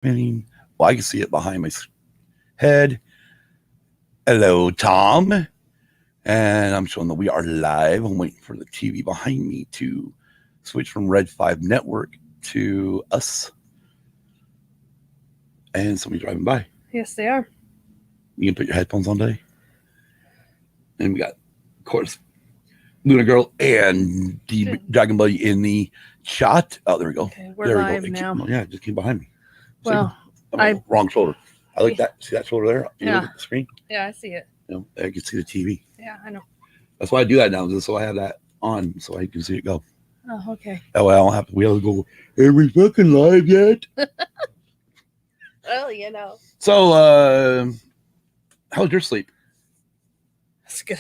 Well, I can see it behind my head. Hello, Tom. And I'm showing that we are live. I'm waiting for the TV behind me to switch from Red 5 Network to us. And somebody driving by. Yes, they are. You can put your headphones on today. And we got, of course, Luna Girl and the Dragon Buddy in the chat. Oh, there we go. Okay, we're live now. Yeah, it just came behind me. Well, wrong shoulder. I like that. See that shoulder there? You yeah. Look at the screen. Yeah, I see it. I can see the TV. Yeah, I know. That's why I do that now, just so I have that on, so I can see it go. Oh, okay. That way I don't have to. We have to go. Are we fucking live yet? Well, you know. So, how was your sleep? That's good.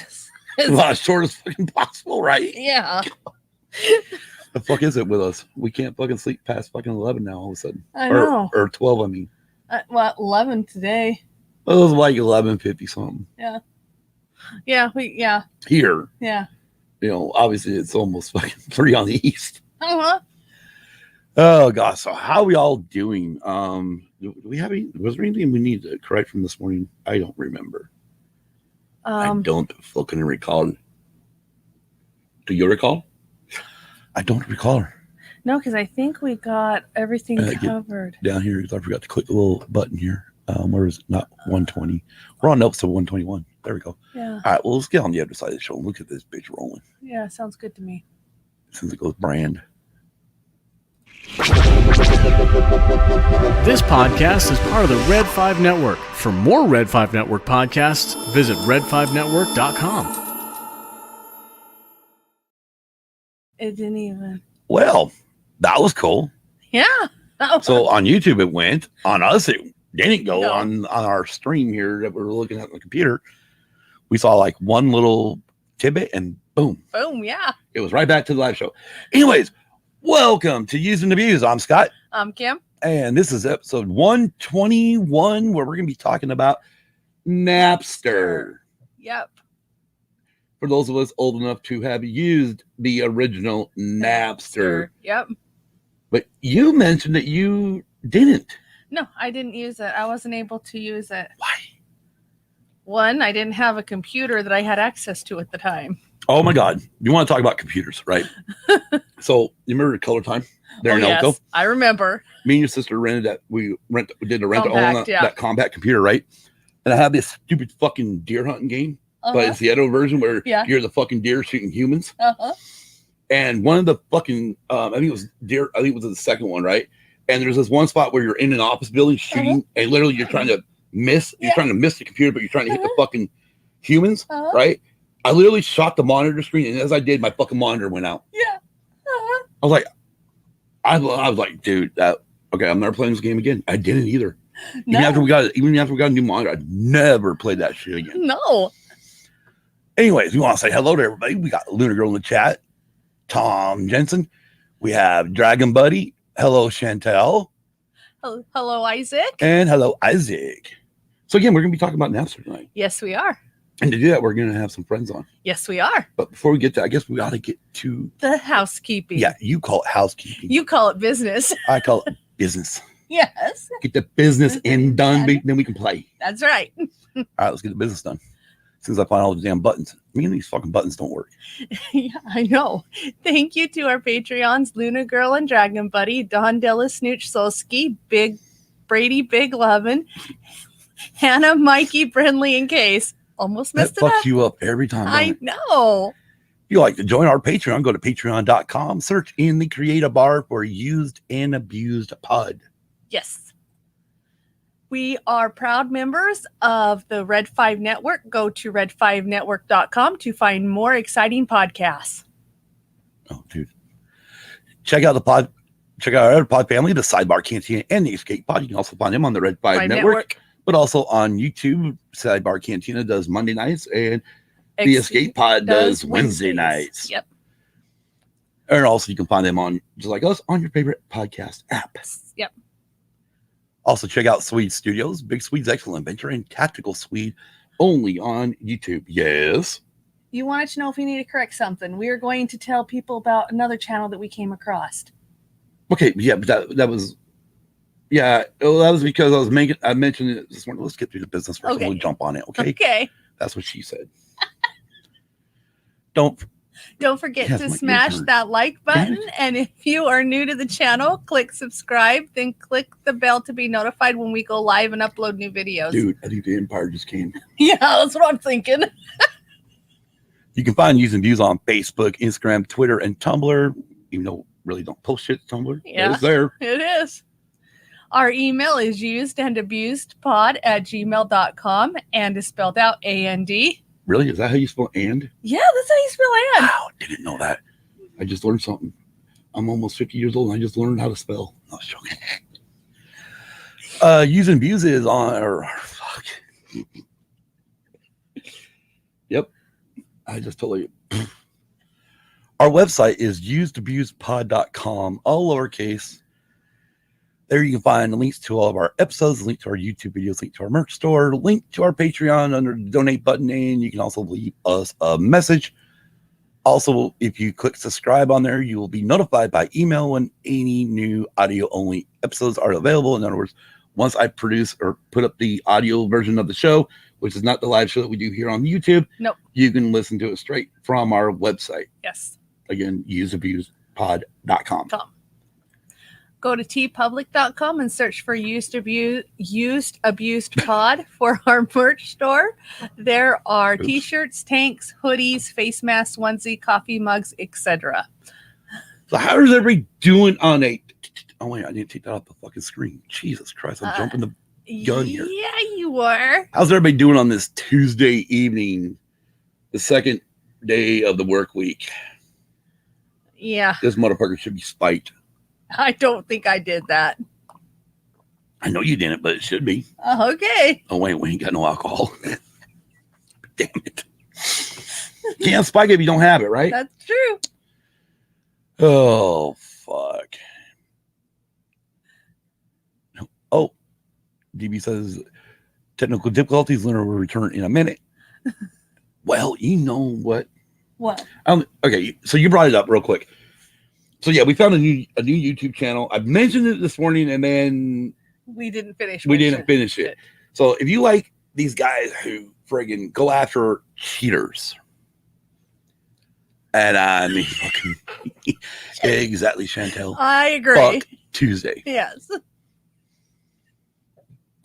As short as fucking possible, right? Yeah. The fuck is it with us? We can't fucking sleep past fucking 11 now. All of a sudden, I know. Or 12. I mean, 11 today. It was like 11:50 something. Yeah. Yeah. Here. Yeah. Obviously it's almost fucking 3 on the east. Uh-huh. Oh gosh. So how are we all doing? Do we have any? Was there anything we need to correct from this morning? I don't remember. I don't fucking recall. Do you recall? I don't recall. No, because I think we got everything covered. Down here, I forgot to click the little button here. Where is it? Not 120. We're on episode 121. There we go. Yeah. All right, well, let's get on the other side of the show and look at this bitch rolling. Yeah, sounds good to me. Since it goes brand. This podcast is part of the Red 5 Network. For more Red 5 Network podcasts, visit red5network.com. It didn't even. Well, that was cool. Yeah. So on YouTube it went. On us it didn't go. No. On our stream here that we're looking at on the computer. We saw like one little tidbit and boom. Boom, yeah. It was right back to the live show. Anyways, welcome to Use and Abuse. I'm Scott. I'm Kim. And this is episode 121 where we're going to be talking about Napster. Yep. For those of us old enough to have used the original Napster. Yep. But you mentioned that you didn't. No, I didn't use it. I wasn't able to use it. Why? One, I didn't have a computer that I had access to at the time. Oh my God. You want to talk about computers, right? So you remember Color Time there in Elko? Yes, I remember. Me and your sister rented that. We did a rent to own that compact computer, right? And I have this stupid fucking deer hunting game. But it's the Edo version where you're the fucking deer shooting humans. And one of the fucking, I think it was deer. I think it was the second one, right? And there's this one spot where you're in an office building shooting, and literally you're trying to miss. You're trying to miss the computer, but you're trying to hit the fucking humans, right? I literally shot the monitor screen, and as I did, my fucking monitor went out. Yeah. I was like, dude, I'm never playing this game again. I didn't either. No. Even after we got a new monitor, I never played that shit again. No. Anyways, we want to say hello to everybody. We got Luna Girl in the chat, Tom Jensen. We have Dragon Buddy. Hello, Chantel. Hello, Isaac. And hello, Isaac. So again, we're going to be talking about Napster tonight. Yes, we are. And to do that, we're going to have some friends on. Yes, we are. But before we get to, I guess we got to get to the housekeeping. Yeah, you call it housekeeping. You call it business. I call it business. Yes. Get the business done, then we can play. That's right. All right, let's get the business done. As soon as I find all the damn buttons. These fucking buttons don't work. Yeah, I know. Thank you to our Patreons, Luna Girl and Dragon Buddy, Don Della Snooch Solsky, Big Brady Big Lovin', Hannah, Mikey, Brindley, and Case. Almost messed it up. That fucks you up every time. I know. If you like to join our Patreon, go to patreon.com, search in the creative bar for Used and Abused Pod. Yes. We are proud members of the Red 5 Network. Go to red5network.com to find more exciting podcasts. Oh, dude. Check out our other pod family, the Sidebar Cantina and the Escape Pod. You can also find them on the Red 5 Network, but also on YouTube. Sidebar Cantina does Monday nights, and the Escape Pod does Wednesday nights. Yep. And also you can find them on, just like us, on your favorite podcast app. Yep. Also, check out Swede Studios, Big Swede's Excellent Adventure, and Tactical Swede, only on YouTube. Yes. You wanted to know if we need to correct something. We are going to tell people about another channel that we came across. Okay, yeah, but that was Yeah, well, that was because I mentioned it this morning. Let's get through the business first, and we'll jump on it. Okay. That's what she said. Don't forget to smash that like button. And if you are new to the channel, click subscribe, then click the bell to be notified when we go live and upload new videos. Dude, I think the Empire just came. Yeah, that's what I'm thinking. You can find Using Views on Facebook, Instagram, Twitter, and Tumblr. Even though really don't post shit to Tumblr. Yeah, it's there. It is. Our email is usedandabusedpod@gmail.com and is spelled out A-N-D. Really? Is that how you spell and? Yeah, that's how you spell and. Wow, didn't know that. I just learned something. I'm almost 50 years old and I just learned how to spell. No, I was joking. Using Views is on, fuck. Yep. I just told you. Our website is usedabusedpod.com, all lowercase. There you can find links to all of our episodes, link to our YouTube videos, link to our merch store, link to our Patreon under the donate button, and you can also leave us a message. Also, if you click subscribe on there, you will be notified by email when any new audio-only episodes are available. In other words, once I produce or put up the audio version of the show, which is not the live show that we do here on YouTube, nope, you can listen to it straight from our website. Yes. Again, usedabusedpod.com. Go to tpublic.com and search for Used Abused Pod for our merch store. There are t-shirts, tanks, hoodies, face masks, onesie, coffee mugs, etc. So how is everybody doing on a... Oh, wait, I need to take that off the fucking screen. Jesus Christ, I'm jumping the gun here. Yeah, you were. How's everybody doing on this Tuesday evening, the second day of the work week? Yeah. This motherfucker should be spiked. I don't think I did that. I know you didn't, but it should be. Okay. Oh, wait, we ain't got no alcohol. Damn it. Can't spike it if you don't have it, right? That's true. Oh, fuck. Oh, DB says technical difficulties. Leonard will return in a minute. Well, you know what? What? Okay, so you brought it up real quick. So yeah, we found a new YouTube channel. I mentioned it this morning, and then we didn't finish. We didn't finish it. So if you like these guys who friggin' go after cheaters, and I mean, fucking exactly, Chantel. I agree. Fuck Tuesday. Yes.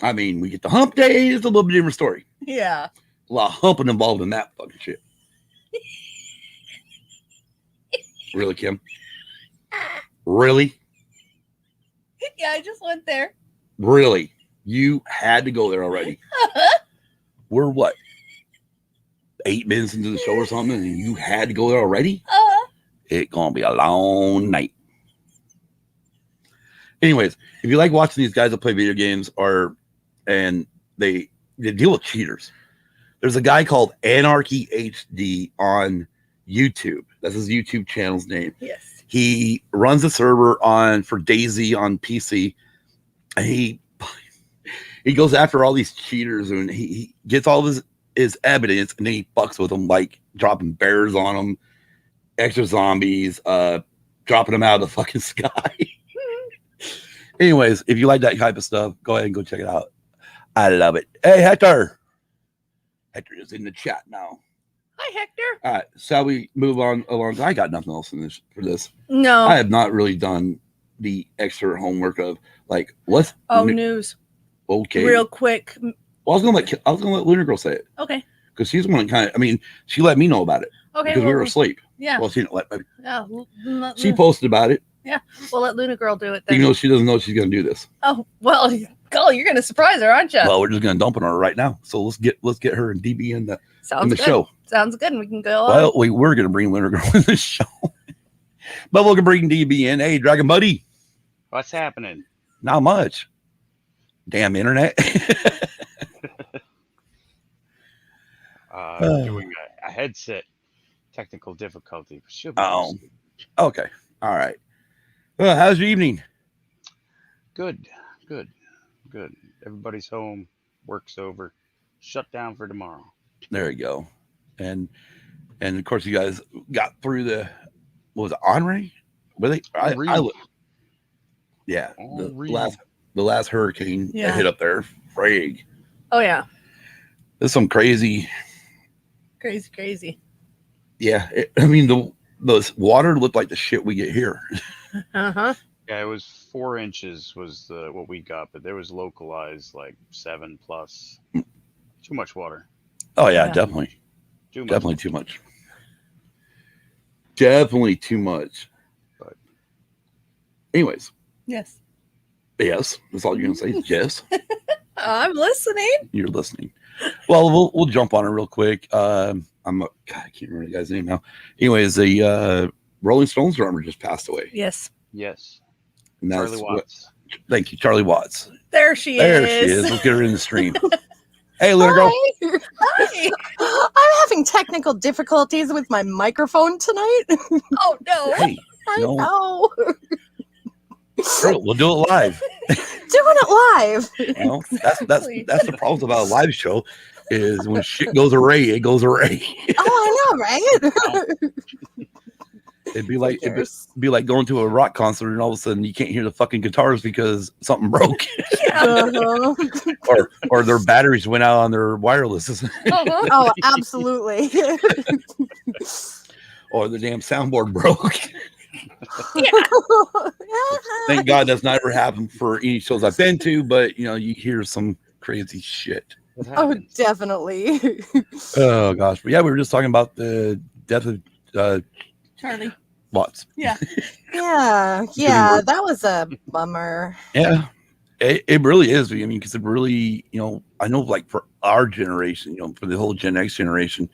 I mean, we get the hump day. It's a little bit different story. Yeah. A lot of humping involved in that fucking shit. Really, Kim? Really? Yeah, I just went there. Really? You had to go there already. We're what? 8 minutes into the show or something, and you had to go there already? It's gonna be a long night. Anyways, if you like watching these guys that play video games and they deal with cheaters, there's a guy called Anarchy HD on YouTube. That's his YouTube channel's name. Yes. He runs a server for DayZ on PC. And he goes after all these cheaters, and he gets all of his evidence, and then he fucks with them, like dropping bears on them, extra zombies, dropping them out of the fucking sky. Anyways, if you like that type of stuff, go ahead and go check it out. I love it. Hey, Hector. Hector is in the chat now. Hi, Hector. All right, shall we move on along? I got nothing else for this. No. I have not really done the extra homework of like what's news. Okay. Real quick. Well, I was gonna let Lunar Girl say it. Okay. Because she's the one that she let me know about it. Okay. Because we were asleep. Yeah. Well, she didn't let me. Yeah. She posted about it. Yeah. We'll let Luna Girl do it then. Even though she doesn't know she's gonna do this. Oh, well, golly, you're gonna surprise her, aren't you? Well, we're just gonna dump on her right now. So let's get her and DB in the show. Sounds good. And we can go on. Well, we were gonna bring Lunar Girl in the show. But we're gonna bring DB in. Hey, Dragon Buddy. What's happening? Not much. Damn internet. Doing a headset technical difficulty. Okay. All right. Well, how's your evening? Good. Everybody's home. Work's over. Shut down for tomorrow. There you go. And of course, you guys got through the what was it, Henri? Were they? Yeah. The last the last hurricane that hit up there. Frig. Oh yeah. There's some crazy. Yeah, I mean the water looked like the shit we get here. Uh-huh. Yeah, it was 4 inches was what we got, but there was localized like 7+. Too much water. Oh yeah. Definitely. Definitely too much. Definitely too much. But anyways. Yes. Yes. That's all you're gonna say. Yes. I'm listening. You're listening. Well, we'll jump on it real quick. I can't remember the guy's name now. Anyways, the Rolling Stones drummer just passed away. Yes. And that's Charlie Watts. Thank you, Charlie Watts. There she is. Let's get her in the stream. Hey, little girl. Hi. I'm having technical difficulties with my microphone tonight. Oh no. Hey, I know. Girl, we'll do it live. Doing it live. You know, that's the problem about a live show is when shit goes array, it goes array. Oh, I know, right? It'd be like going to a rock concert and all of a sudden you can't hear the fucking guitars because something broke. or their batteries went out on their wireless. Oh, absolutely. Or the damn soundboard broke. Thank God that's not ever happened for any shows I've been to, but you know, you hear some crazy shit. Oh, definitely. Oh gosh. But yeah, we were just talking about the death of Charlie Watts. Yeah. Yeah, that was a bummer. Yeah, it really is. I mean, because it really, you know, I know like for our generation, you know, for the whole Gen X generation,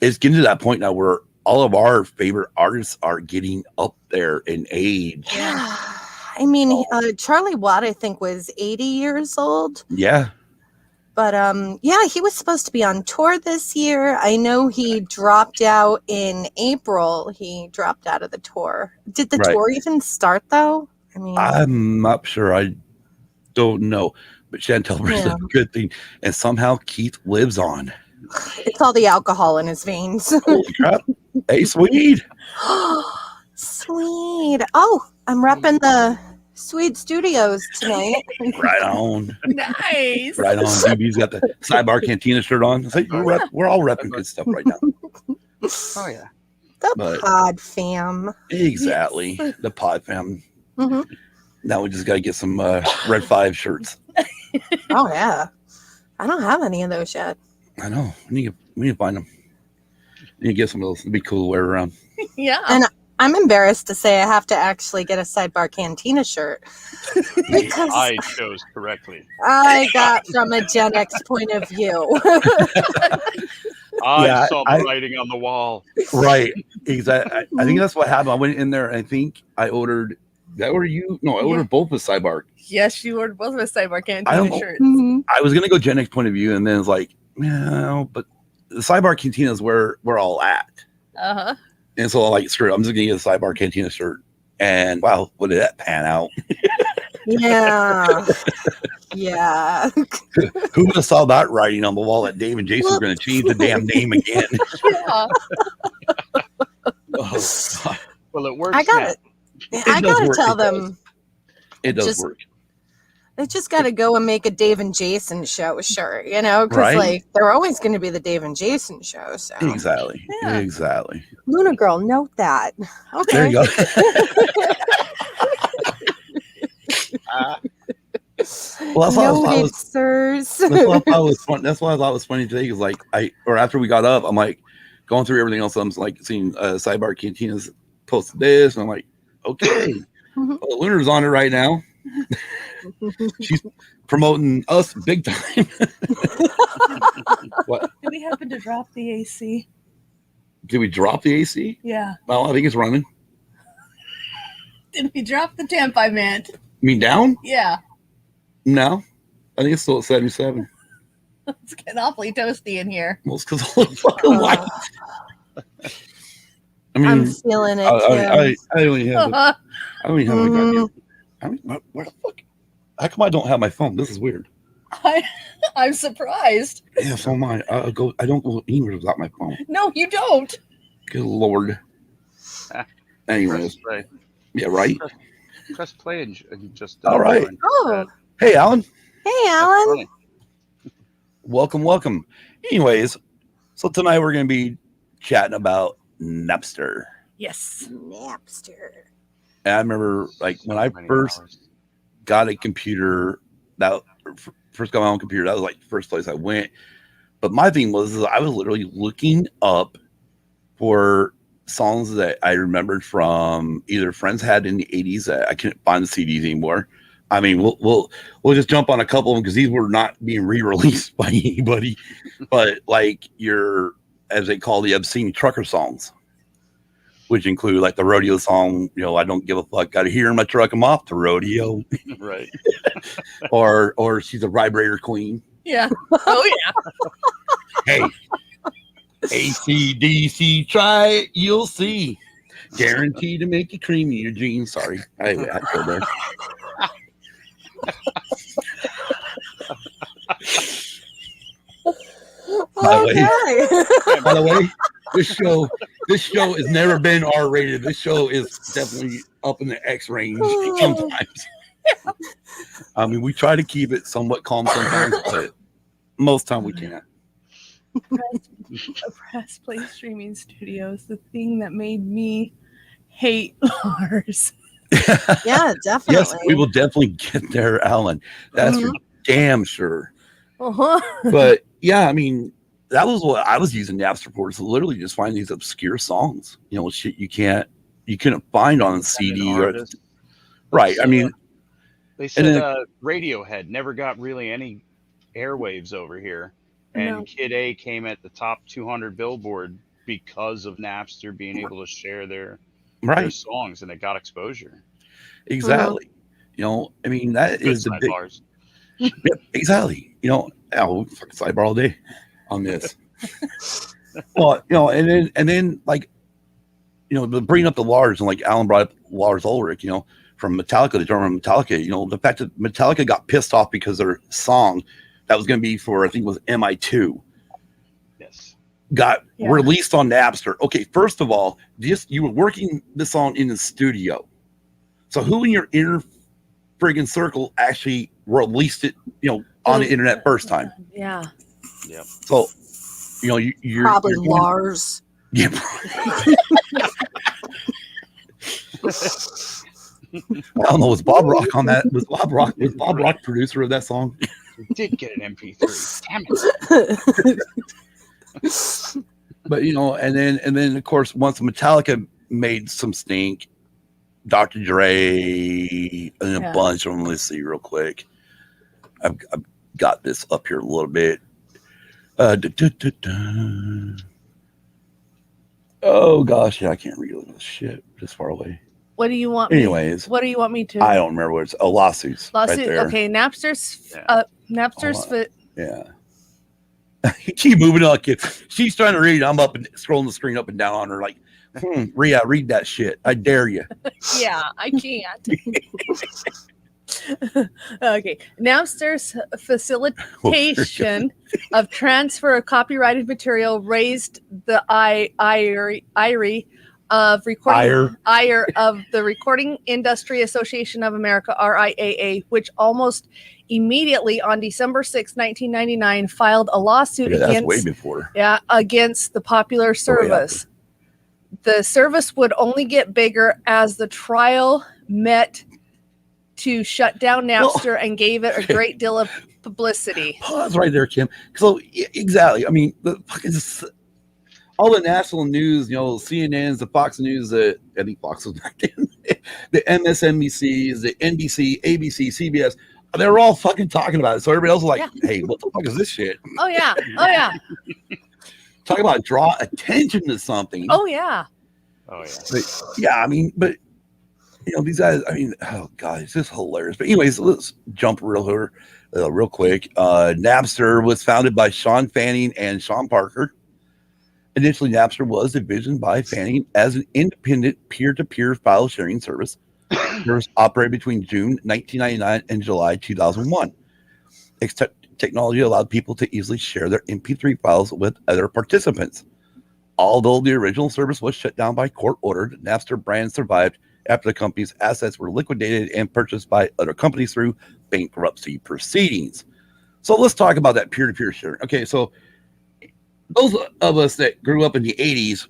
it's getting to that point now where all of our favorite artists are getting up there in age. Yeah. I mean, Charlie Watt, I think, was 80 years old. Yeah. But yeah, he was supposed to be on tour this year. I know he dropped out in April. He dropped out of the tour. Did the tour even start though? I mean, I'm not sure. I don't know. But Chantel brings up a good thing. And somehow Keith lives on. It's all the alcohol in his veins. Holy crap. Hey, Swede. Swede. Oh, I'm repping the Swede Studios tonight. Right on. Nice. Right on. DB's got the Sidebar Cantina shirt on. Like, we're all repping good stuff right now. Oh, yeah. The Pod Fam. Exactly. Yes. The Pod Fam. Mm-hmm. Now we just got to get some Red 5 shirts. Oh, yeah. I don't have any of those yet. I know. We need to find them. We need to get some of those. It'd be cool to wear around. Yeah. And I'm embarrassed to say I have to actually get a Sidebar Cantina shirt. Because I chose correctly. I got from a Gen X point of view. I saw the writing on the wall. Right. Exactly. I think that's what happened. I went in there and I think I ordered. Did I order you? No, I ordered both the Sidebar. Yes, you ordered both of the Sidebar Cantina shirts. Mm-hmm. I was going to go Gen X point of view and then it's like, no, but the Sidebar Cantina is where we're all at. Uh-huh. And so I'm like, screw it, I'm just going to get a Sidebar Cantina shirt. And wow, what did that pan out? Yeah. Yeah. Who would have saw that writing on the wall that Dave and Jason were going to change the damn name again? Oh, well, it works. I got it. I got to tell them. It does work. They just got to go and make a Dave and Jason show shirt, you know, because like they're always going to be the Dave and Jason show. So exactly, exactly. Luna Girl, note that. Okay. There you go. Well, that's why I thought was funny today. Because like after we got up, I'm like going through everything else. I'm like seeing Sidebar Cantina's posted this, and I'm like, okay, well, Luna's on it right now. She's promoting us big time. What? Did we happen to drop the AC? Did we drop the AC? Yeah. Well, I think it's running. Did we drop the temp, I meant? You mean down? Yeah. No. I think it's still at 77. It's getting awfully toasty in here. Well, it's because all the fucking lights. I mean, I'm feeling it. I don't even have my goddamn. I mean, where the fuck? How come I don't have my phone? This is weird. I'm surprised. Yeah, so am I. I don't go anywhere without my phone. No, you don't. Good Lord. Anyways. Right. Yeah, right? press play and just. All right. join. Oh. Hey, Alan. Hey, Alan. Welcome. Anyways, so tonight we're going to be chatting about Napster. Yes. Napster. And I remember, like, when I first got a computer, first got my own computer, that was like the first place I went. But my thing was I was literally looking up for songs that I remembered from either friends had in the 80s that I couldn't find the CDs anymore. I mean, we'll just jump on a couple of them because these were not being re-released by anybody. But like as they call the obscene trucker songs, which include like the rodeo song, I don't give a fuck, got to hear in my truck, I'm off to rodeo. Right. or she's a vibrator queen. Yeah. Oh yeah. Hey, ACDC, try it, you'll see. Guaranteed to make you cream in your jeans. Sorry, I killed there. By the way, this show has never been R-rated. This show is definitely up in the X range sometimes. I mean, we try to keep it somewhat calm sometimes, but most time we can't. Press Play Streaming Studios, the thing that made me hate Lars. Yeah, definitely. Yes, we will definitely get there, Alan. That's for damn sure. Uh-huh. But yeah, I mean, that was what I was using Napster for, is literally just find these obscure songs. Shit you couldn't find on a CD. Right. I mean, they said Radiohead never got really any airwaves over here. And Kid A came at the top 200 Billboard because of Napster being able to share their songs, and it got exposure. Exactly. I mean, that is the big. Yep, exactly. Fucking sidebar all day on this. Well, and then like, bringing up the Lars, and like Alan brought up Lars Ulrich, from Metallica, the drummer from Metallica, the fact that Metallica got pissed off because their song that was going to be for, I think it was MI2. Yes. Got released on Napster. Okay, first of all, you were working this song in the studio. So who in your inner friggin' circle actually released it, on the internet first time? Yeah. Yep. So, you're probably Lars. Yeah. I don't know. Was Bob Rock on that? Was Bob Rock producer of that song? Did get an MP3. Damn it. But and then of course, once Metallica made some stink, Dr. Dre and a bunch of them. Let's see real quick. I've got this up here a little bit. Oh gosh, yeah, I can't read this shit. This far away. What do you want? Anyways, what do you want me to? I don't remember what it's. Lawsuits. Lawsuit. Right there. Okay, Napster's. Yeah. You keep moving on, kid. She's trying to read. I'm up and scrolling the screen up and down on her like, Rhea, read that shit. I dare you. Yeah, I can't. Okay. Napster's facilitation of transfer of copyrighted material raised the ire of the Recording Industry Association of America, RIAA, which almost immediately on December 6, 1999, filed a lawsuit against the popular service. The service would only get bigger as the trial met to shut down Napster and gave it a great deal of publicity. Pause right there, Kim. So exactly. I mean, all the national news, CNNs, the Fox News, I think Fox was back then, the MSNBCs, the NBC, ABC, CBS, they're all fucking talking about it. So everybody else is like, hey, what the fuck is this shit? Oh, yeah. Oh, yeah. Talk about draw attention to something. Oh, yeah. Oh, yeah. But, yeah, I mean, but, these guys, I mean, oh, God, it's just hilarious. But anyways, let's jump real quick. Napster was founded by Sean Fanning and Sean Parker. Initially, Napster was divisioned by Fanning as an independent peer-to-peer file sharing service. Service operated between June 1999 and July 2001. Technology allowed people to easily share their MP3 files with other participants. Although the original service was shut down by court order, the Napster brand survived after the company's assets were liquidated and purchased by other companies through bankruptcy proceedings. So let's talk about that peer-to-peer sharing. Okay, so those of us that grew up in the 80s,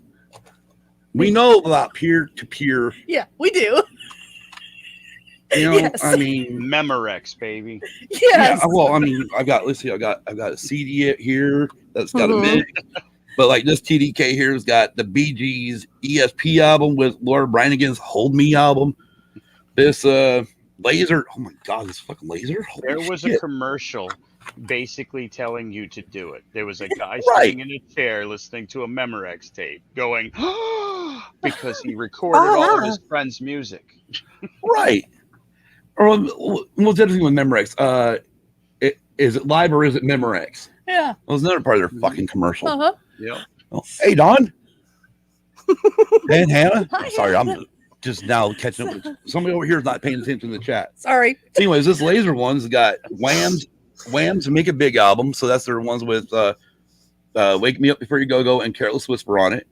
we know about peer-to-peer. Yeah, we do. You know, yes. I mean, Memorex, baby. Yes. Yeah, well, I mean, I've got a CD here that's got a mix, but like this TDK here has got the Bee Gees ESP album with Laura Branigan's "Hold Me" album. This laser, oh my god, this fucking laser. Holy there was shit. A commercial basically telling you to do it. There was a guy sitting in a chair listening to a Memorex tape, going because he recorded all of his friends' music. Right. Or what's the other thing with Memorex? Is it live or is it Memorex? Yeah. That was another part of their fucking commercial. Yeah. Oh, hey, Don. And Hannah. Hi, sorry, Hannah. I'm just now catching up. Somebody over here is not paying attention to the chat. Sorry. So anyways, this laser one's got Wham's Make It Big album. So that's their ones with Wake Me Up Before You Go and Careless Whisper on it.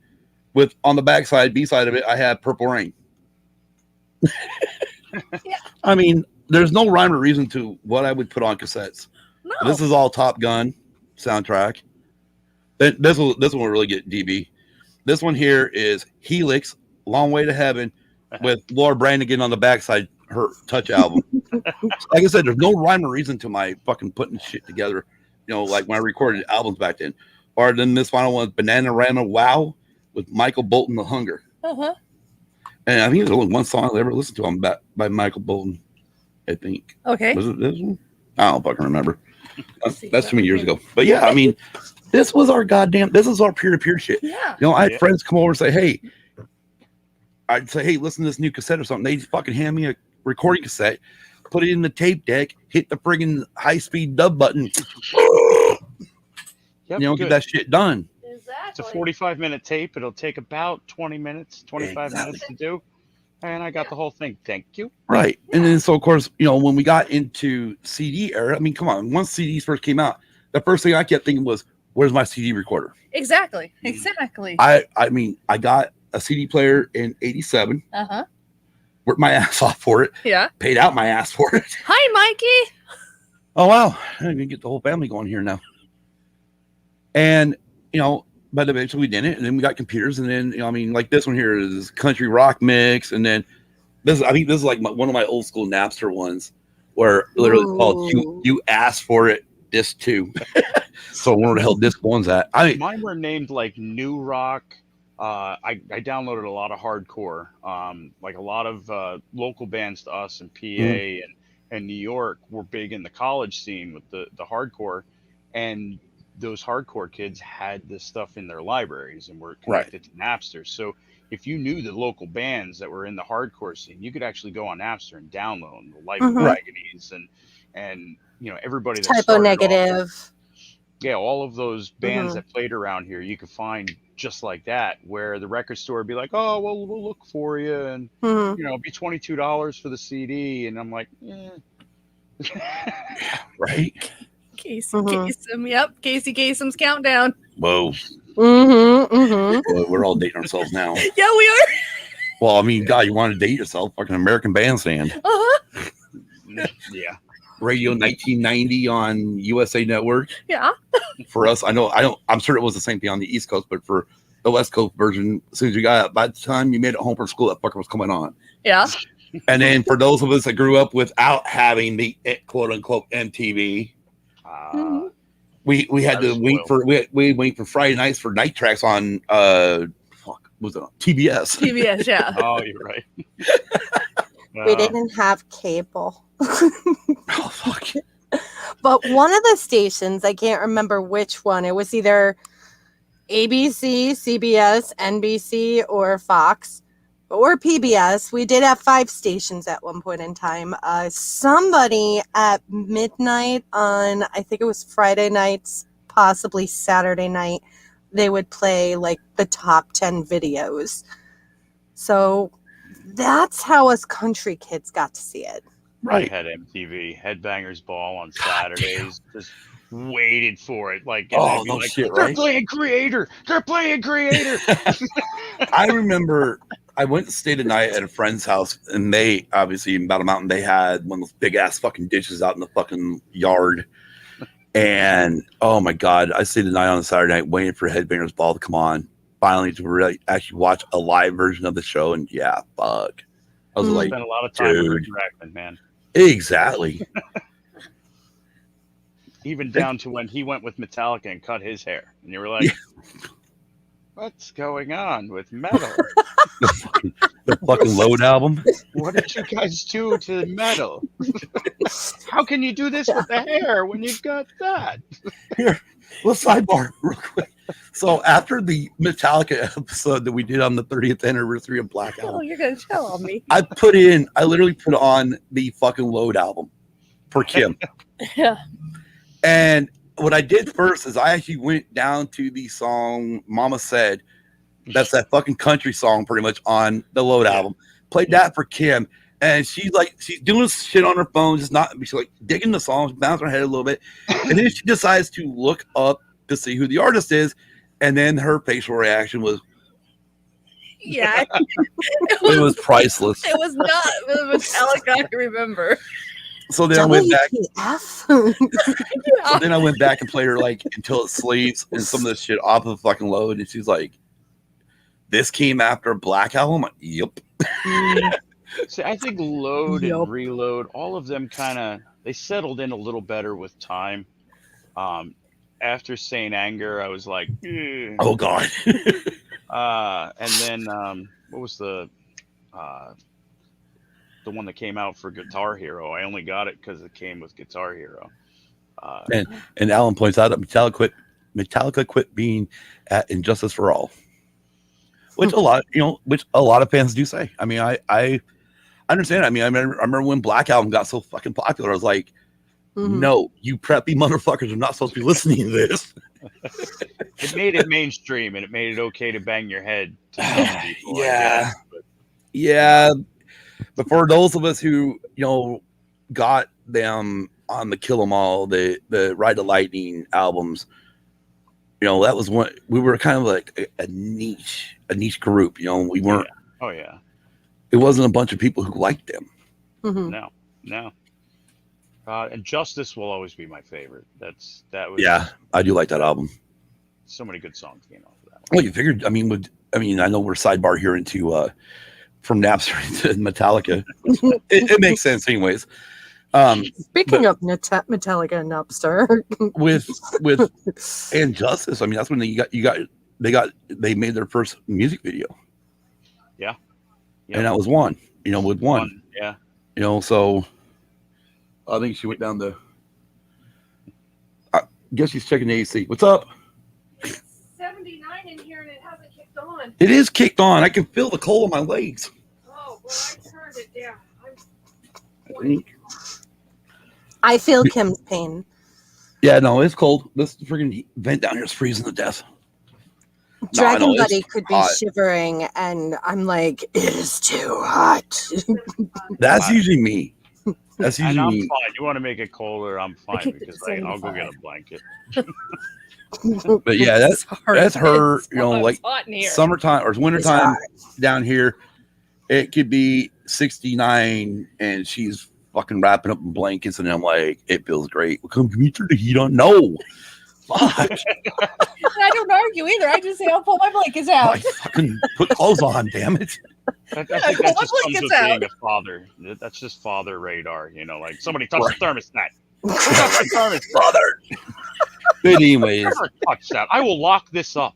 With on the backside, B-side of it, I have Purple Rain. Yeah. I mean, there's no rhyme or reason to what I would put on cassettes. No. This is all Top Gun soundtrack. This one will really get DB. This one here is Helix, Long Way to Heaven, with Laura Branigan on the backside, her Touch album. Like I said, there's no rhyme or reason to my fucking putting shit together, you know, like when I recorded albums back then. Or then this final one, Bananarama Wow, with Michael Bolton, The Hunger. And I think there's only one song I ever listened to by Michael Bolton, I think. Okay. Was it this one? I don't fucking remember. That's too many years ago. But yeah, I mean, this is our peer-to-peer shit. Yeah. You know, I had friends come over and say, hey, I'd say, hey, listen to this new cassette or something. They'd fucking hand me a recording cassette, put it in the tape deck, hit the friggin' high-speed dub button. Yep, you know, get that shit done. It's a 45-minute tape. It'll take about 20 minutes, 25 minutes to do. And I got the whole thing. Thank you. Right. And then, so, of course, you know, when we got into CD era, I mean, come on. Once CDs first came out, the first thing I kept thinking was, where's my CD recorder? Exactly. I mean, I got a CD player in 87. Worked my ass off for it. Yeah. Paid out my ass for it. Hi, Mikey. Oh, wow. I'm going to get the whole family going here now. And, you know, but eventually we did it, and then we got computers, and then, you know, I mean, like this one here is country rock mix, and then I think this is like one of my old school Napster ones, where literally it's called "You Asked for It." Disc 2. So where the hell disc 1's at? Mine were named like New Rock. I downloaded a lot of hardcore, like a lot of local bands to us in PA and New York were big in the college scene with the hardcore, and those hardcore kids had this stuff in their libraries and were connected to Napster. So if you knew the local bands that were in the hardcore scene, you could actually go on Napster and download the Life of Agonies and you know, everybody that Typo Negative. Yeah, all of those bands that played around here, you could find just like that, where the record store would be like, oh, well, we'll look for you, and you know, it'd be $22 for the CD, and I'm like, right. Casey Kasem. Yep. Casey Kasem's countdown. Whoa. Well, we're all dating ourselves now. Yeah, we are. Well, I mean, God, you want to date yourself? Fucking American Bandstand. Yeah. Radio 1990 on USA Network. Yeah. For us, I'm sure it was the same thing on the East Coast, but for the West Coast version, as soon as you got out, by the time you made it home from school, that fucker was coming on. Yeah. And then for those of us that grew up without having the quote unquote MTV, we had to wait for Friday nights for night tracks on was it on TBS? TBS, yeah. Oh, you're right. We didn't have cable. Oh, fuck. But one of the stations, I can't remember which one, it was either ABC, CBS, NBC, or Fox, or PBS. We did have 5 stations at one point in time. Somebody at midnight on, I think it was Friday nights, possibly Saturday night, they would play like the top 10 videos. So that's how us country kids got to see it. Right. I had MTV, Headbangers Ball on Saturdays. Just waited for it. Like, oh, no like, shit, they're right? playing Creator. They're playing Creator. I remember I went to stay the night at a friend's house, and they obviously about a mountain. They had one of those big ass fucking ditches out in the fucking yard. And oh my god, I stayed the night on a Saturday night waiting for Headbangers Ball to come on. Finally, to really actually watch a live version of the show, and yeah, fuck. I was like, spent a lot of time with Rick Rackman, man. Exactly. Even down to when he went with Metallica and cut his hair, and you were like, "What's going on with metal?" the fucking Load album. What did you guys do to metal? How can you do this with the hair when you've got that? Here, let's sidebar real quick. So after the Metallica episode that we did on the 30th anniversary of Black Album, you're gonna tell on me. I literally put on the fucking Load album for Kim. Yeah. And what I did first is I actually went down to the song Mama Said. That's that fucking country song pretty much on the Load album. Played that for Kim. And she's doing shit on her phone, she's like digging the songs, bouncing her head a little bit. And then she decides to look up to see who the artist is. And then her facial reaction was, yeah, it was priceless. It was not the Metallica I remember. So then I went back. So then I went back and played her like Until It Sleeps and some of this shit off of fucking Load. And she's like, this came after Black Album? I'm like, yep. See, I think Load and Reload, all of them they settled in a little better with time. After Saint Anger, I was like, oh god. And then what was the one that came out for Guitar Hero? I only got it because it came with Guitar Hero. And Alan points out that Metallica quit being at Injustice for All, which a lot of fans do say. I mean, I understand. I mean, I remember when Black Album got so fucking popular. I was like, no, you preppy motherfuckers are not supposed to be listening to this. It made it mainstream, and it made it okay to bang your head to some people. Yeah. But for those of us who, got them on the Kill 'Em All, the Ride the Lightning albums, that was one, we were kind of like a niche group. We weren't. Oh yeah. It wasn't a bunch of people who liked them. No. And Justice will always be my favorite. That was. Yeah, I do like that album. So many good songs came off of that one. Well, you figured. I know we're sidebar here into from Napster to Metallica. it makes sense, anyways. Speaking of Metallica and Napster, with and Justice, I mean that's when they made their first music video. Yeah. And that was one. With one. Yeah. So I think she went down the. I guess she's checking the AC. What's up? 79 in here and it hasn't kicked on. It is kicked on. I can feel the cold on my legs. Oh, well, I turned it down. I feel Kim's pain. Yeah, no, it's cold. This freaking vent down here is freezing to death. Dragon Buddy could be shivering, and I'm like, it is too hot. That's usually me. That's usually I'm me. fine. You want to make it colder? I'm fine because I'll go get a blanket. But yeah, that's her. Like summertime or wintertime down here, it could be 69, and she's fucking wrapping up in blankets, and I'm like, it feels great. Well, come, can you turn the heat on? No. Fuck. I don't argue either. I just say I'll pull my blankets out. I fucking put clothes on, damn it. I think that just comes with being a father. That's just father radar, like somebody touch the thermostat. Father. But anyways, never touch that. I will lock this up.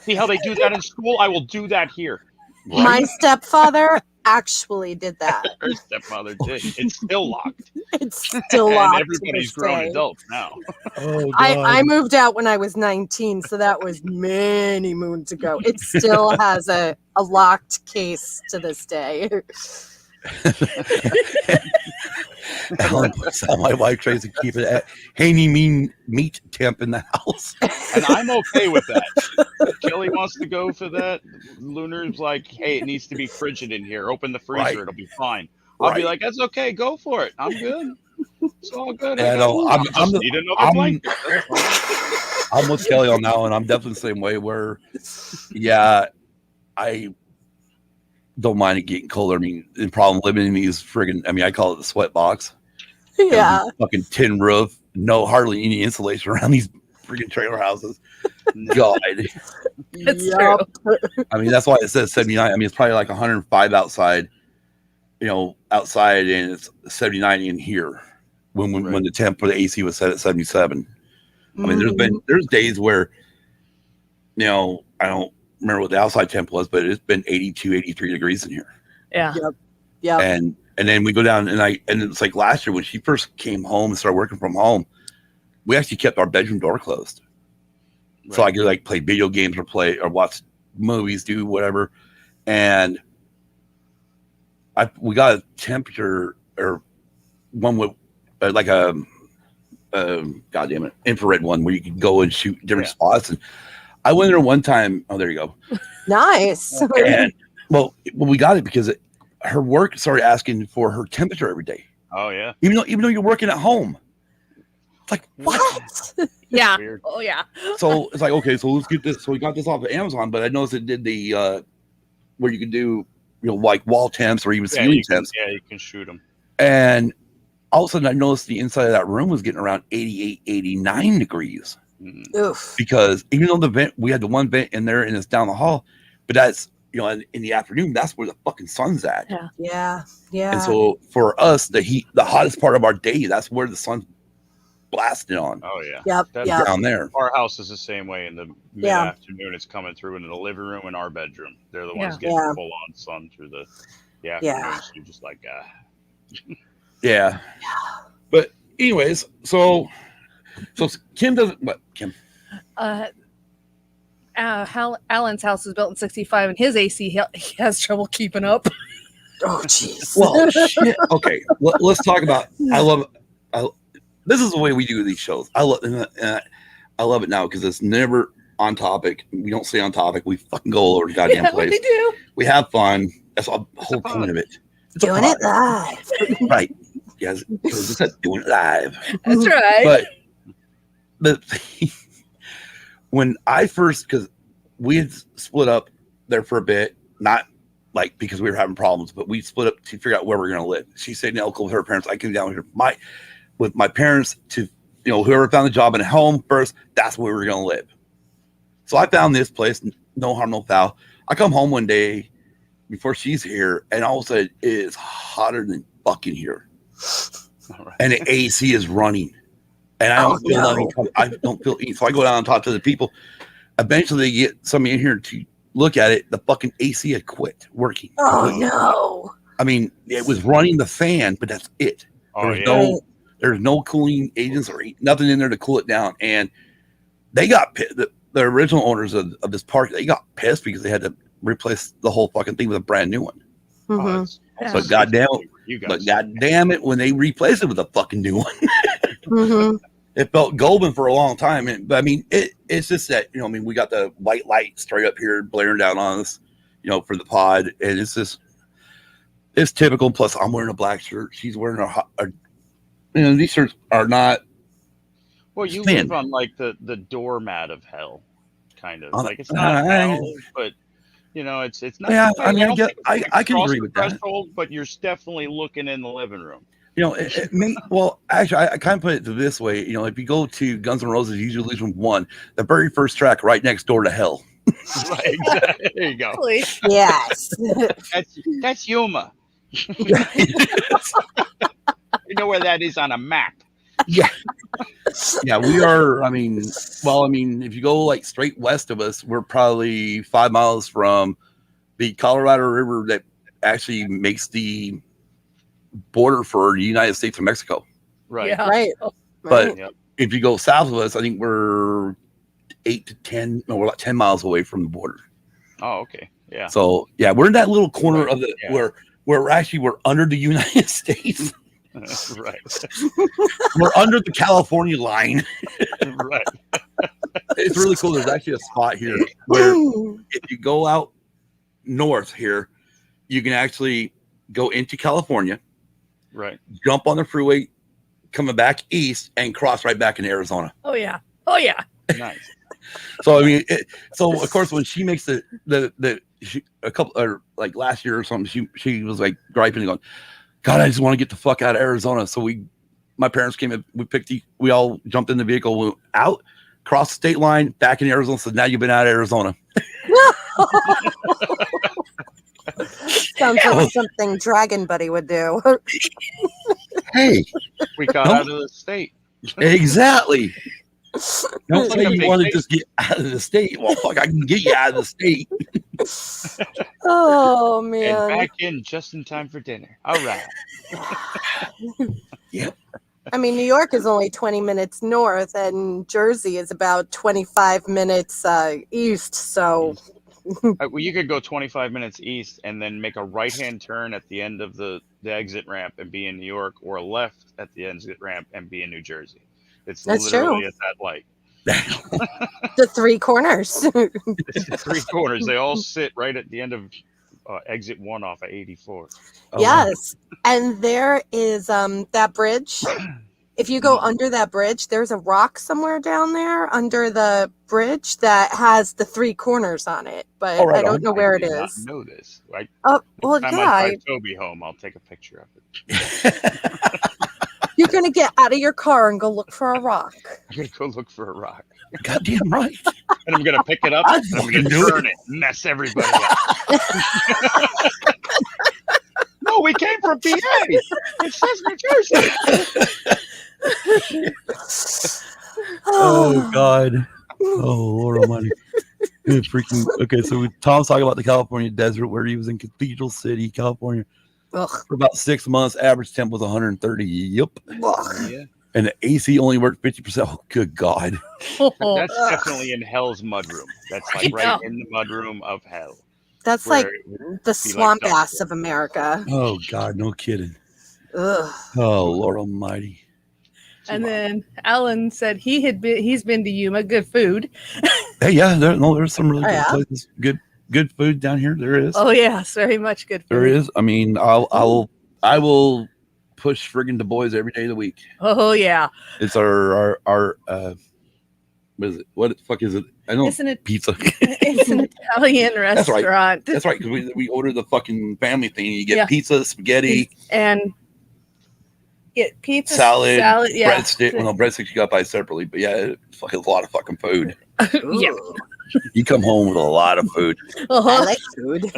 See how they do that in school? I will do that here. Right? My stepfather actually did that. Her stepmother did. It's still locked. It's still locked. Everybody's grown adults now. Oh, I moved out when I was 19, so that was many moons ago. It still has a locked case to this day. My wife tries to keep it at handy mean meat temp in the house, and I'm okay with that. Kelly wants to go for that. Lunar's like, hey, it needs to be frigid in here. Open the freezer, it'll be fine. I'll be like, that's okay, go for it. I'm good. It's all good. Yeah, I'm with Kelly on that one. I'm definitely the same way. Where, yeah, don't mind it getting colder. I mean, the problem living in these friggin', I mean, I call it the sweat box. Yeah. Fucking tin roof, hardly any insulation around these friggin' trailer houses. God. It's true. I mean, that's why it says 79. I mean, it's probably like 105 outside, outside, and it's 79 in here when the temp for the AC was set at 77. I mean, there's days where, I don't remember what the outside temp was, but it's been 82, 83 degrees in here. Yeah. Yep. And then we go down and it's like last year when she first came home and started working from home, we actually kept our bedroom door closed. Right. So I could like play video games or watch movies, do whatever. And we got a temperature or one with like a goddamn it, infrared one where you could go and shoot different spots. And I went there one time. Oh, there you go. Nice. And well, we got it because her work started asking for her temperature every day. Oh yeah. Even though you're working at home. It's like what? Yeah. Weird. Oh yeah. So it's like, okay, so let's get this. So we got this off of Amazon, but I noticed it did the where you could do like wall temps or even ceiling temps. Yeah, you can shoot them. And all of a sudden I noticed the inside of that room was getting around 88, 89 degrees. Oof. Because even though the vent, we had the one vent in there and it's down the hall, but that's in the afternoon, that's where the fucking sun's at. Yeah. And so for us, the hottest part of our day, that's where the sun's blasting on. Oh yeah. Yep. Down there. Our house is the same way. In the mid-afternoon, it's coming through into the living room and our bedroom. They're the ones getting full on sun through the afternoon. So you're just like, Yeah. But anyways, so Kim doesn't. What Kim? Alan's house was built in 65, and his AC he has trouble keeping up. Oh jeez. Well, shit. Okay, let's talk about. This is the way we do these shows. I love it now because it's never on topic. We don't stay on topic. We fucking go all over the goddamn place. We do. We have fun. That's the whole point of it. It's doing it live. Right. Yes. Doing it live. That's right. But when I first, because we had split up there for a bit, not like because we were having problems, but we split up to figure out where we're going to live. She stayed in Elko with her parents. I came down here with my parents to, whoever found a job in a home first, that's where we were going to live. So I found this place, no harm, no foul. I come home one day before she's here, and all of a sudden it is hotter than fucking here. Right. And the AC is running. And I don't feel nothing. I don't feel. So I go down and talk to the people. Eventually, they get somebody in here to look at it. The fucking AC had quit working. Oh no! I mean, it was running the fan, but that's it. There's no cooling agents or nothing in there to cool it down. And they got pissed. The original owners of this park, they got pissed because they had to replace the whole fucking thing with a brand new one. Mm-hmm. But goddamn it, when they replaced it with a fucking new one. It felt golden for a long time. But I mean, it's just that, we got the white light straight up here blaring down on us, for the pod. And it's just, it's typical. Plus, I'm wearing a black shirt. She's wearing these shirts are not. Well, you live on like the doormat of hell, kind of. Like it's not hell, but it's not. Yeah, I mean, I can agree with that. But you're definitely looking in the living room. Actually, I kind of put it this way. If you go to Guns N' Roses, usually from 1, the very first track right next door to hell. Right, exactly. There you go. Yes. That's Yuma. You know where that is on a map. Yeah. Yeah, we are. I mean, if you go like straight west of us, we're probably 5 miles from the Colorado River that actually makes the border for the United States and Mexico. Right. Yeah. Right. But if you go south of us, I think we're 8 to 10. No, we're like 10 miles away from the border. Oh, okay. Yeah. So yeah, we're in that little corner of the where we're under the United States. Right. We're under the California line. Right. It's really cool. There's actually a spot here where if you go out north here, you can actually go into California, right? Jump on the freeway, coming back east, and cross right back into Arizona. Oh yeah. Oh yeah. Nice. So I mean, so of course when she makes a couple or like last year or something, she was like griping and going, God, I just want to get the fuck out of Arizona. So my parents came in, we all jumped in the vehicle, went out, crossed the state line, back in Arizona. So now you've been out of Arizona. Sounds like something Dragon Buddy would do. Hey, we got out of the state. Exactly. Don't say you want to just get out of the state. Well, fuck, I can get you out of the state. Oh, man. And back in just in time for dinner. All right. Yep. I mean, New York is only 20 minutes north, and Jersey is about 25 minutes east. So, well, you could go 25 minutes east and then make a right-hand turn at the end of the exit ramp and be in New York, or a left at the exit ramp and be in New Jersey. It's literally at that light. The three corners. It's the three corners. They all sit right at the end of exit 1 off of 84. Yes. And there is that bridge. If you go under that bridge, there's a rock somewhere down there under the bridge that has the three corners on it. But I don't know where it is. I know this. Oh, well, Next time I drive Toby home, I'll take a picture of it. You're going to get out of your car and go look for a rock. I'm going to go look for a rock. Goddamn right. And I'm going to pick it up and I'm going to burn it and mess everybody up. No, we came from PA. It says New Jersey. Oh, God. Oh, Lord Almighty. Good freaking. Okay, so Tom's talking about the California desert where he was in Cathedral City, California. Ugh. For about 6 months. Average temp was 130. Yep. Yeah. And the AC only worked 50%. Oh, good God. That's definitely in hell's mudroom. That's like right in the mudroom of hell. That's like the swamp ass of America. Oh, God, no kidding. Ugh. Oh, Lord Almighty. And then Alan said he's been to Yuma. Good food. Hey, yeah, there's some really good places. Good food down here. There is. Oh yes, very much good food. There is. I mean, I will push friggin' Du Bois every day of the week. Oh yeah. It's our what is it? What the fuck is it? I know pizza. It's an Italian restaurant. That's right. Because we ordered the fucking family thing. You get pizza, spaghetti, and get pizza, salad, yeah. breadstick. Well, no, breadsticks you got to buy separately. But yeah, it's a lot of fucking food. Yeah. You come home with a lot of food. I like food.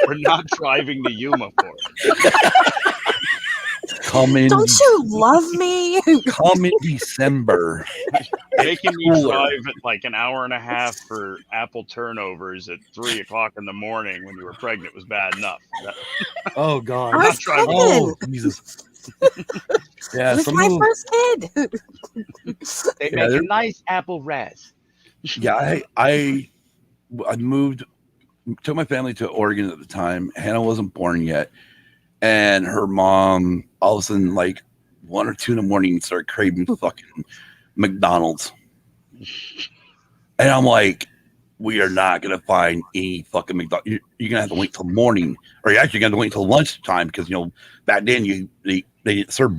We're not driving to Yuma for it. Don't you love me? Come in December. Making me drive at like an hour and a half for apple turnovers at 3 o'clock in the morning when you were pregnant was bad enough. Oh God! I was pregnant. Oh Jesus! Yeah, it was my first kid. They make a nice apple res. Yeah, I moved, took my family to Oregon at the time. Hannah wasn't born yet, and her mom all of a sudden, like 1 or 2 in the morning, started craving fucking McDonald's, and I'm like, we are not gonna find any fucking McDonald's. You're gonna have to wait till morning, or you're actually gonna have to wait till lunchtime because back then they didn't serve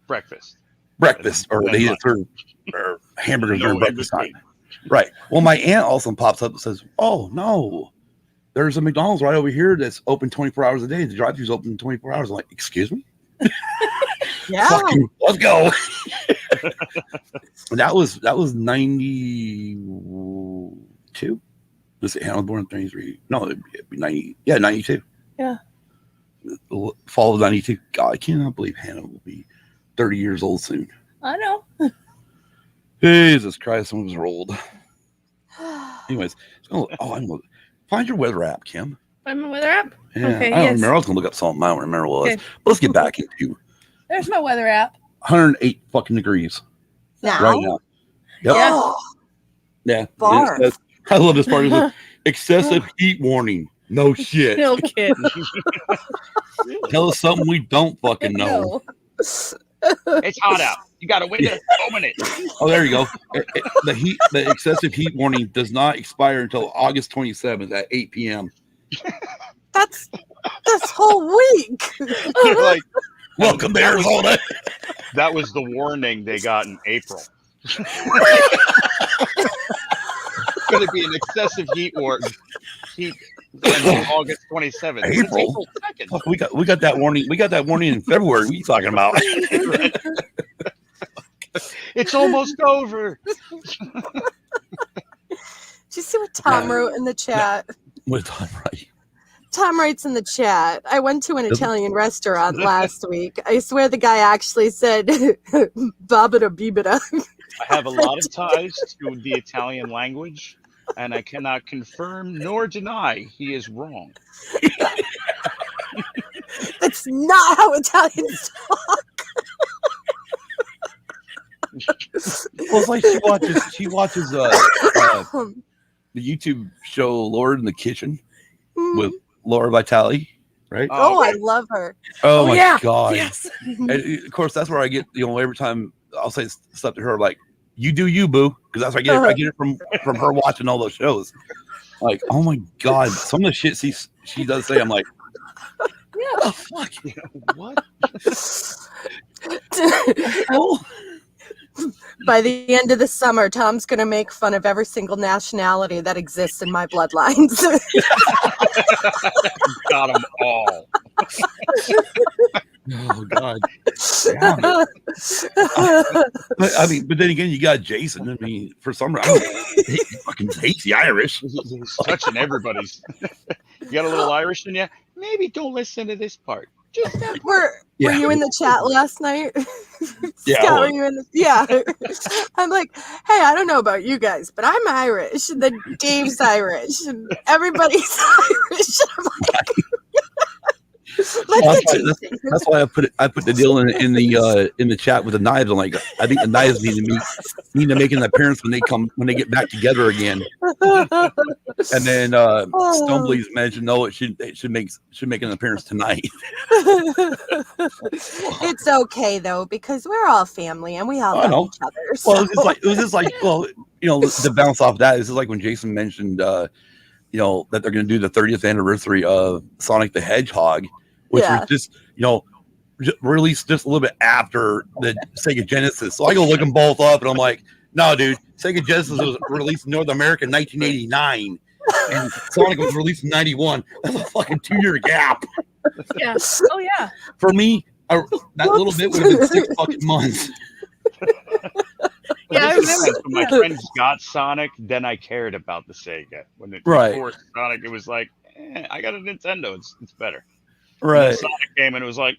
breakfast, or they didn't serve hamburgers during breakfast time. Right. Well, my aunt also pops up and says, "Oh no, there's a McDonald's right over here that's open 24 hours a day. The drive-thru's open 24 hours." I'm like, "Excuse me?" Yeah. Let's go. That was 92. Let's see, Hannah was born in 93. No, it'd be 90. Yeah, 92. Yeah. Fall of 92. God, I cannot believe Hannah will be 30 years old soon. I know. Jesus Christ, some of us are old. Anyways, I know. Find your weather app, Kim. Find my weather app? Yeah, okay, I don't remember. I was going to look up something. I don't remember what it was. But let's get back into. There's my weather app. 108 fucking degrees. Now? Right now. Yep. Yeah. Yeah. Barf. I love this part. It's excessive heat warning. No shit. No kidding. Tell us something we don't fucking know. It's hot out. You got to wait a minute. Oh, there you go. The excessive heat warning does not expire until August 27th at 8 p.m. That's this whole week. Like, welcome to Arizona. That was the warning they got in April. It's going to be an excessive heat until August 27th. April 2nd. Fuck, we got that warning. We got that warning in February. What are you talking about? It's almost over. Did you see what Tom wrote in the chat? What Tom write? Tom writes in the chat, I went to an Italian restaurant last week. I swear the guy actually said babada bibida. I have a lot of ties to the Italian language, and I cannot confirm nor deny he is wrong. That's not how Italians talk. Well, it's like she watches the YouTube show Lord in the Kitchen with Laura Vitale, right? Oh, I love her. Oh my God. Yes. And of course, that's where I get, every time I'll say stuff to her, like, you do you, boo. Because that's where I get it from her watching all those shows. Like, oh my God. Some of the shit she does say, I'm like, yeah. Fuck. What? By the end of the summer, Tom's going to make fun of every single nationality that exists in my bloodlines. Got them all. Oh God. But then again, you got Jason. I mean, for some reason, he fucking hates the Irish. He's touching everybody's. You got a little Irish in you? Maybe don't listen to this part. Just that Were you in the chat last night? Yeah. Scott, were you in yeah. I'm like, hey, I don't know about you guys, but I'm Irish. And then Dave's Irish. And everybody's Irish. I'm like, that's why I put the deal in the chat with the knives. I'm like, I think the knives need to make an appearance when they get back together again. And then Stumbly's mentioned, no, it should make an appearance tonight. It's okay though, because we're all family and we all love each other. So. Well, it was just like to bounce off that, this is like when Jason mentioned that they're going to do the 30th anniversary of Sonic the Hedgehog, which was just released just a little bit after the Sega Genesis. So I go look them both up, and I'm like, no, dude, Sega Genesis was released in North America in 1989, and Sonic was released in 91. That's a fucking 2-year gap. Yeah. Oh yeah. For me, that little bit would have been 6 fucking months. Yeah, I remember. When my friends got Sonic, then I cared about the Sega. When it before Sonic, it was like, I got a Nintendo. It's better. Right. Sonic came and it was like,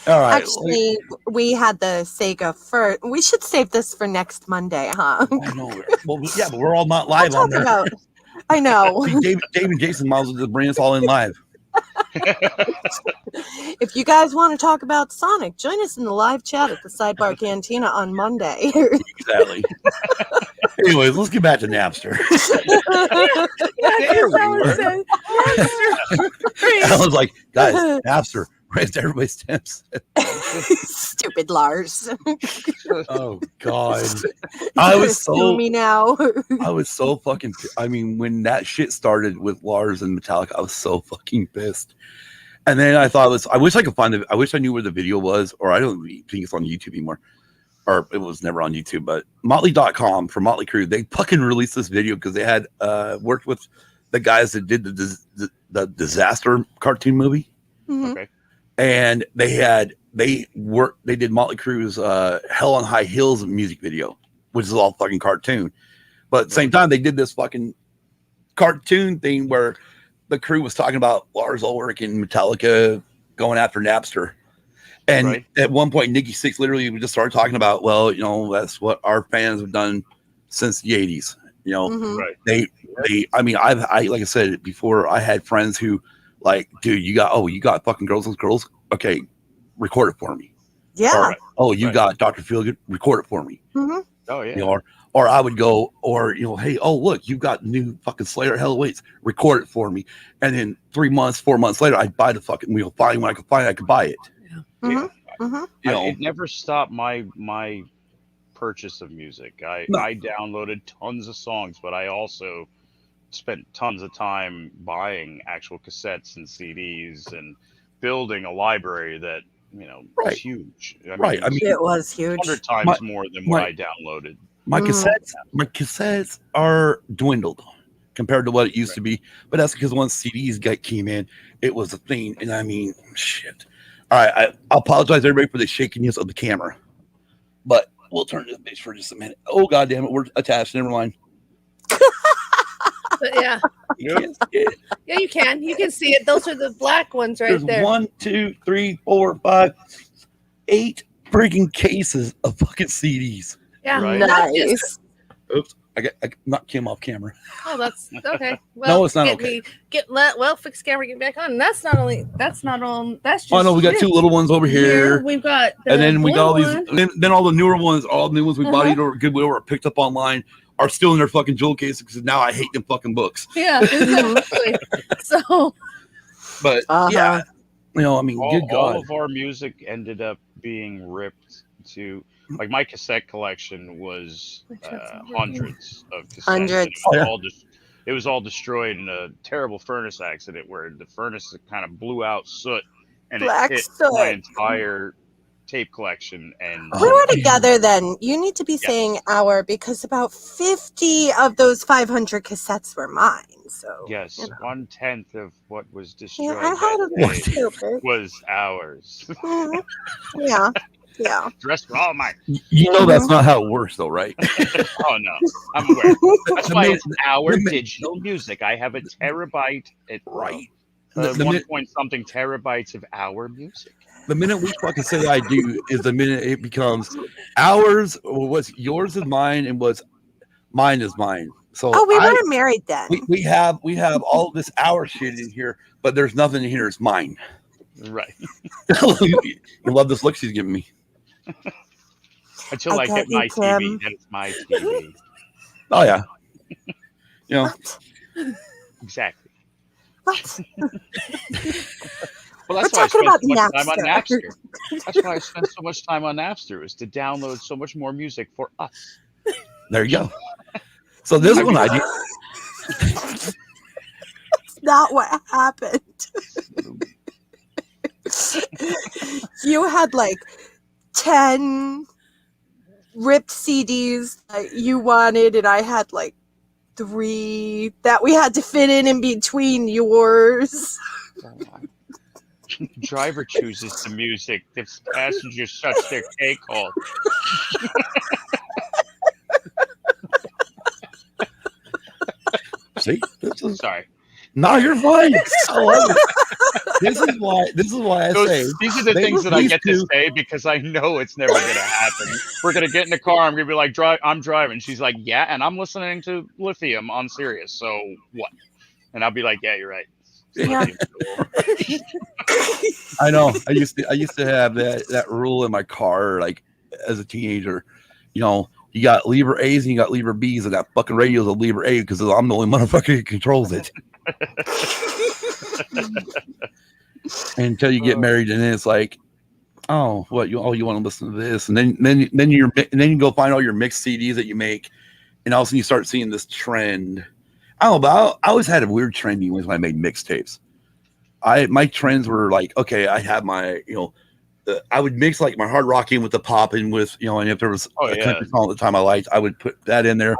All right. Actually, we had the Sega first. We should save this for next Monday, huh? I know. Well, yeah, but we're all not live on there. I know. See, Dave and Jason might as well just bring us all in live. If you guys want to talk about Sonic, join us in the live chat at the Sidebar Cantina on Monday. Exactly. Anyways, let's get back to Napster. I was like, guys, Napster raised everybody's stamps. Stupid Lars. Oh God. I was so me now. I was so fucking when that shit started with Lars and Metallica, I was so fucking pissed. And then I thought I wish I could find it. I wish I knew where the video was, or I don't think it's on YouTube anymore. Or it was never on YouTube, but Motley.com for Motley Crue, they fucking released this video because they had worked with the guys that did the Disaster cartoon movie. Mm-hmm. Okay. And they did Motley Crue's Hell on High Heels music video, which is all fucking cartoon. But at the same time, they did this fucking cartoon thing where the crew was talking about Lars Ulrich and Metallica going after Napster. And at one point, Nikki Sixx literally just started talking about, well, that's what our fans have done since the 80s. They like I said before, I had friends who like, dude, you got fucking girls. Okay, record it for me. Yeah. Or, you got Dr. Feelgood, record it for me. Mm-hmm. Oh yeah. Or I would go, hey, look, you got new fucking Slayer Hell Awaits, record it for me. And then 4 months later, I'd buy the fucking wheel. Finally, when I could find it, I could buy it. Mm-hmm. Mm-hmm. It never stopped my purchase of music. I downloaded tons of songs, but I also spent tons of time buying actual cassettes and CDs and building a library that was huge. I mean, it was huge. 100 times more than what I downloaded. My cassettes are dwindled compared to what it used to be, but that's because once CDs came in, it was a thing. And I mean, shit. All right, I apologize everybody for the shakiness of the camera, but we'll turn this bitch for just a minute. Oh god damn it, we're attached. Never mind. Yeah. Yeah, you can. You can see it. Those are the black ones right there. 1, 2, 3, 4, 5, 8 freaking cases of fucking CDs. Yeah, nice. Oops, I knocked Kim off camera. Oh, that's okay. Well, no, it's not okay. Fix camera, get back on. And that's not on. That's just. Oh no, we got 2 little ones over here. We've got, and then we got all these. Then all the newer ones, all the new ones we bought either Goodwill or picked up online, are still in their fucking jewel cases because now I hate them fucking books. Yeah, exactly. So. But yeah, I mean, good God. All of our music ended up being ripped to. Like my cassette collection was hundreds of cassettes. Hundreds. It was all destroyed in a terrible furnace accident where the furnace kind of blew out soot and it hit my entire tape collection. And we were together then. You need to be saying our, because about 50 of those 500 cassettes were mine. So yes, 1/10 of what was destroyed was ours. Yeah. Yeah. The rest were all mine. That's not how it works, though, right? Oh, no. I'm aware. That's why it's our digital music. I have a terabyte at 1 point something terabytes of our music. The minute we fucking say I do is the minute it becomes ours, what's yours is mine, and what's mine is mine. So we weren't married then. We have all this our shit in here, but there's nothing in here. It's mine. Right. You love this look she's giving me. Until I get my TV, then it's my TV. Oh yeah. Exactly. What? Well, that's why I spent so much time on Napster. That's why I spent so much time on Napster, is to download so much more music for us. There you go. So this one I do. That's not what happened. You had like 10 ripped CDs that you wanted, and I had like 3 that we had to fit in between yours. Driver chooses the music. The passenger shuts their cake hole. See, sorry. No, you're fine. This is why I say these are the things that I get to say because I know it's never going to happen. We're going to get in the car. I'm going to be like, I'm driving. She's like, yeah, and I'm listening to Lithium on Sirius. So what? And I'll be like, yeah, you're right. Yeah. I know. I used to have that rule in my car, like as a teenager. You got lever A's and you got lever B's, and that fucking radio is a lever A because I'm the only motherfucker who controls it. Until you get married, and then it's like, you want to listen to this, and then you go find all your mixed CDs that you make, and all of a sudden you start seeing this trend. I don't know, but I always had a weird trending when I made mixtapes. My trends were like, okay, I have my I would mix like my hard rocking with the pop and with and if there was a country song at the time I liked, I would put that in there.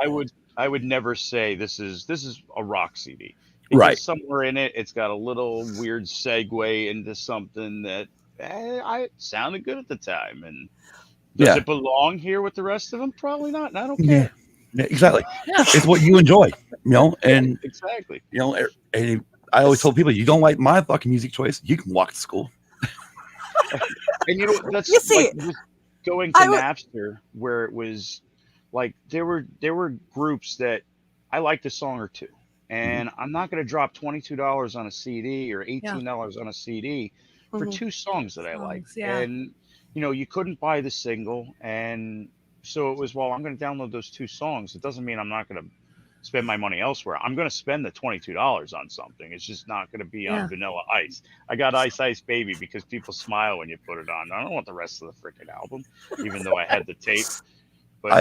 I would never say this is a rock CD. Right. Somewhere in it, it's got a little weird segue into something that I sounded good at the time. And does it belong here with the rest of them? Probably not. And I don't care. Yeah, exactly. Yeah. It's what you enjoy, and exactly. And I always told people, you don't like my fucking music choice, you can walk to school. And that's going to Napster, where it was like there were groups that I liked a song or two. And I'm not going to drop $22 on a CD or $18 on a CD for 2 songs that I like. Yeah. And, you couldn't buy the single. And so it was, I'm going to download those 2 songs. It doesn't mean I'm not going to spend my money elsewhere. I'm going to spend the $22 on something. It's just not going to be on Vanilla Ice. I got Ice Ice Baby because people smile when you put it on. I don't want the rest of the freaking album, even though I had the tape. But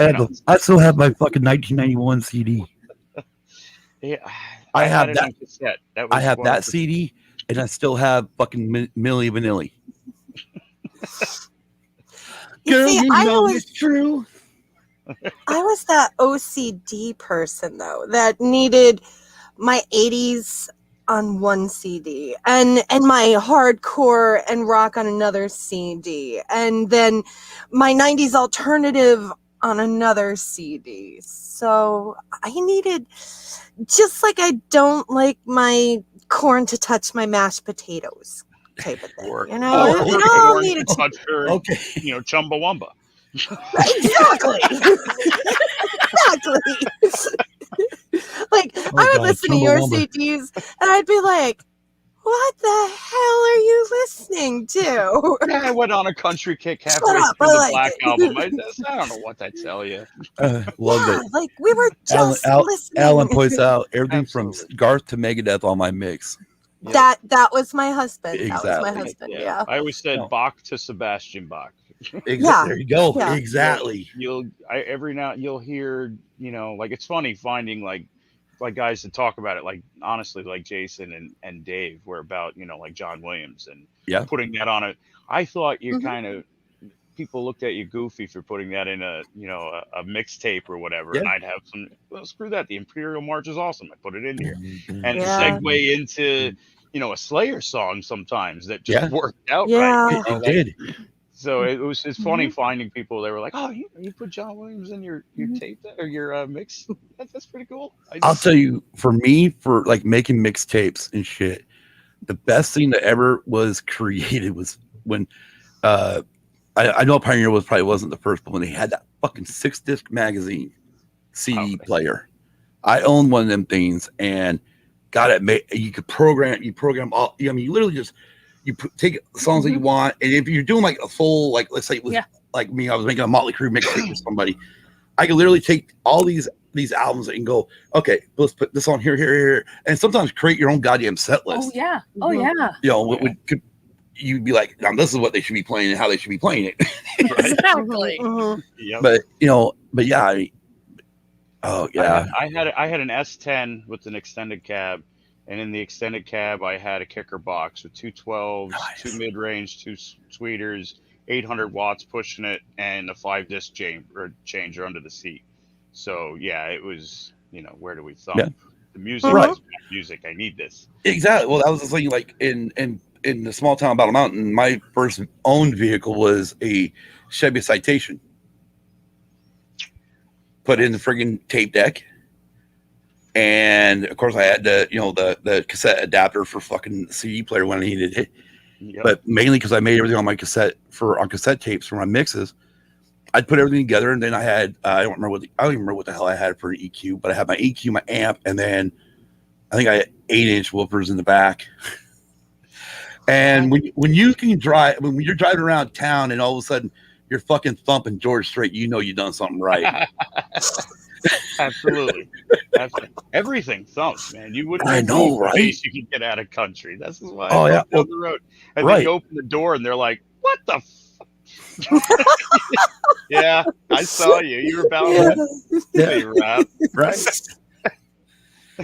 I still have my fucking 1991 CD. Yeah, I have that. I have that CD, and I still have fucking Milli Vanilli. Girl, you know it's true. I was that OCD person, though, that needed my 80s on one CD and my hardcore and rock on another CD, and then my 90s alternative on another CD. So I needed, just like I don't like my corn to touch my mashed potatoes type of thing. You know, it all needed to touch her, Chumbawamba. Exactly. Exactly. Like, I would listen to your CDs and I'd be like, what the hell are you listening to? Yeah, I went on a country kick halfway through the Black album. I don't know what I tell you. Loved it. Like, we were just listening. Alan points out everything from Garth to Megadeth on my mix. Yep. That was my husband. Exactly. That was my husband. Yeah. I always said Bach to Sebastian Bach. Exactly. Yeah. There you go. Yeah. Exactly. Every now you'll hear, like, it's funny finding like guys that talk about it, like, honestly, like Jason and Dave were about, like John Williams and putting that on it. I thought you kind of, people looked at you goofy for putting that in a mixtape or whatever. And I'd have some, well, screw that. The Imperial March is awesome. I put it in here and segue into, a Slayer song sometimes that just worked out right. It did. So it's funny finding people. They were like, "Oh, you put John Williams in your tape or your mix? That's pretty cool." I'll tell you, for me, for like making mixtapes and shit, the best thing that ever was created was when I know Pioneer probably wasn't the first, but when they had that fucking 6-disc magazine CD player, I owned one of them things and got it. You could program all. I mean, you literally just. Take songs that you want, and if you're doing like a full, like, let's say it was like me, I was making a Motley Crue mixtape with somebody, I could literally take all these albums and go, okay, let's put this on here, and sometimes create your own goddamn set list. Oh yeah. You'd be like, now this is what they should be playing and how they should be playing it. Exactly. Yep. But yeah, I had an S10 with an extended cab. And in the extended cab, I had a kicker box with 2 12s, 2 mid-range, 2 tweeters, 800 watts pushing it, and a 5-disc changer under the seat. So, yeah, it was, where do we thump? Yeah. The music is music. I need this. Exactly. Well, that was the thing, like, in the small town of Battle Mountain, my first owned vehicle was a Chevy Citation. Put in the friggin' tape deck. And of course, I had the cassette adapter for fucking CD player when I needed it. Yep. But mainly because I made everything on my cassette tapes for my mixes. I'd put everything together, and then I had I don't even remember what the hell I had for an EQ, but I had my EQ, my amp, and then I think I had 8-inch woofers in the back. And when you're driving around town and all of a sudden you're fucking thumping George Strait, you've done something right. Absolutely. Everything thumps, man. You wouldn't. I know, right? You can get out of country. That's why I down the road. And then you open the door, and they're like, "What the fuck?" Yeah, I saw you. You were about to rap, right?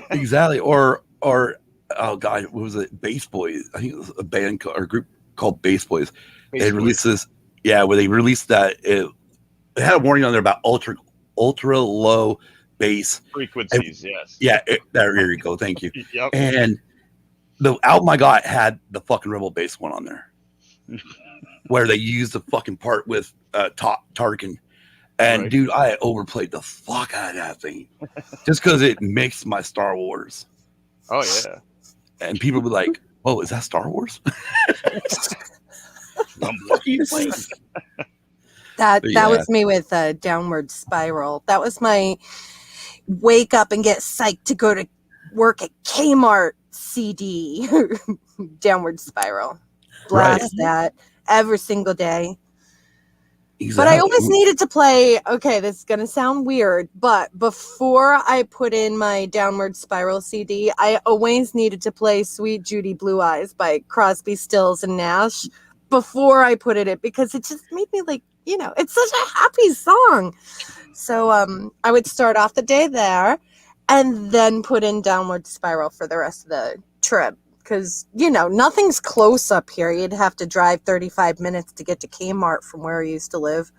Exactly. Or oh god, what was it? Bass Boys. I think it was a band or a group called Bass Boys. They released this. Yeah, where they released that. It had a warning on there about ultra low bass frequencies. Yes. Yeah. There you go. Thank you. Yep. And the album I got had the fucking Rebel bass one on there, where they used the fucking part with Tarkin. And dude, I overplayed the fuck out of that thing just because it mixed my Star Wars. Oh yeah. And people were like, "Oh, is that Star Wars?" What are you playing? That was me with Downward Spiral. That was my wake up and get psyched to go to work at Kmart CD. Downward Spiral. Blast that every single day. Exactly. But I always needed to play, okay, this is going to sound weird, but before I put in my Downward Spiral CD, I always needed to play Sweet Judy Blue Eyes by Crosby, Stills, and Nash before I put it in, because it just made me like, it's such a happy song. So I would start off the day there and then put in Downward Spiral for the rest of the trip. because, nothing's close up here. You'd have to drive 35 minutes to get to Kmart from where I used to live.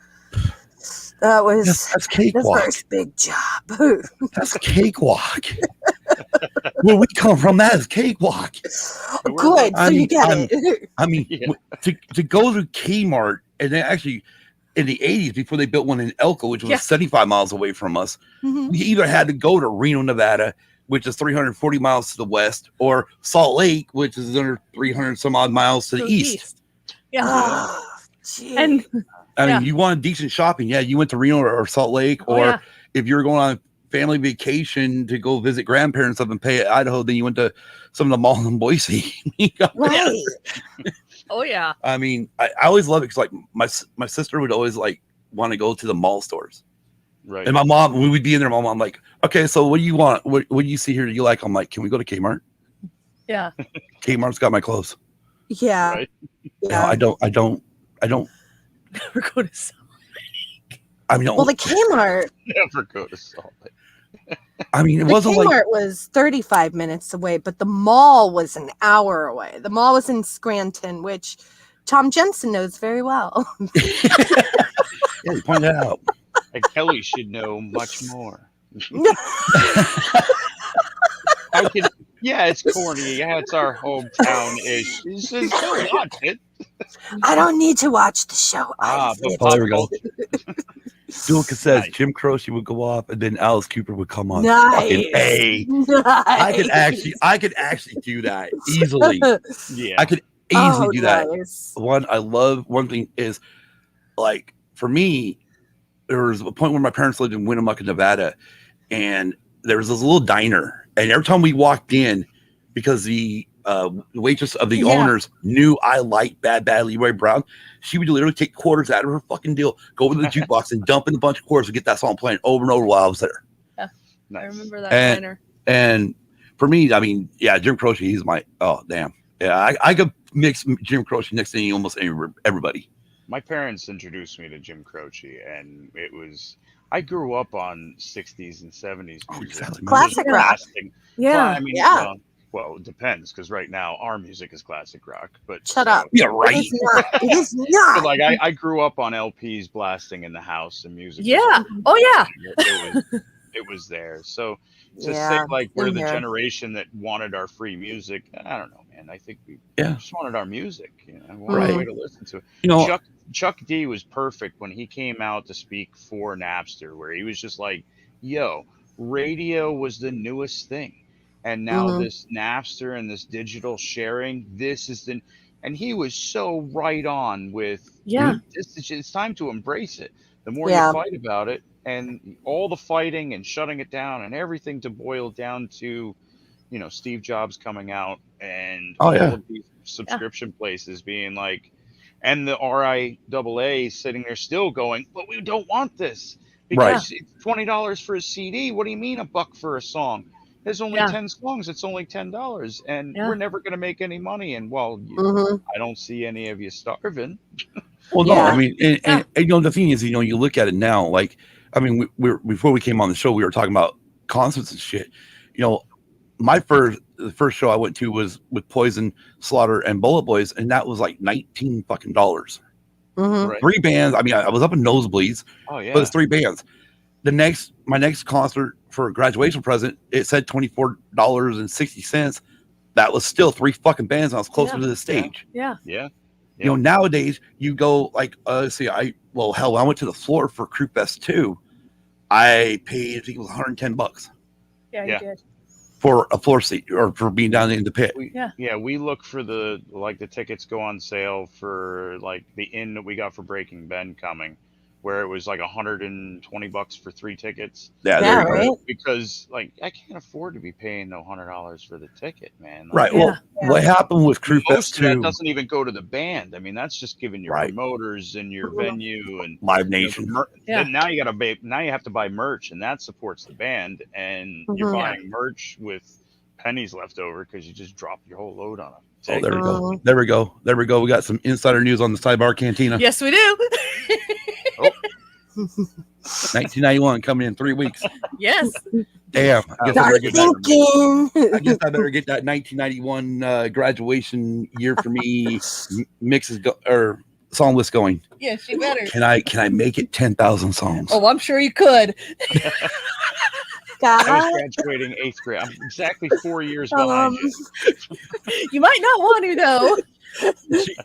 That was that's cakewalk. The first big job. That's cakewalk. Where we come from, that is cakewalk. Good, so you get it. I mean, to go to Kmart, and then actually in the 80s, before they built one in Elko, which was 75 miles away from us, we either had to go to Reno, Nevada, which is 340 miles to the west, or Salt Lake, which is under 300 some odd miles to the east. Yeah. Oh, and I mean, you wanted decent shopping. Yeah, you went to Reno or Salt Lake, or if you were going on family vacation to go visit grandparents up in Idaho, then you went to some of the malls in Boise. Right. Oh yeah. I mean, I always love it because like my sister would always like want to go to the mall stores. Right. And my mom, when we'd be in there, my mom like, okay, so what do you want? What do you see here? Do you like? I'm like, can we go to Kmart? Yeah. Kmart's got my clothes. Yeah. Right. Yeah. I don't Never go to Salt Lake. I mean, well, the Kmart. Never go to Salt Lake. I mean, it the wasn't Kmart like was 35 minutes away, but the mall was an hour away. The mall was in Scranton, which Tom Jensen knows very well. yeah, you pointed that out. And Kelly should know much more. It's corny. Yeah, it's our hometown-ish. She says, go watch it. I don't need to watch the show. There we go. Dual says Jim Croce would go off, and then Alice Cooper would come on. Nice. Fucking A. Nice. I could actually do that easily. Yeah, I could easily do that. Nice. One thing is, like, for me, there was a point where my parents lived in Winnemucca, Nevada, and there was this little diner, and every time we walked in, because the waitress of the owners knew I liked Bad Leroy Brown, she would literally take quarters out of her fucking deal, go over to the jukebox and dump in a bunch of quarters to get that song playing over and over while I was there. Yeah, nice. I remember that diner. And for me, I mean, Jim Croce, he's my I could mix Jim Croce next to almost everybody. My parents introduced me to Jim Croce, and I grew up on 60s and 70s music. Classic rock. Yeah. Well, I mean, well, it depends, because right now our music is classic rock. But shut up. Yeah, right. It is not. But like I grew up on LPs blasting in the house and music. Yeah. Oh yeah. It was there. So to say like we're the generation that wanted our free music, I don't know, man. I think we just wanted our music. We wanted a way to listen to it. Chuck D was perfect when he came out to speak for Napster, where he was just like, yo, radio was the newest thing. And now this Napster and this digital sharing, and he was so right on with, it's time to embrace it. The more you fight about it, and all the fighting and shutting it down and everything to boil down to, Steve Jobs coming out and all of these subscription places being like, and the RIAA sitting there still going, but we don't want this because it's $20 for a CD. What do you mean $1 for a song? There's only 10 songs. It's only $10, and we're never going to make any money. And I don't see any of you starving. Well, no, I mean, and the thing is, you look at it now. Like, I mean, before we came on the show, we were talking about concerts and shit. The first show I went to was with Poison, Slaughter, and Bullet Boys, and that was like $19 fucking dollars. Right. 3 bands. I mean, I was up in nosebleeds. Oh yeah. But it's 3 bands. My next concert for a graduation present, it said $24.60. That was still 3 fucking bands, and I was closer to the stage. Yeah. Nowadays you go like, when I went to the floor for Crew Fest 2, I paid, I think it was $110. Yeah, you did. For a floor seat or for being down in the pit. We look for the tickets go on sale for like the inn that we got for Breaking Ben coming, where it was like $120 for 3 tickets. Yeah, right. Because like I can't afford to be paying no $100 for the ticket, man. Right. Well, what happened with Crew Fest 2? That doesn't even go to the band. I mean, that's just giving your promoters and your venue and Live Nation. And now you have to buy merch, and that supports the band. And you're buying merch with pennies left over because you just dropped your whole load on them. Oh, there we go. We got some insider news on the Sidebar Cantina. Yes, we do. 1991 coming in 3 weeks. Yes. Damn. I guess Start thinking. I better get that 1991 graduation year for me mixes or song list going. Yes, you better. Can I make it 10,000 songs? Oh, I'm sure you could. I was graduating 8th grade. I'm exactly 4 years behind you. You might not want to though.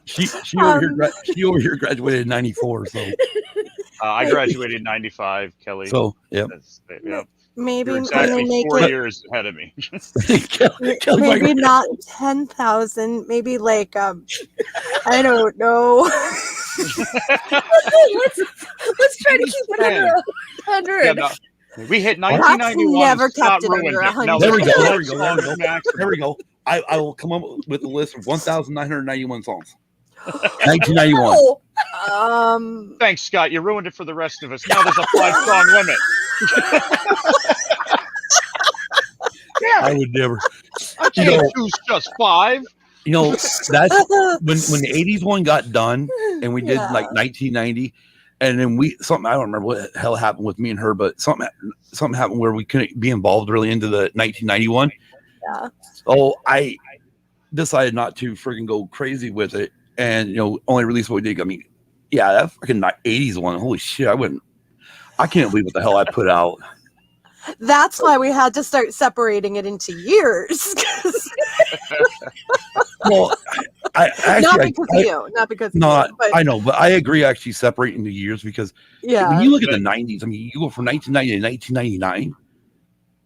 She over here graduated in 94, so I graduated in 95, Kelly. So yep. Maybe you're exactly 4 years ahead of me. Maybe not 10,000. Maybe like I don't know. let's try to keep it under 100. Yeah, no. We hit 1991. Never kept it under 100. There we go. I will come up with a list of 1,991 songs. 1991. Thanks, Scott. You ruined it for the rest of us. Now there's a 5-song limit. Yeah, I would never. I can't choose just 5. You know, that's when the 80s one got done, and we did like 1990. And then I don't remember what the hell happened with me and her, but something happened where we couldn't be involved really into the 1991. Yeah. So I decided not to freaking go crazy with it, and only release what we did. I mean, yeah, that fucking 80s one. Holy shit, I can't believe what the hell I put out. That's why we had to start separating it into years. Well, not because of you. But I know, but I agree actually separating the years because when you look at the 90s, I mean, you go from 1990 to 1999,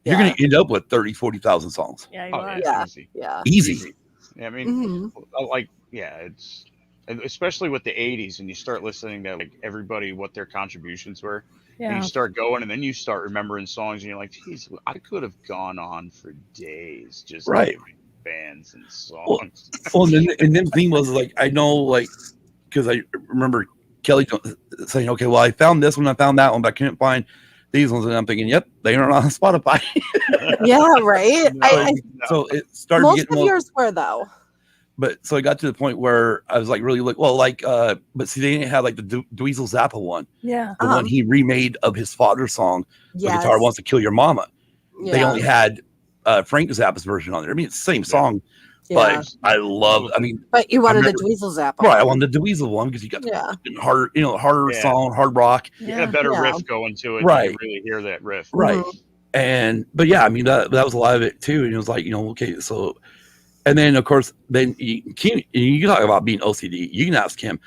you're going to end up with 30, 40,000 songs. Yeah, Easy. Yeah, I mean, it's especially with the 80s, and you start listening to like everybody, what their contributions were. And you start going, and then you start remembering songs, and you're like, geez, I could have gone on for days just naming bands and songs. Well, and then the thing was, like, I know, like, because I remember Kelly saying, okay, well, I found this one, I found that one, but I couldn't find these ones. And I'm thinking, yep, they aren't on Spotify. Yeah, right? So it started most getting... of yours were, though. But so I got to the point where I was like, really like, well, like, but see, they didn't have like the Dweezil Zappa one. Yeah. The one he remade of his father's song, The Guitar Wants to Kill Your Mama. Yeah. They only had Frank Zappa's version on there. I mean, it's the same song, but but you wanted the Dweezil Zappa. Right. I wanted the Dweezil one because you got the harder song, hard rock. You got a better riff going to it. Right. You really hear that riff. Right. Mm-hmm. But yeah, I mean, that was a lot of it too. And it was like, okay, so. And then, of course, you talk about being OCD. You can ask him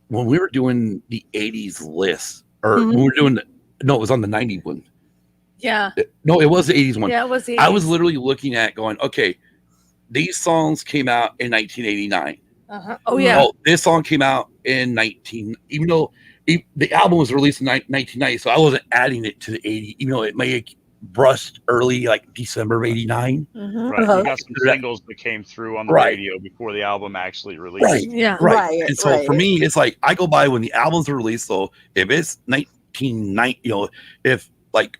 when we were doing the 80s list, or when we were doing it was on the 90 one. Yeah. No, it was the 80s one. Yeah, it was the 80s. I was literally looking at going, okay, these songs came out in 1989. Oh, yeah. Oh, this song came out in even though the album was released in 1990, so I wasn't adding it to the 80, even though it may have brushed early, like December of 89. Right. You got some singles that came through on the radio before the album actually released. Right. Yeah. Right. And so for me, it's like I go by when the albums are released. So if it's 1990, if like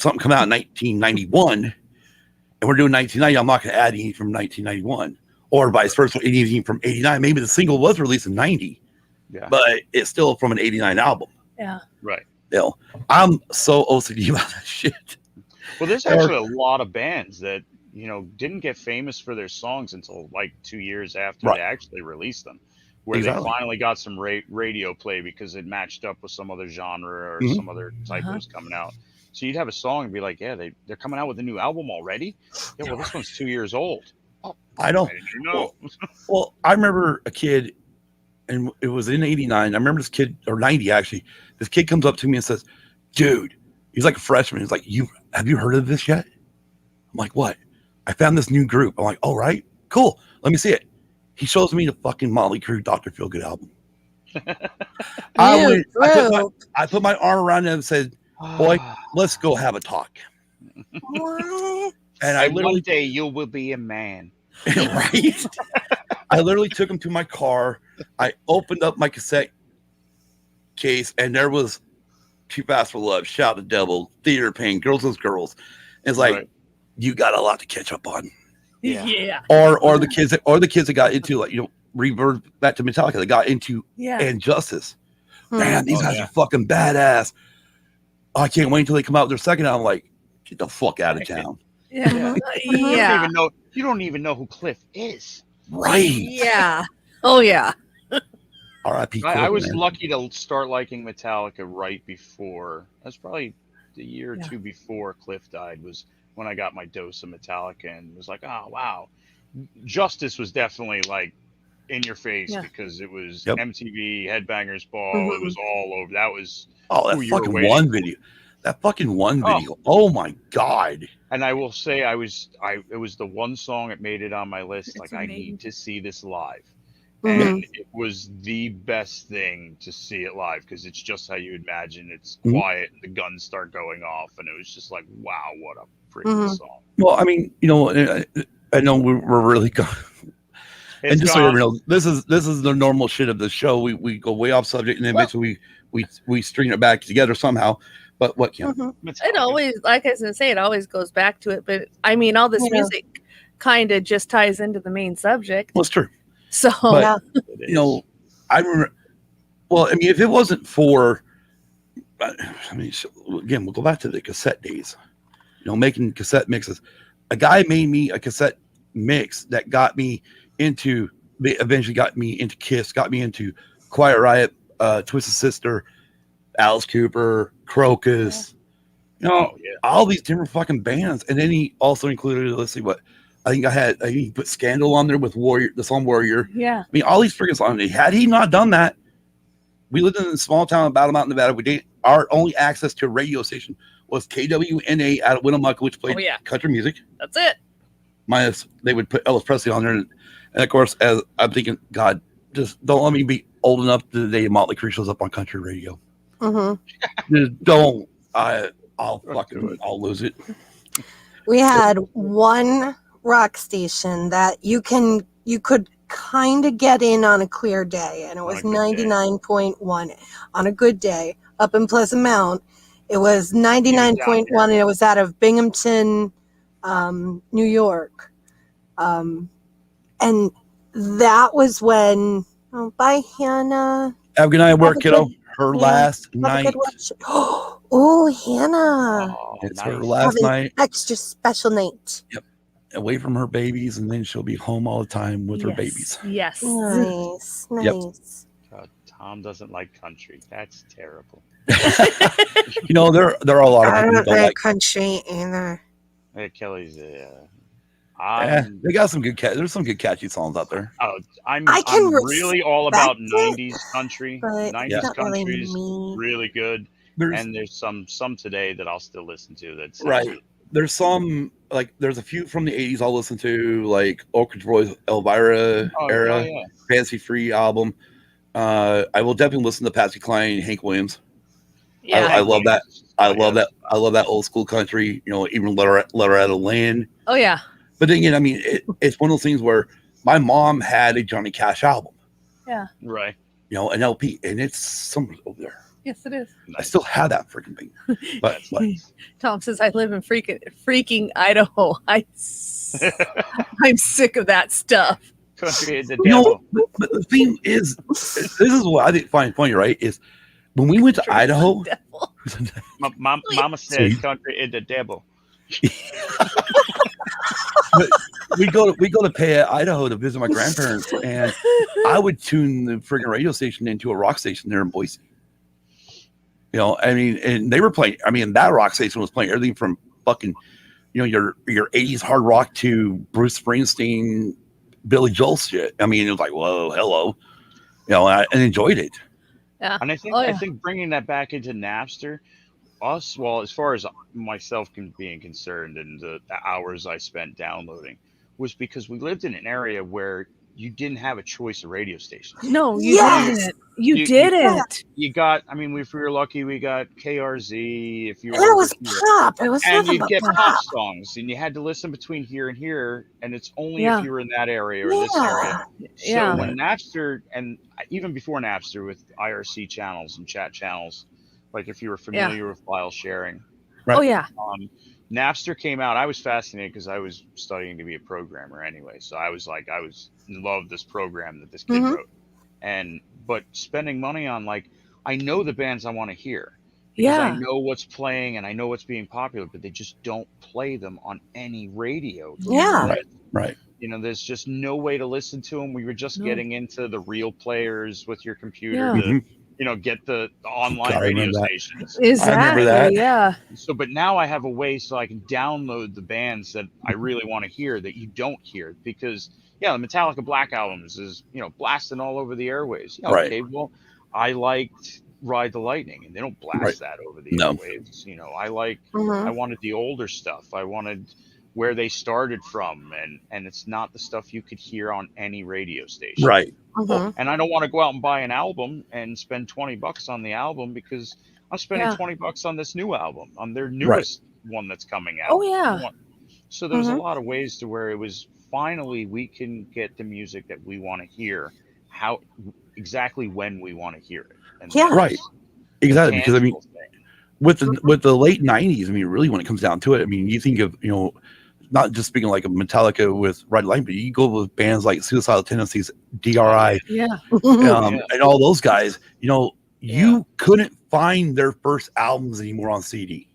something come out in 1991 and we're doing 1990, I'm not going to add anything from 1991 or vice versa, anything from 89. Maybe the single was released in 90, but it's still from an 89 album. Yeah. Right. I'm so OCD about that shit. Well, there's actually a lot of bands that, didn't get famous for their songs until like 2 years after they actually released them, where they finally got some radio play because it matched up with some other genre or some other type that was coming out. So you'd have a song and be like, yeah, they're coming out with a new album already? Yeah, well, this one's 2 years old. Oh, I don't know. Well, I remember a kid, and it was in 89. I remember this kid, or 90 actually. This kid comes up to me and says, dude, he's like a freshman. He's like, have you heard of this yet? I'm like, what? I found this new group. I'm like, all right, cool. Let me see it. He shows me the fucking Motley Crue Dr. Feelgood album. I put my arm around him and said, boy, let's go have a talk. What? And one day you will be a man. Right? I literally took him to my car. I opened up my cassette case, and there was Too Fast for Love, Shout the Devil, Theater Pain, Girls with Girls. It's like you got a lot to catch up on. Yeah. Or the kids that got into, like, revert back to Metallica, that got into Injustice. Man, these guys are fucking badass. oh, I can't wait until they come out with their second album. Like, get the fuck out of town. Yeah. You don't even know who Cliff is. Right. Yeah. Oh yeah. R.I.P. I was lucky to start liking Metallica right before. That's probably the year or two before Cliff died was when I got my dose of Metallica and was like, oh wow. Justice was definitely like in your face because it was MTV, Headbangers Ball. It was all over. That was that fucking one video. That fucking one video. Oh my god. And I will say it was the one song that made it on my list. It's like amazing. I need to see this live. And it was the best thing to see it live because it's just how you imagine. It's quiet and the guns start going off, and it was just like, wow, what a freaking song. Well, I mean, you know, I know we're really going. And just so you know, this is the normal shit of the show. We go way off subject, and then eventually we string it back together somehow. But what can it always, like I was gonna say, it always goes back to it. But I mean, all this music kind of just ties into the main subject. Well, it's true. So, you know, I remember. Well, I mean, if it wasn't for, I mean, again, we'll go back to the cassette days. You know, making cassette mixes. A guy made me a cassette mix that got me into. Eventually, got me into Kiss. Got me into Quiet Riot, Twisted Sister, Alice Cooper, Crocus. You know, all these different fucking bands. And then he also included. Let's see what. I think he put Scandal on there with Warrior, the song Warrior. Yeah. I mean, all these freaking songs. Had he not done that, we lived in a small town of Battle Mountain, Nevada. Our only access to a radio station was KWNA out of Winnemucca, which played country music. That's it. Minus, they would put Elvis Presley on there. And of course, as I'm thinking, God, just don't let me be old enough the day Motley Crue shows up on country radio. Just don't. I'll lose it. We had one rock station that you could kind of get in on a clear day, and it was 99.1 on a good day up in Pleasant Mount. It was 99.1 and it was out of Binghamton, New York, and that was when bye Hannah, have a good night at work, kiddo. Her last night. Oh, Hannah, it's her last night. Extra special night. Yep. Away from her babies, and then she'll be home all the time with her babies. Yes. Nice. God, Tom doesn't like country. That's terrible. You know, there are a lot of people that don't like country either. Hey, Kelly's they got some good there's some good catchy songs out there. Oh, I'm really all about 90s country. 90s country is really good. And there's some today that I'll still listen to. That's right. There's some, like, there's a few from the 80s I'll listen to, like Oak Roy's Elvira era, Fancy Free album. I will definitely listen to Patsy Cline and Hank Williams. Yeah, I love that. I love that old school country, you know, even Loretta Lynn. Oh, yeah. But then again, I mean, it's one of those things where my mom had a Johnny Cash album. Yeah. Right. You know, an LP, and it's somewhere over there. Yes, it is. I still have that freaking thing. But Tom says, I live in freaking Idaho. I'm sick of that stuff. Country is the devil. devil. But the thing is, this is what I find funny, right? Is when we went to Idaho. Mama says country is the devil. But we go to Paya, Idaho to visit my grandparents, and I would tune the friggin' radio station into a rock station there in Boise. You know, I mean, and they were playing. I mean, that rock station was playing everything from fucking, you know, your 80s hard rock to Bruce Springsteen, Billy Joel shit. I mean, it was like, whoa, hello, you know, and I enjoyed it. Yeah, and I think bringing that back into Napster, as far as myself being concerned, and the hours I spent downloading, was because we lived in an area where you didn't have a choice of radio stations. No, you didn't. You didn't. You got, I mean, if we were lucky, we got KRZ. If you were, it was pop. It was and you'd get pop songs, and you had to listen between here and here, and it's only if you were in that area or this area. So when Napster, and even before Napster, with IRC channels and chat channels, like if you were familiar with file sharing. Right. Oh yeah. Napster came out. I was fascinated because I was studying to be a programmer anyway. So I was loved this program that this kid wrote. But spending money on, like, I know the bands I want to hear. Because I know what's playing and I know what's being popular, but they just don't play them on any radio. Yeah. Right. You know, there's just no way to listen to them. We were just getting into the real players with your computer to, get the online radio stations. Exactly. I remember that. Yeah. So, but now I have a way so I can download the bands that I really want to hear that you don't hear, because the Metallica Black Albums is, blasting all over the airwaves. Okay, well, I liked Ride the Lightning, and they don't blast that over the airwaves. I wanted the older stuff. I wanted where they started from, and it's not the stuff you could hear on any radio station. Right. And I don't want to go out and buy an album and spend $20 on the album, because I'm spending $20 on this new album, on their newest one that's coming out. Oh yeah. So there's a lot of ways to where it was finally we can get the music that we want to hear, how exactly when we want to hear it. And right. Exactly. Because I mean, with the late 90s, I mean, really, when it comes down to it, I mean, you think of, not just speaking like a Metallica with Ride the Lightning, but you go with bands like Suicidal Tendencies, DRI, and all those guys, you couldn't find their first albums anymore on CD.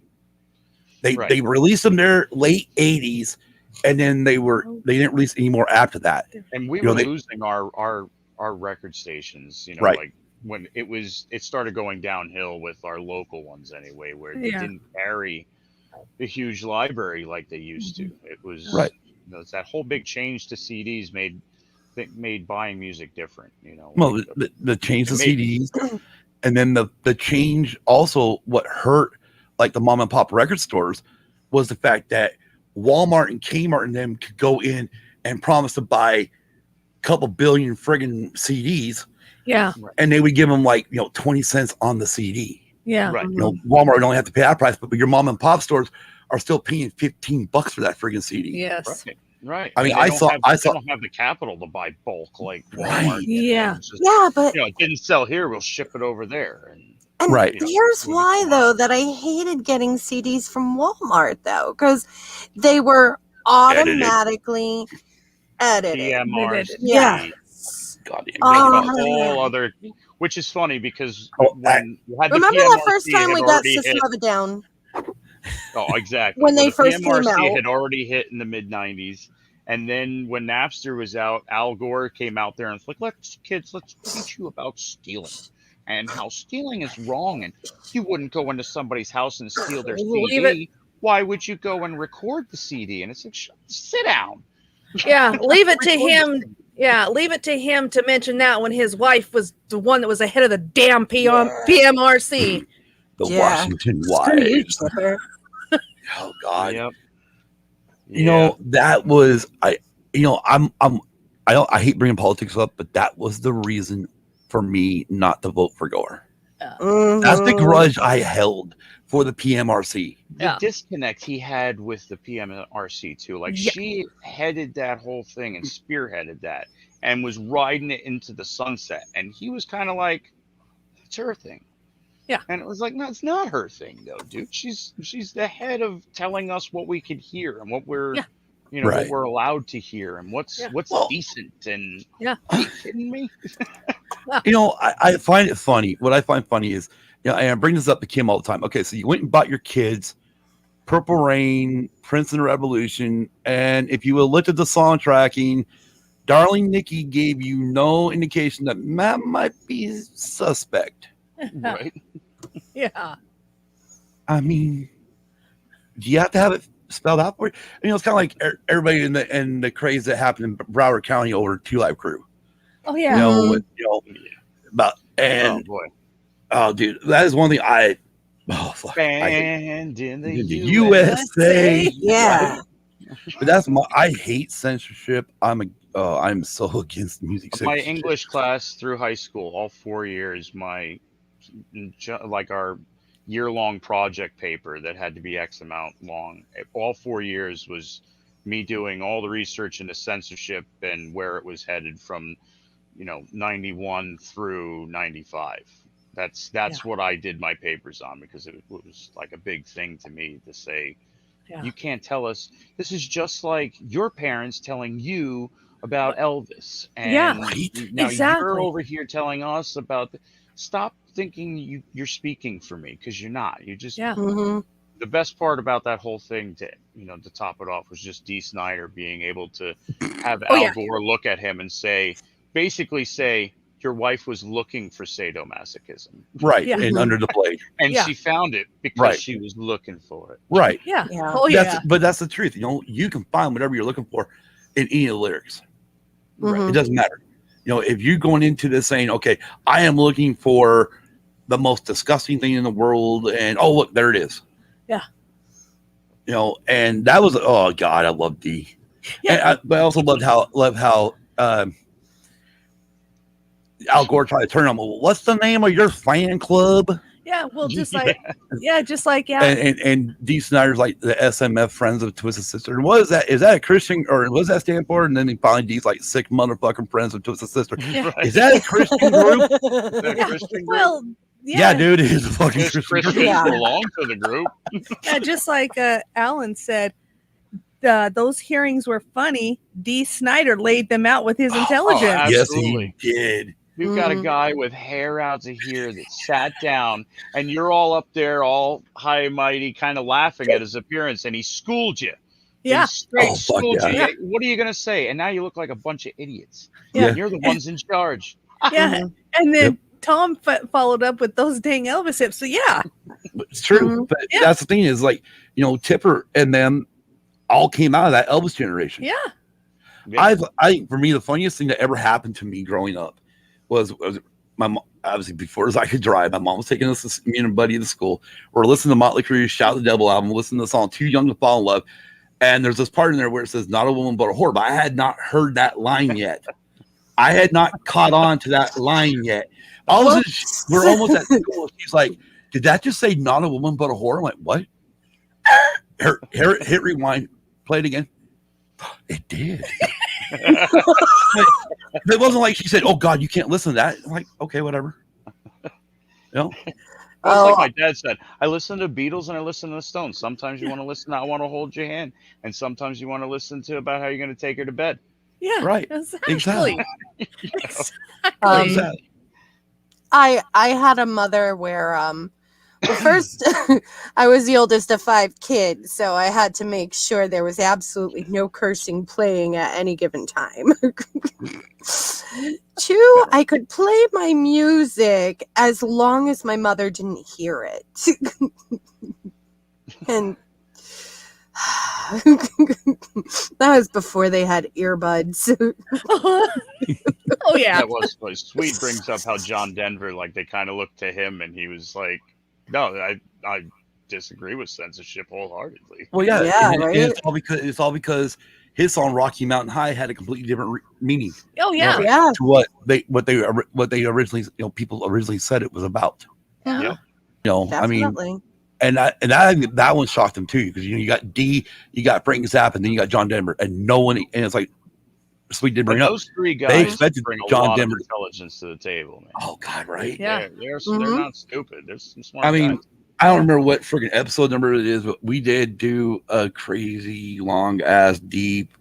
They released them their late 80s, and then they didn't release any more after that. And we were losing our record stations, like when it started going downhill with our local ones anyway, where they didn't carry the huge library like they used to. It was it's that whole big change to CDs made buying music different. Well, the change to CDs, and then the change also, what hurt like the mom and pop record stores was the fact that Walmart and Kmart and them could go in and promise to buy a couple billion friggin' CDs. Yeah. And they would give them 20 cents on the CD. Yeah. Right. Walmart don't have to pay that price, but your mom and pop stores are still paying $15 for that friggin' CD. Yes. Right. I mean, I don't have the capital to buy bulk like Walmart. Yeah. But it didn't sell here. We'll ship it over there. And here's why, though, that I hated getting CDs from Walmart, though, because they were automatically edited. PMRC. Yes. Goddamn. A whole other, which is funny because when you had remember the the first time we got System of a Down? Oh, exactly. When they first PMRC came out, had already hit in the mid '90s, and then when Napster was out, Al Gore came out there and was like, let's teach you about stealing and how stealing is wrong, and you wouldn't go into somebody's house and steal their CD. Why would you go and record the CD? And it's like, sit down. Yeah, leave it to him. Yeah, leave it to him to mention that when his wife was the one that was ahead of the damn PMRC. The Washington wives. Oh God. Yep. That was I hate bringing politics up, but that was the reason for me not to vote for Gore. That's the grudge I held for the PMRC. The disconnect he had with the PMRC too. Like she headed that whole thing and spearheaded that and was riding it into the sunset. And he was kind of like, it's her thing. Yeah. And it was like, no, it's not her thing though, dude. She's the head of telling us what we could hear and what we're what we're allowed to hear and what's decent. And are you kidding me? I find it funny. What I find funny is, and I bring this up to Kim all the time. Okay, so you went and bought your kids Purple Rain, Prince and Revolution, and if you looked at the song tracking, Darling Nikki gave you no indication that Matt might be suspect. Right. Yeah. I mean, do you have to have it spelled out for you? It's kind of like everybody in the craze that happened in Broward County over Two Live Crew. Oh yeah. Oh dude, that is one thing Banned in the USA. Yeah. But I hate censorship. I'm so against music censorship. My English class through high school, all 4 years, our year-long project paper that had to be X amount long, all 4 years was me doing all the research into censorship and where it was headed from 91 through 95. That's what I did my papers on, because it was like a big thing to me to say, you can't tell us. This is just like your parents telling you about Elvis. And now you're over here telling us about stop thinking you're speaking for me, because you're not. You just Mhm. The best part about that whole thing, to top it off, was just Dee Snider being able to have Al Gore look at him and basically say, your wife was looking for sadomasochism. Right. And under the blade. And she found it because she was looking for it. Right. Yeah. Yeah. Oh yeah. But that's the truth. You can find whatever you're looking for in any of the lyrics. Mhm. It doesn't matter. If you're going into this saying, okay, I am looking for the most disgusting thing in the world, and oh look, there it is. Yeah. And that was, oh God, I love Dee. Yeah. But I also loved how Al Gore tried to turn him. Well, what's the name of your fan club? Yeah. Well, just like And Dee Snider's like the SMF, Friends of Twisted Sister. And what is that? Is that a Christian, or what does that stand for? And then he finally Dee's like sick motherfucking Friends of Twisted Sister. Yeah. Right. Is that a Christian group? Christian group? Well, yeah, dude, it is a fucking Christian Christians group. belong to the group. Yeah, just like Alan said, those hearings were funny. Dee Snider laid them out with his intelligence. Yes, he did. You've got a guy with hair out to here that sat down, and you're all up there, all high and mighty, kind of laughing at his appearance, and he schooled you. Yeah. He straight schooled you. Yeah. What are you going to say? And now you look like a bunch of idiots. Yeah. And you're the ones in charge. Yeah. And then Tom followed up with those dang Elvis hips. So yeah. It's true. But that's the thing is, like, Tipper and them all came out of that Elvis generation. Yeah. For me, the funniest thing that ever happened to me growing up was my mom. Obviously, before I could drive, my mom was taking us, me and a buddy to school. We're listening to Motley Crue, Shout the Devil album, listening to the song Too Young to Fall in Love. And there's this part in there where it says, not a woman, but a whore. But I had not heard that line yet. I had not caught on to that line yet. We're almost at school. She's like, did that just say not a woman, but a whore? I'm like, what? Hit rewind. Play it again. It did. It wasn't like she said, oh God, you can't listen to that. I'm like, okay, whatever. Like my dad said, I listen to Beatles and I listen to the Stones. Sometimes you want to listen to I Want to Hold Your Hand, and sometimes you want to listen to about how you're going to take her to bed. Yeah. Right. Exactly. Exactly. I had a mother where first I was the oldest of 5 kids, so I had to make sure there was absolutely no cursing playing at any given time. 2, I could play my music as long as my mother didn't hear it. And that was before they had earbuds. Oh yeah. That was Swede brings up how John Denver, like, they kind of looked to him and he was like, no, I disagree with censorship wholehearedly. Well, yeah, right? and it's all because his song Rocky Mountain High had a completely different meaning. Oh yeah. To what they originally, people originally said it was about. Yeah. I mean, and that one shocked him too, because you got Dee, you got Frank Zappa, and then you got John Denver, and no one, and it's like Swede did bring up. Those 3 guys they expected bring a John lot Denver of intelligence to the table, man. Oh God, right? Yeah. They're not stupid. They're some smart guys. guys. I don't remember what freaking episode number it is, but we did do a crazy long ass deep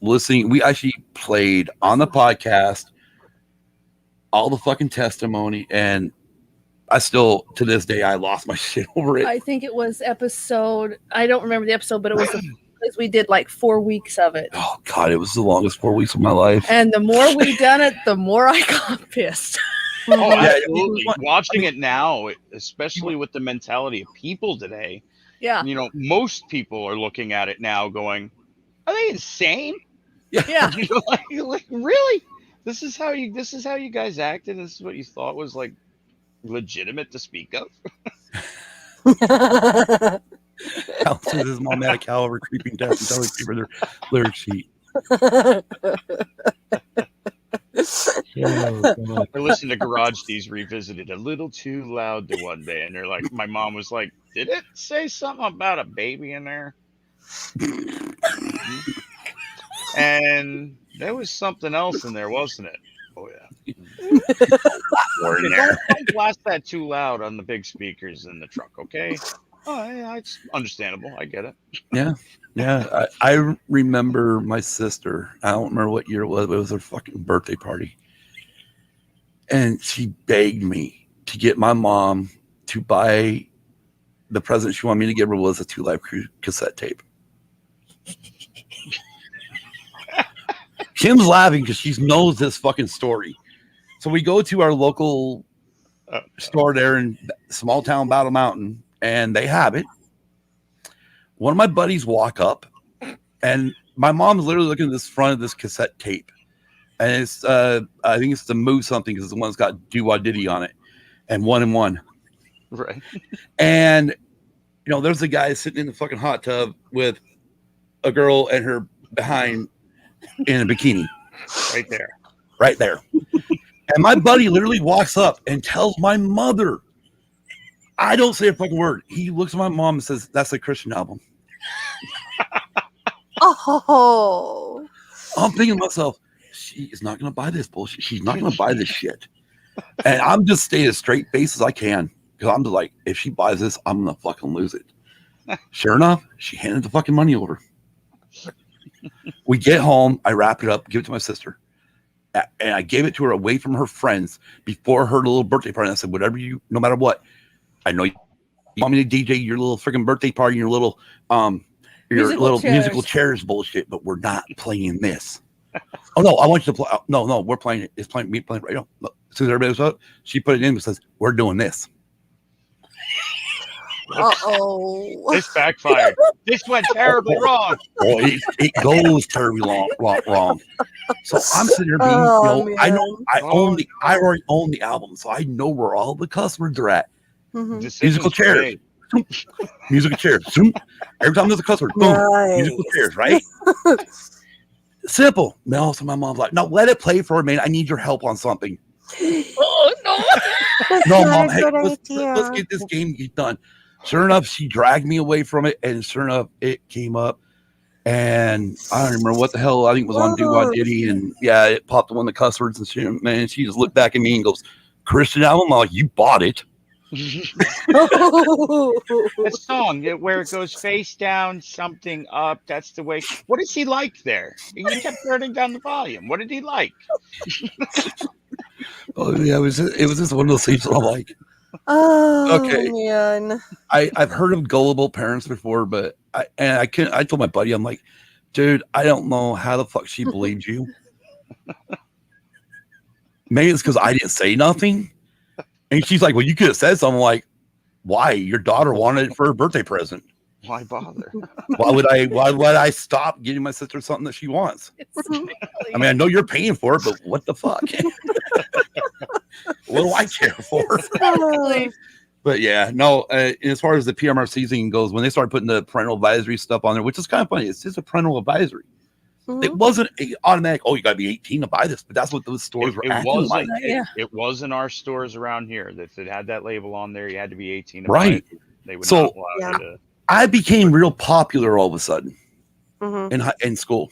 listening. We actually played on the podcast all the fucking testimony, and I still, to this day, I lost my shit over it. I think it was episode, I don't remember the episode, but it was because we did like 4 weeks of it. Oh God, it was the longest 4 weeks of my life. And the more we done it, the more I got pissed. Oh, absolutely. Watching it now, especially with the mentality of people today, yeah, most people are looking at it now going, are they insane? Yeah. like, really? This is how you guys acted? This is what you thought was like legitimate to speak of? Alex with his mom had a cow over creeping death and telling people their lyric sheet. I listened to Garage D's Revisited a little too loud to one day, and they're like, my mom was like, did it say something about a baby in there? And there was something else in there, wasn't it? Oh yeah. Don't blast that too loud on the big speakers in the truck, okay? Oh yeah, it's understandable. I get it. Yeah. I remember my sister. I don't remember what year it was, but it was her fucking birthday party, and she begged me to get my mom to buy the present she wanted me to give her was a 2 Live Crew cassette tape. Kim's laughing because she knows this fucking story. So we go to our local store there in small town Battle Mountain, and they have it. One of my buddies walk up, and my mom's literally looking at this front of this cassette tape, and it's I think it's the Move something because the one's got Do Wah Diddy on it, and 1 and 1. Right. And there's a guy sitting in the fucking hot tub with a girl and her behind in a bikini. Right there. And my buddy literally walks up and tells my mother, I don't say a fucking word. He looks at my mom and says, that's a Christian album. Oh. I'm thinking to myself, she is not going to buy this bullshit. She's not going to buy this shit. And I'm just staying as straight face as I can. Because I'm just like, if she buys this, I'm going to fucking lose it. Sure enough, she handed the fucking money over. We get home. I wrap it up, give it to my sister. And I gave it to her away from her friends before her little birthday party. And I said, whatever no matter what, I know you want me to DJ your little freaking birthday party, your little musical chairs bullshit, but we're not playing this. Oh no, I want you to play. No, we're playing it. It's playing me playing right now. As soon as everybody was up, she put it in and says, we're doing this. This backfired. This went terribly wrong. Oh, it goes terribly wrong. So I'm sitting there being, I know I already own the album, so I know where all the customers are at. Mm-hmm. Musical chairs. Musical chairs. Every time there's a customer, boom, musical chairs, right? Simple. Then also my mom's like, no, let it play for a minute. I need your help on something. Oh no. No, Mom, hey, let's get this game done. Sure enough, she dragged me away from it, and sure enough, it came up, and I don't remember what the hell. I think it was on Do Wah Diddy, and yeah, it popped up on the cuss words and shit. Man, she just looked back at me and goes, "Christian album?" I'm like, "You bought it." The song where it goes face down, something up. That's the way. What is he like there? He kept turning down the volume. What did he like? Oh yeah, it was just one of those things. I'm like. Oh, okay. Man. I've heard of gullible parents before, but I told my buddy, I'm like, dude, I don't know how the fuck she believed you. Maybe it's because I didn't say nothing. And she's like, well, you could have said something. Like, why? Your daughter wanted it for her birthday present. Why bother? Why would I stop getting my sister something that she wants? I mean, I know you're paying for it, but what the fuck? What do I care for? But yeah, no, as far as the PMRC thing goes, when they started putting the parental advisory stuff on there, which is kind of funny, it's just a parental advisory. Mm-hmm. It wasn't an automatic, oh, you got to be 18 to buy this, but that's what those stores were acting like. It was in our stores around here that if it had that label on there, you had to be 18 to buy it. They would not allow you to. I became real popular all of a sudden in school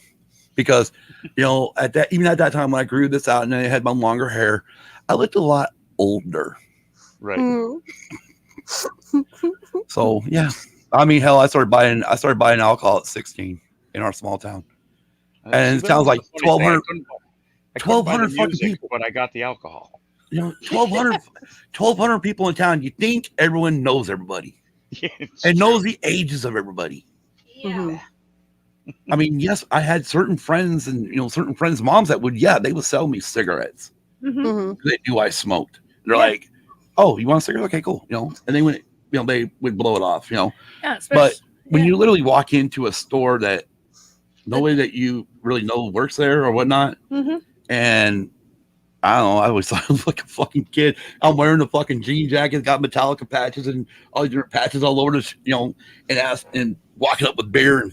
because, at that time when I grew this out and I had my longer hair, I looked a lot older. Right. So yeah, I mean, hell, I started buying alcohol at 16 in our small town, and it sounds like 1,200 fucking people. But I got the alcohol. 1,200 people in town. You think everyone knows everybody and knows the ages of everybody? Yeah. I mean, yes, I had certain friends and certain friends' moms that would sell me cigarettes. Mm-hmm. They knew I smoked. They're like, "Oh, you want a cigarette? Okay, cool." And they went, they would blow it off. Yeah, but when you literally walk into a store that nobody that you really know works there or whatnot, and I don't know, I always thought I was like a fucking kid. I'm wearing the fucking jean jacket, got Metallica patches and all these different patches all over this, and walking up with beer and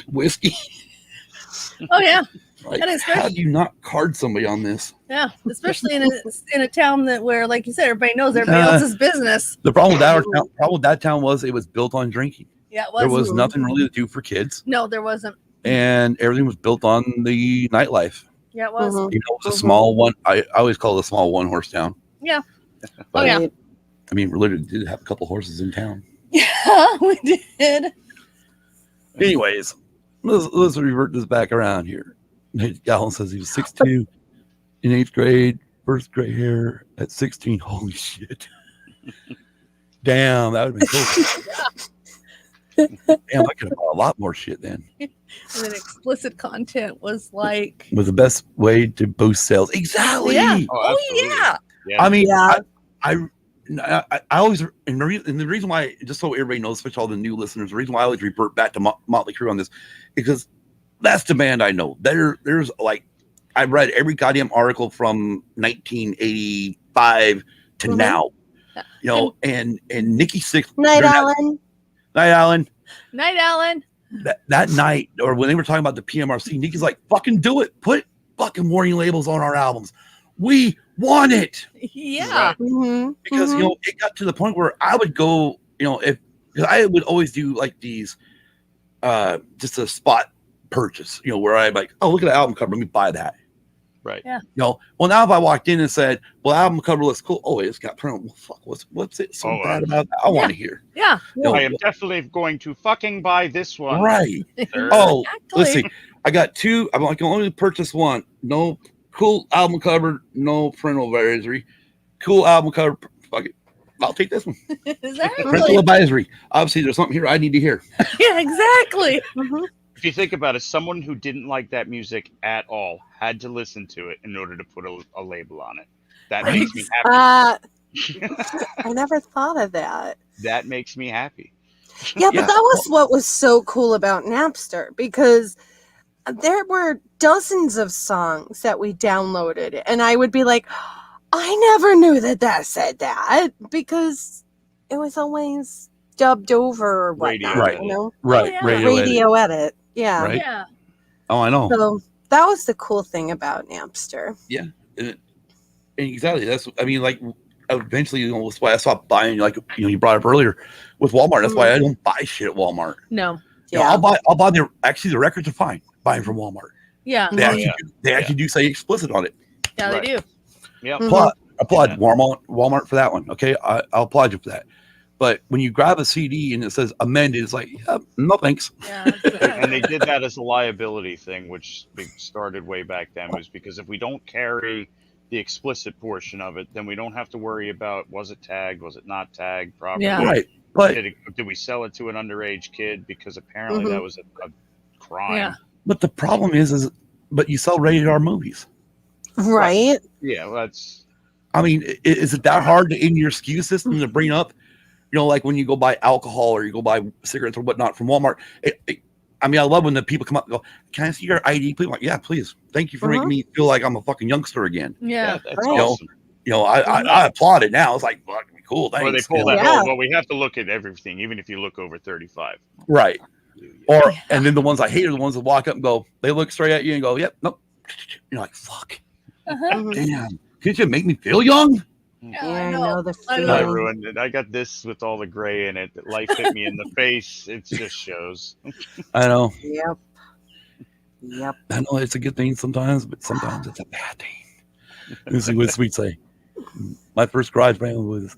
whiskey. Oh yeah. Like, how do you not card somebody on this? Yeah, especially in a town where, like you said, everybody knows everybody else's business. The problem with that town was it was built on drinking. Yeah, it was. There was nothing really to do for kids. No, there wasn't. And everything was built on the nightlife. Yeah, it was. It was a small one. I always call it a small one-horse town. Yeah. But, I mean, we literally did have a couple horses in town. Yeah, we did. Anyways, let's revert this back around here. Nate Gallon says he was 6'2" in 8th grade. first gray hair at 16. Holy shit. Damn, that would have been cool. Damn, I could have bought a lot more shit then. And then explicit content was like the best way to boost sales. Exactly. Yeah. Oh, yeah. I mean, I always, and the reason why, just so everybody knows, especially all the new listeners, the reason why I always revert back to Motley Crue on this, because that's the band I know. There's like, I've read every goddamn article from 1985 to now, you know, and Nikki Sixx. Night Allen. Night Allen. That night, or when they were talking about the PMRC, Nikki's like, fucking do it. Put fucking warning labels on our albums. We want it. Yeah. Because, you know, it got to the point where I would go, you know, because I would always do like these, just a spot purchase, you know, where I'm like, oh, look at the album cover. Let me buy that. Right. Yeah. You know, well, now if I walked in and said, well, album cover looks cool. Oh, it's got print. Well, fuck, what's it so bad about that? I want to hear. Yeah. You know, I am definitely going to fucking buy this one. Right. Sir. Oh, Exactly. let's see. I got two. I'm like, I can only purchase one. No cool album cover. No parental advisory. Cool album cover. Fuck it. I'll take this one. Exactly. Parental advisory. Obviously, there's something here I need to hear. Yeah, exactly. If you think about it, someone who didn't like that music at all had to listen to it in order to put a label on it. That makes me happy. I never thought of that. That makes me happy. Yeah, but that was what was so cool about Napster, because there were dozens of songs that we downloaded, and I would be like, I never knew that said that, because it was always dubbed over or whatnot, right. you know? Right. Yeah. Radio edit. Yeah. Right. Yeah. Oh, I know. So that was the cool thing about Napster. Yeah. And exactly. That's, I mean, like, eventually, you know, that's why I stopped buying, like, you know, you brought up earlier with Walmart. That's why I don't buy shit at Walmart. No. You know, I'll buy the records are fine buying from Walmart. Yeah. They actually do say explicit on it. Yeah, they do. Yeah. Applaud Walmart for that one. Okay. I'll applaud you for that. But when you grab a CD and it says amended, it's like, no thanks. Yeah. And they did that as a liability thing, which started way back then, was because if we don't carry the explicit portion of it, then we don't have to worry about, was it tagged, was it not tagged properly? Yeah. Right. But did we sell it to an underage kid? Because apparently that was a crime. Yeah. But the problem is but you sell rated R movies. Right. Yeah, well, that's. I mean, is it that hard in your SKU system to bring up? You know, like when you go buy alcohol or you go buy cigarettes or whatnot from Walmart. I mean, I love when the people come up and go, "Can I see your ID, please?" I'm like, yeah, please. Thank you for making me feel like I'm a fucking youngster again. Yeah. That's Right. awesome. You know, I applaud it now. It's like, fucking cool. Thanks. Or they pull that. Yeah. Well, we have to look at everything, even if you look over 35. Right. Or and then the ones I hate are the ones that walk up and go, they look straight at you and go, "Yep, nope." You're like, "Fuck, damn, can't you make me feel young?" Yeah, I know the I feeling. I ruined it. I got this with all the gray in it. Life hit me in the face. It just shows. I know. Yep. I know it's a good thing sometimes, but sometimes it's a bad thing. This is what Sweet say. My first garage band was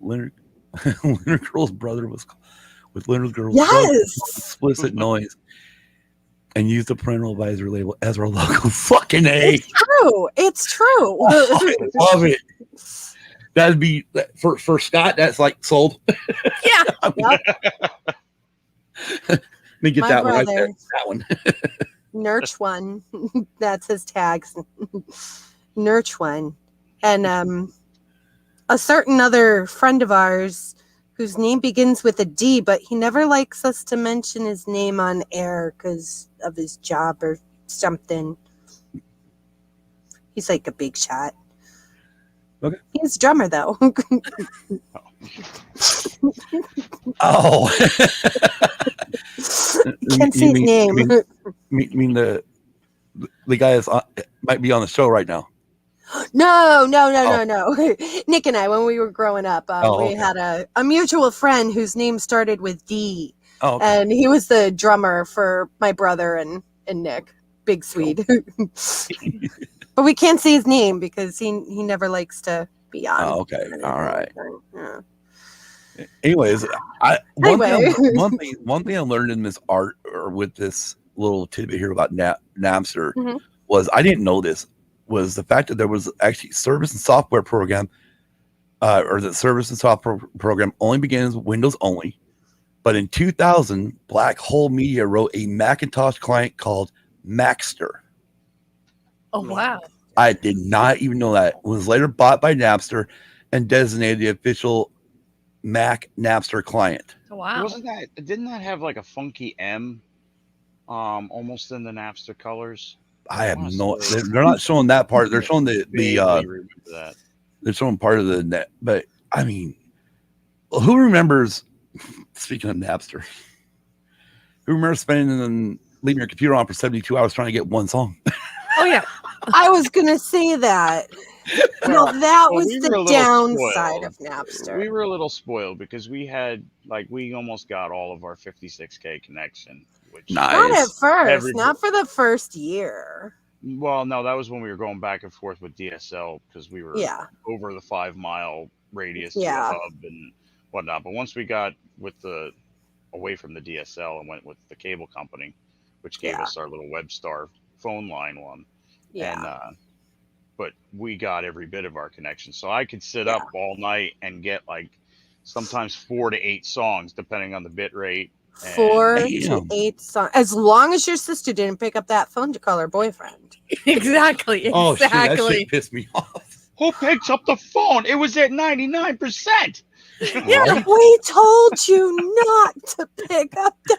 Leonard Girl's brother was with Leonard Girl's brother, explicit noise, and used the parental advisory label as our logo. Fucking A. It's true. Oh, I love it. That'd be for Scott. That's like sold. Yeah. Let me get My that one right brother. there. That one. Nurch one. That's his tags. Nurch one. And a certain other friend of ours whose name begins with a D, but he never likes us to mention his name on air because of his job or something. He's like a big shot. Okay. He's a drummer though. Oh. Can't say his name. You mean the guy is might be on the show right now? No. Nick and I, when we were growing up, we okay. had a mutual friend whose name started with D. Oh, okay. And he was the drummer for my brother and Nick, Big Swede. But we can't say his name because he never likes to be on. Oh, okay. All right. Yeah. Anyways, one thing I learned in this art, or with this little tidbit here about Napster, was I didn't know this was the fact that there was actually service and software program, or the service and software program only begins with Windows only. But in 2000, Black Hole Media wrote a Macintosh client called Napster. Oh, wow. I did not even know that. It was later bought by Napster and designated the official Mac Napster client. Oh, wow. Didn't that have like a funky M almost in the Napster colors? I have no. They're not showing that part. They're showing the remember that. They're showing part of the net. But I mean, who remembers? Speaking of Napster, who remembers spending leaving your computer on for 72 hours trying to get one song? Oh yeah, I was gonna say that. No, that was the downside of Napster. We were a little spoiled because we almost got all of our 56K connection. Which not at first, not for the first year. Well, no, that was when we were going back and forth with DSL because we were over the 5 mile radius to the hub and whatnot. But once we got away from the DSL and went with the cable company, which gave us our little Webstar phone line one. Yeah. And, but we got every bit of our connection. So I could sit up all night and get like sometimes 4 to 8 songs, depending on the bit rate. 4 to 8 songs. As long as your sister didn't pick up that phone to call her boyfriend. Exactly. Oh, shit, that shit pissed me off. Who picks up the phone? It was at 99%. Yeah, we told you not to pick up the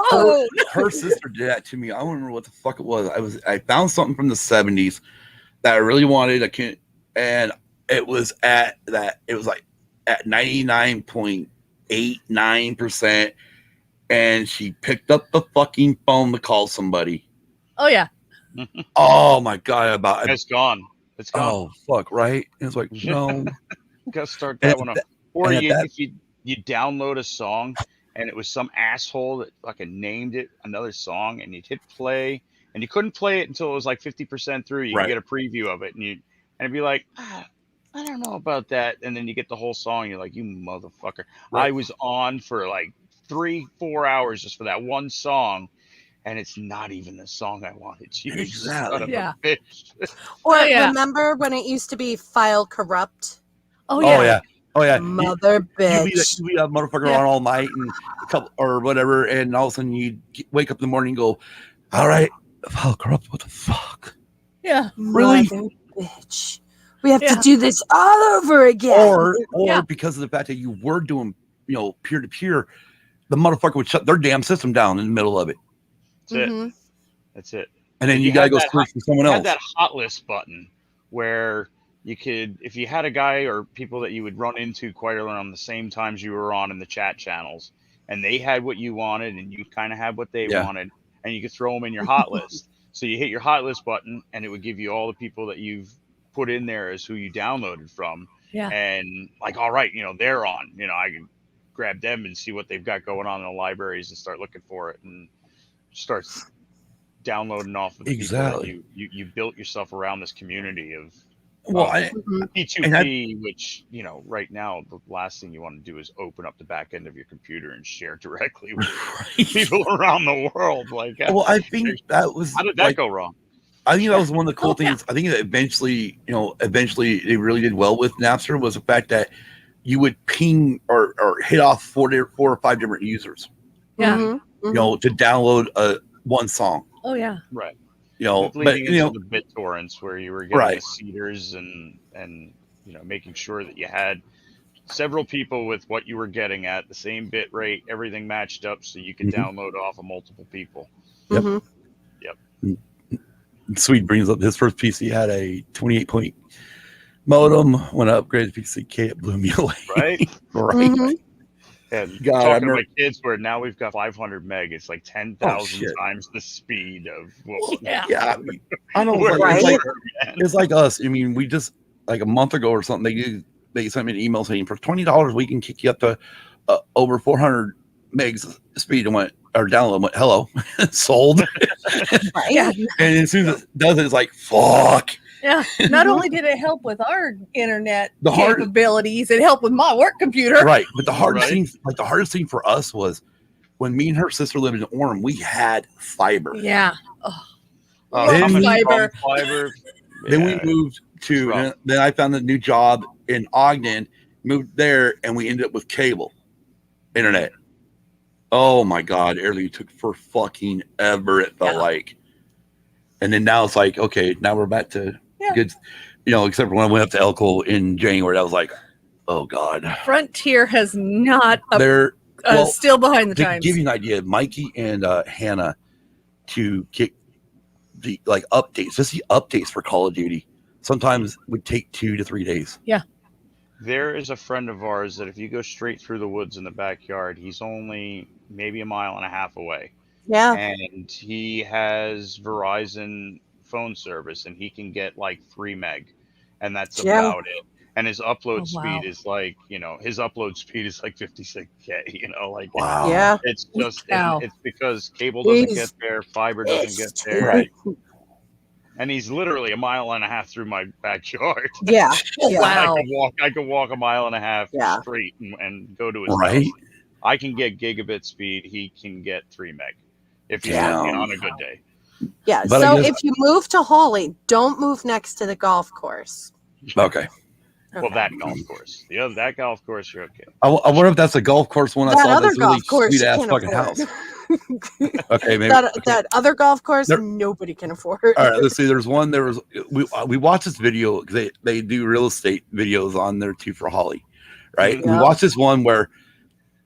phone. Her sister did that to me. I don't remember what the fuck it was. I found something from the 70s that I really wanted. And it was at 99.89%. And she picked up the fucking phone to call somebody. Oh yeah. Oh my god! It's gone. It's gone. Oh fuck! Right? And it's like no. Gotta start that one up. Or if you download a song and it was some asshole that fucking named it another song and you'd hit play and you couldn't play it until it was like 50% through. You get a preview of it and it'd be like, I don't know about that. And then you get the whole song. And you're like, you motherfucker! Right. I was on for like 3-4 hours just for that one song, and it's not even the song I wanted to use. Exactly. Yeah. Or remember when it used to be file corrupt? Oh yeah. Oh yeah. Mother bitch. You be a motherfucker on all night and a couple or whatever, and all of a sudden you wake up in the morning and go, all right, file corrupt. What the fuck? Yeah. Really? Mother bitch. We have to do this all over again. Or because of the fact that you were doing, peer to peer, the motherfucker would shut their damn system down in the middle of it. That's it. And then you gotta go search for someone else. Had that hot list button where you could, if you had a guy or people that you would run into quite early on the same times you were on in the chat channels, and they had what you wanted, and you kind of had what they wanted, and you could throw them in your hot list. So you hit your hot list button, and it would give you all the people that you've put in there as who you downloaded from. Yeah. And like, all right, they're on. I can grab them and see what they've got going on in the libraries and start looking for it and start downloading off of the people that you built yourself around this community of P2P, which right now the last thing you want to do is open up the back end of your computer and share directly with people around the world. Like, I think that was how did that go wrong? I think that was one of the cool things. I think that eventually it really did well with Napster was the fact that you would ping or hit off 4 or 5 different users. Yeah. To download one song. Oh yeah. Right. But the BitTorrents where you were getting the seeders and making sure that you had several people with what you were getting at the same bit rate, everything matched up so you could download off of multiple people. Yep. Swede brings up his first PC had a 28-point modem. When I upgraded to PCK, it blew me away. Right. And talking to my kids, where now we've got 500 meg, it's like 10,000 times the speed of what. I know. It's like us. I mean, we just like a month ago or something. They sent me an email saying for $20 we can kick you up to over 400 megs speed and download. Went hello, sold. Yeah. And as soon as it does it, it's like fuck. Yeah. Not only did it help with our internet capabilities, it helped with my work computer. Right. But the hardest thing for us was when me and her sister lived in Orem, we had fiber. Yeah. Fiber. Then we moved to. Then I found a new job in Ogden. Moved there, and we ended up with cable internet. Oh my God, everything took for fucking ever. It felt like. And then now it's like, okay, now we're back to good. Except for when I went up to Elko in January, I was like, oh God. Frontier has not. They're still behind the times. To give you an idea, Mikey and Hannah to get the updates, just the updates for Call of Duty, sometimes would take 2 to 3 days. Yeah. There is a friend of ours that if you go straight through the woods in the backyard, he's only maybe 1.5 miles away. Yeah. And he has Verizon phone service, and he can get like 3 meg, and that's about it. And his upload speed is like, his upload speed is like 56K, wow. Yeah. It's just, it's because cable doesn't get there, fiber doesn't get there. Right. And he's literally 1.5 miles through my backyard. Yeah. Wow. I could walk 1.5 miles straight and go to his house. I can get gigabit speed. He can get 3 meg if he's on a good day. Yeah. But so if you move to Hawley, don't move next to the golf course. Okay. Well, that golf course. That golf course, you're okay. I wonder if that's a golf course one I saw. That's really sweet ass fucking house. Okay, maybe that other golf course nobody can afford. All right, let's see. There's one. We watched this video because they do real estate videos on there too for Holly, right? Yeah. We watched this one where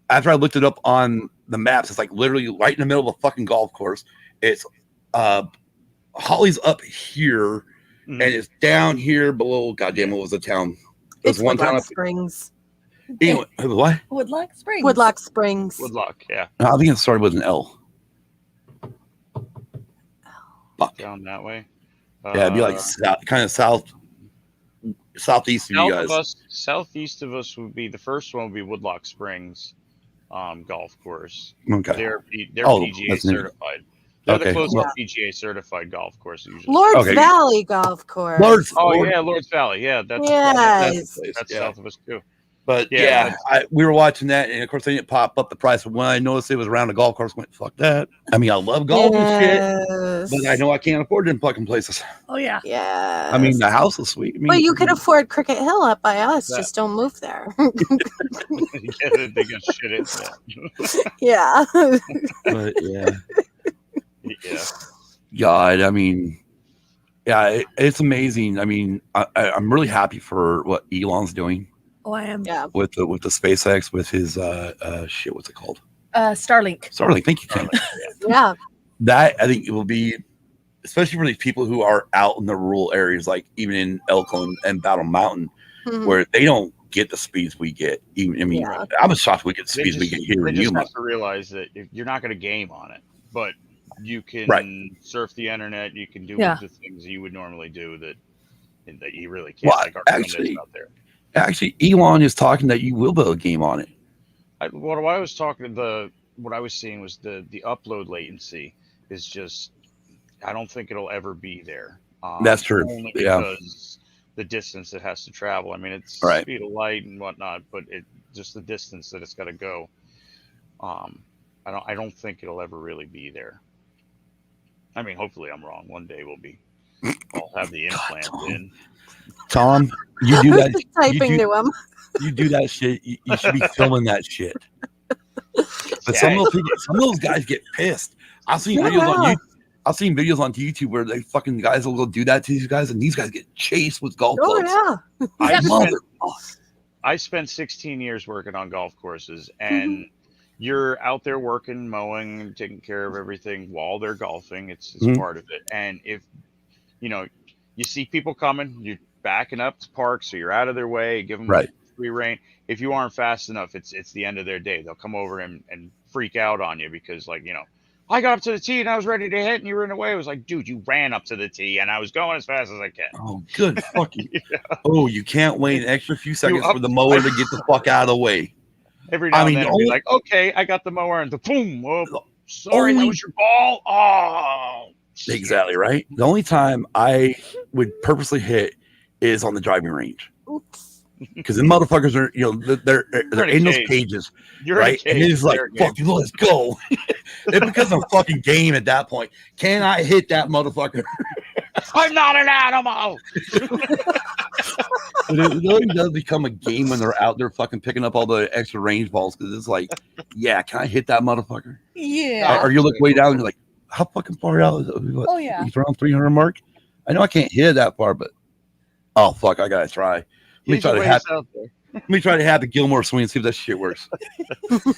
after I looked it up on the maps, it's like literally right in the middle of a fucking golf course. It's Holly's up here, and it's down here below. Goddamn, what was the town? It's one town Springs. Anyway, what? Woodlock Springs. Woodlock Springs. Woodlock, yeah. No, I think it started with an L. Fuck. Down that way. Yeah, it'd be like kind of southeast of you guys. Southeast of us would be the first one. Would be Woodlock Springs, golf course. Okay. They're PGA certified. They're the closest PGA certified golf course usually. Lords Valley Golf Course. Lords Valley. Yeah, that's south of us too. But we were watching that, and of course they didn't pop up the price. But when I noticed it was around the golf course, I went, fuck that. I mean, I love golf and shit, but I know I can't afford them fucking places. Oh yeah. Yeah. I mean, the house is sweet. I mean, well, you can afford Cricket Hill up by us. Just don't move there. They got shit in there. Yeah. But yeah. God, I mean, it's amazing. I mean, I'm really happy for what Elon's doing. Oh, I am. Yeah. With the SpaceX, with his what's it called? Starlink. Thank you, Tim. Yeah. That I think it will be, especially for these people who are out in the rural areas, like even in Elko and Battle Mountain, where they don't get the speeds we get. I'm shocked we get the speeds we get here in Yuma. You have to realize that you're not going to game on it, but you can surf the internet. You can do the things you would normally do that you really can't. Well, like our out there. Actually, Elon is talking that you will build a game on it. What I was seeing was the upload latency is just. I don't think it'll ever be there. That's true. Only because the distance it has to travel. I mean, it's speed of light and whatnot, but just the distance that it's got to go. I don't think it'll ever really be there. I mean, hopefully I'm wrong. One day I'll have the implant in. Tom, you do that. Typing to him. You do that shit. You should be filming that shit. But some of those guys get pissed. I've seen videos on YouTube. I've seen videos on YouTube where they fucking guys will go do that to these guys, and these guys get chased with golf clubs. Oh yeah. I spent 16 years working on golf courses, and you're out there working, mowing, taking care of everything while they're golfing. It's part of it. And if you see people coming, you're backing up to park, so you're out of their way, give them free rein. If you aren't fast enough, it's the end of their day. They'll come over and freak out on you because, I got up to the tee and I was ready to hit and you were in the way. I was like, dude, you ran up to the tee and I was going as fast as I can. Oh, good fucking. Oh, you can't wait an extra few seconds for the mower to get the fuck out of the way. Every now and then, I'll be like, okay, I got the mower, and boom. Oh, sorry, that was your ball. Oh, shit. Exactly right. The only time I would purposely hit is on the driving range. Oops. Because the motherfuckers are, they're in those cages, right? And it's like, fuck, let's go. It becomes a fucking game at that point. Can I hit that motherfucker? I'm not an animal. But it really does become a game when they're out there fucking picking up all the extra range balls because it's like, yeah, can I hit that motherfucker? Yeah. Or you look way down and you're like, how fucking far out is it? What, oh yeah. He's around 300 mark. I know I can't hit that far, but oh fuck, I gotta try. Let me try to have the Gilmore swing and see if that shit works.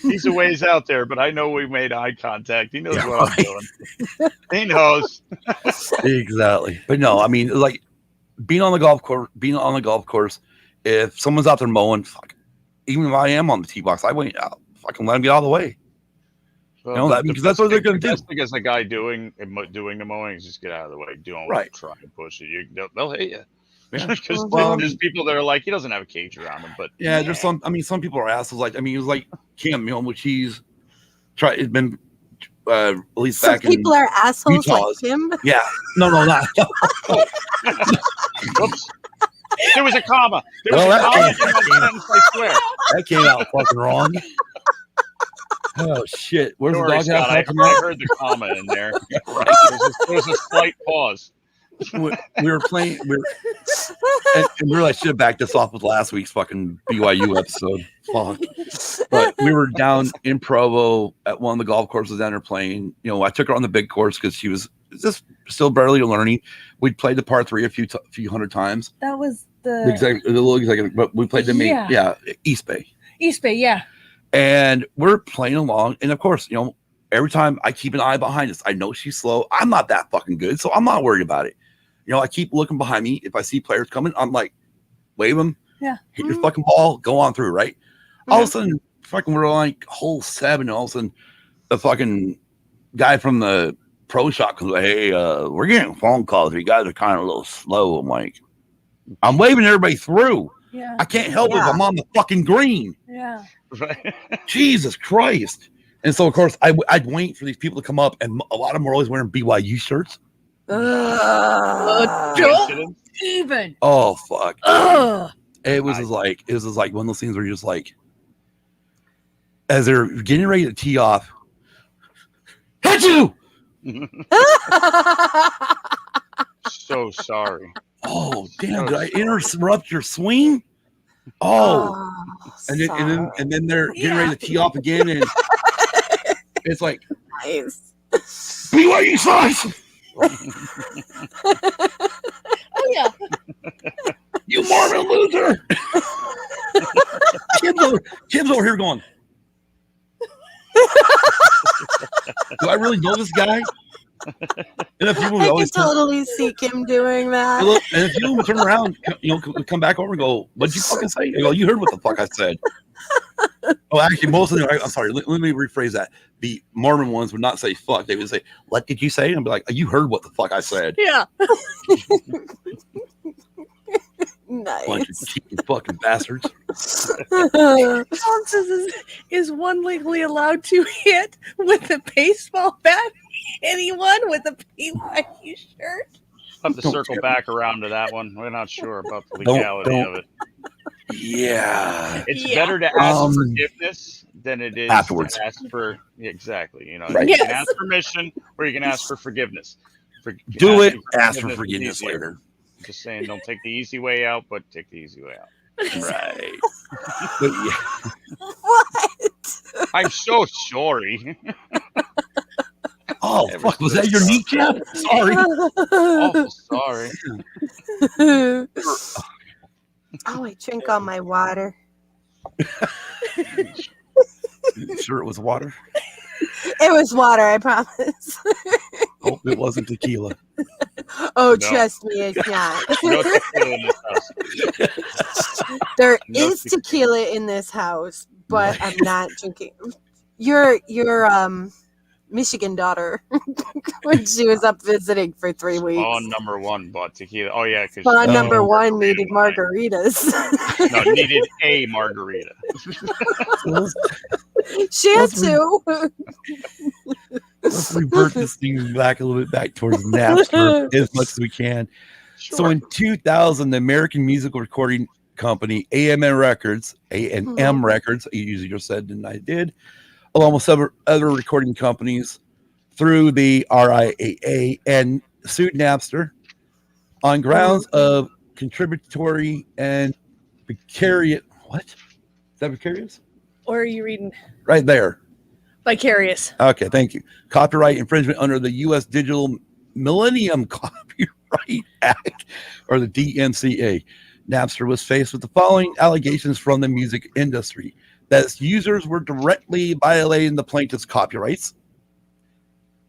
He's a ways out there, but I know we made eye contact. He knows what I'm doing. He knows. Exactly. But no, I mean, like being on the golf course, if someone's out there mowing, fuck, even if I am on the tee box, I wait out. Fucking let them get out of the way. Well, because that's what they're going to do. Because the guy doing the mowing is just get out of the way. Don't try to push it. They'll hit you. Because there's people that are like, he doesn't have a cage around him, but there's some. I mean, some people are assholes. Like, I mean, it was like Cam, which he's tried. It's been at least some back in people are assholes Utah. like him. Yeah, no, not. Oops. There was a comma. I swear that came out fucking wrong. Oh shit! Where's the doghouse? I heard the comma in there. Right. There's a slight pause. We were playing. We really should have backed this off with last week's fucking BYU episode. Fuck. But we were down in Provo at one of the golf courses down there playing. I took her on the big course because she was just still barely learning. We'd played the par 3 a few hundred times. That was the little executive, but we played the main. Yeah, East Bay. East Bay, yeah. And we're playing along, and of course, every time I keep an eye behind us. I know she's slow. I'm not that fucking good, so I'm not worried about it. I keep looking behind me. If I see players coming, I'm like, wave them. Yeah. Hit your fucking ball. Go on through, right? All of a sudden, fucking, we're like hole 7. And all of a sudden, the fucking guy from the pro shop comes like, hey, we're getting phone calls. You guys are kind of a little slow. I'm like, I'm waving everybody through. Yeah. I can't help it if I'm on the fucking green. Yeah. Jesus Christ. And so, of course, I'd wait for these people to come up, and a lot of them are always wearing BYU shirts. Don't even. Oh fuck! It was just like one of those things where you're just like, as they're getting ready to tee off, hit you. So sorry. Oh damn! Did I interrupt your swing? Oh, and then they're getting ready to tee off again, and it's like, nice. BYU size. Oh yeah. You Mormon loser. Kim's over here going, do I really know this guy? And if you I can totally see Kim doing that. And if you turn around, come back over and go, what'd you fucking say? I go, you heard what the fuck I said. Oh, actually, most of them, I'm sorry, let me rephrase that. The Mormon ones would not say fuck. They would say, what did you say? And I'd be like, you heard what the fuck I said. Yeah. Nice. Bunch of cheeky fucking bastards. Is one legally allowed to hit with a baseball bat anyone with a BYU shirt? I'll have to circle back around to that one. We're not sure about the legality of it. Yeah. It's better to ask forgiveness than it is afterwards. To ask for exactly. Right. You can ask permission or you can ask for forgiveness. Ask for forgiveness later. Just saying, don't take the easy way out, but take the easy way out. Right. But yeah. What? I'm so sorry. Oh, fuck. Was that your kneecap? Sorry. Awful sorry. Oh, I drink all my water. Sure it was water? It was water, I promise. Hope it wasn't tequila. Oh, no. Trust me, it's not. No tequila in this house. There is tequila in this house, but I'm not drinking. Your Michigan daughter, when she was up visiting for 3 weeks. Spawn number 1 bought tequila. Oh yeah, because Spawn number 1 needed margaritas. No, needed a margarita. She had to. Let's revert this thing back a little bit back towards Napster as much as we can. Sure. So in 2000, the American musical recording company AMM Records, A&M Records, you easier said than I did, along with several other recording companies through the RIAA and sued Napster on grounds of contributory and vicarious. What? Is that vicarious? Or are you reading? Right there. Vicarious. Okay, thank you. Copyright infringement under the U.S. Digital Millennium Copyright Act, or the DMCA. Napster was faced with the following allegations from the music industry: that its users were directly violating the plaintiff's copyrights,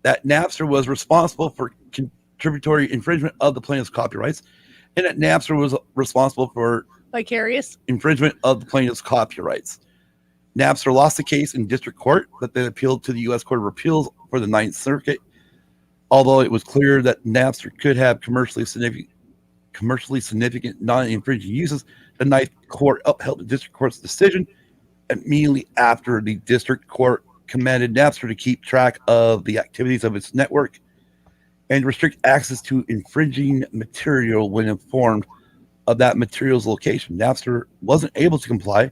that Napster was responsible for contributory infringement of the plaintiff's copyrights, and that Napster was responsible for vicarious infringement of the plaintiff's copyrights. Napster lost the case in district court, but then appealed to the U.S. Court of Appeals for the Ninth Circuit. Although it was clear that Napster could have commercially significant non-infringing uses, the Ninth Court upheld the district court's decision immediately after the district court commanded Napster to keep track of the activities of its network and restrict access to infringing material when informed of that material's location. Napster wasn't able to comply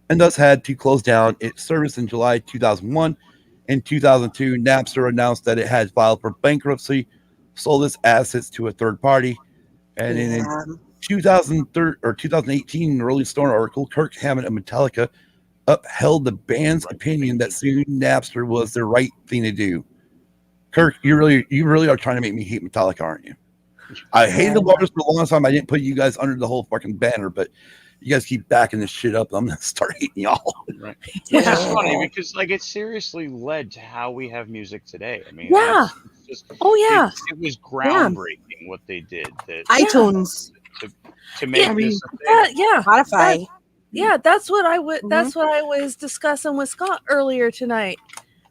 and thus had to close down its service in July 2001. In 2002, Napster announced that it had filed for bankruptcy, sold its assets to a third party, and in 2018 Rolling Stone article, Kirk Hammett of Metallica upheld the band's opinion that suing Napster was the right thing to do. Kirk, you really are trying to make me hate Metallica, aren't you? I hated the Waters for a long time. I didn't put you guys under the whole fucking banner, but you guys keep backing this shit up. I'm gonna start hating y'all. Right. Which is funny because it seriously led to how we have music today. I mean, yeah. Just, it was groundbreaking what they did. iTunes to make this a thing. Spotify. That's what I would. That's what I was discussing with Scott earlier tonight.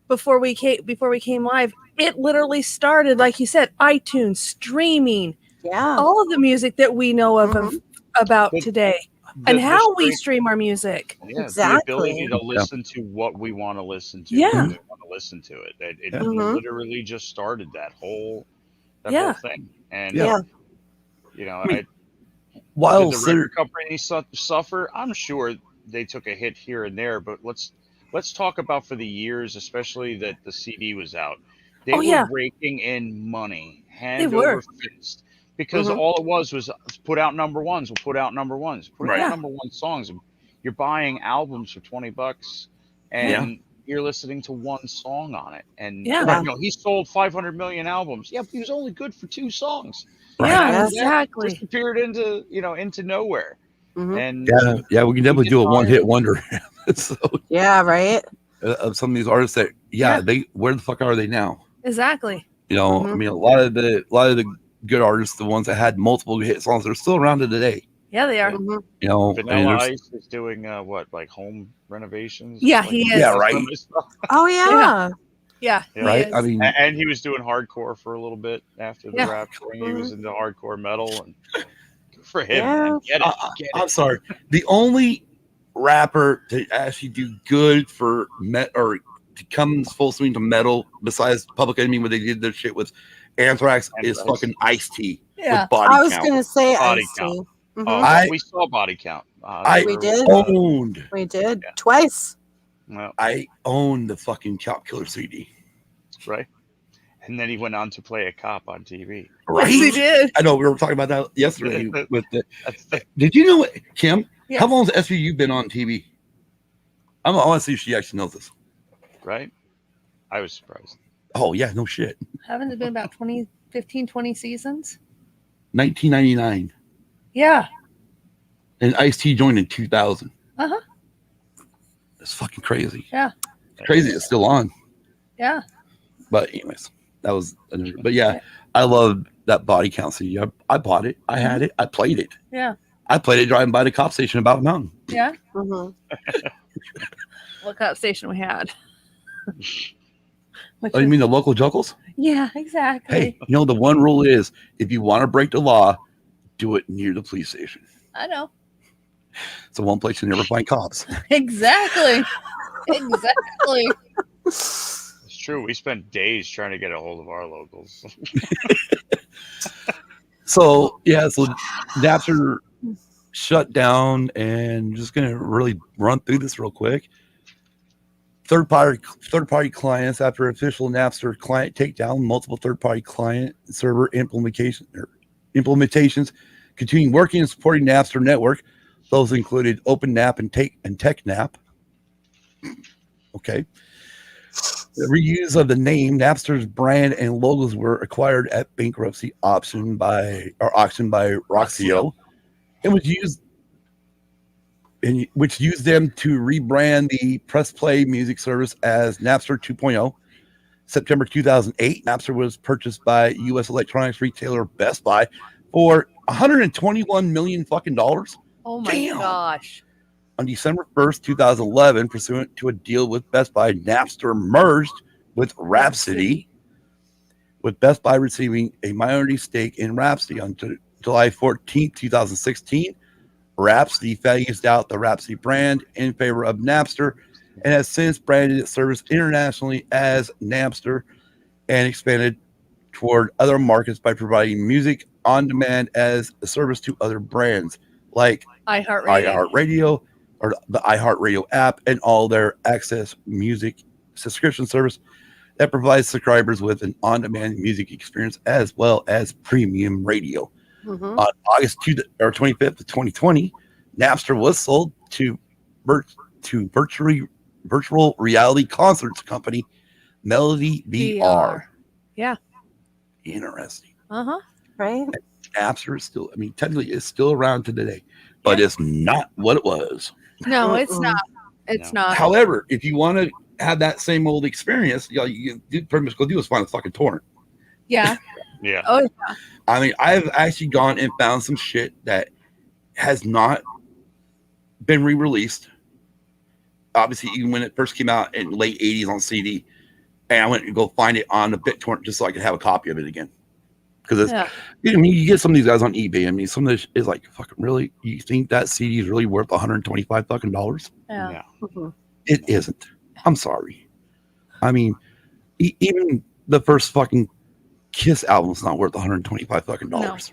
Before we came live, it literally started, like you said, iTunes, streaming, all of the music that we know of about today. And how we stream our music. Yeah, exactly. The ability to listen to what we want to listen to. Yeah. When we want to listen to it. It literally just started that whole thing. And while did the record company suffer? I'm sure they took a hit here and there, but let's talk about for the years, especially that the CD was out. They were raking in money, hand over fist. Because all it was put out number ones. We'll put out number ones. Put out number one songs. You're buying albums for $20, and you're listening to one song on it. And he sold 500 million albums. Yeah, but he was only good for 2 songs. Yeah, exactly. Disappeared into nowhere. And we can definitely do a one-hit wonder. So, right. Of some of these artists that where the fuck are they now? Exactly. I mean, a lot of the good artists, the ones that had multiple hit songs, they're still around today. Yeah, they are. Vanilla Ice is doing home renovations. Yeah, he is. Yeah, right. Oh yeah. Yeah, right. I mean, and he was doing hardcore for a little bit after the rap thing. He was into hardcore metal, and good for him. Man. Get it. I'm sorry. The only rapper to actually do good for or to come full swing to metal, besides Public Enemy, when they did their shit with Anthrax, is fucking Ice-T. Yeah, I was gonna say Ice-T. We saw Body Count. We did twice. Well, I owned the fucking Count Killer CD. Right. And then he went on to play a cop on TV. Right. Yes, he did. I know, we were talking about that yesterday. Did you know, Kim, how long has SVU been on TV? I want to see if she actually knows this. Right? I was surprised. Oh, yeah, no shit. Haven't it been about 20 seasons? 1999. Yeah. And Ice-T joined in 2000. Uh-huh. That's fucking crazy. Yeah. It's crazy it's still on. Yeah. But anyways, that was but I love that Body Count CD. I bought it. I had it. I played it. Yeah. I played it driving by the cop station about a mountain. Yeah. What cop station we had? Oh, you mean the local juggles? Yeah, exactly. Hey, the one rule is if you want to break the law, do it near the police station. I know. It's the one place you never find cops. Exactly. It's true. We spent days trying to get a hold of our locals. So Napster shut down, and just going to really run through this real quick. Third-party clients, after official Napster client takedown, multiple third-party client server implementations implementations, continuing working and supporting Napster network. Those included OpenNap and TechNap. Okay. The reuse of the name, Napster's brand and logos were acquired at bankruptcy auction by Roxio, and which used them to rebrand the Press Play music service as Napster 2.0. September 2008, Napster was purchased by U.S. electronics retailer Best Buy for $121 million fucking dollars. Oh my gosh. On December 1st, 2011, pursuant to a deal with Best Buy, Napster merged with Rhapsody, with Best Buy receiving a minority stake in Rhapsody. On July 14th, 2016, Rhapsody phased out the Rhapsody brand in favor of Napster and has since branded its service internationally as Napster and expanded toward other markets by providing music on demand as a service to other brands like iHeartRadio or the iHeartRadio app and all their access music subscription service that provides subscribers with an on-demand music experience as well as premium radio. On August 25th of 2020, Napster was sold to virtual reality concerts company Melody VR. Yeah. Interesting. Right. Napster is still, I mean, technically it's still around to today, but it's not what it was. No, it's not. It's not. However, if you want to have that same old experience, you pretty much go do is find a fucking torrent. Yeah. Yeah. Oh, yeah. I mean, I've actually gone and found some shit that has not been re-released. Obviously, even when it first came out in late 80s on CD, and I went to go find it on the BitTorrent just so I could have a copy of it again. Because I mean, you get some of these guys on eBay. I mean, some of this is like, fucking really? You think that CD is really worth $125 fucking dollars? Yeah. It isn't. I'm sorry. I mean, even the first fucking Kiss album is not worth $125 fucking dollars.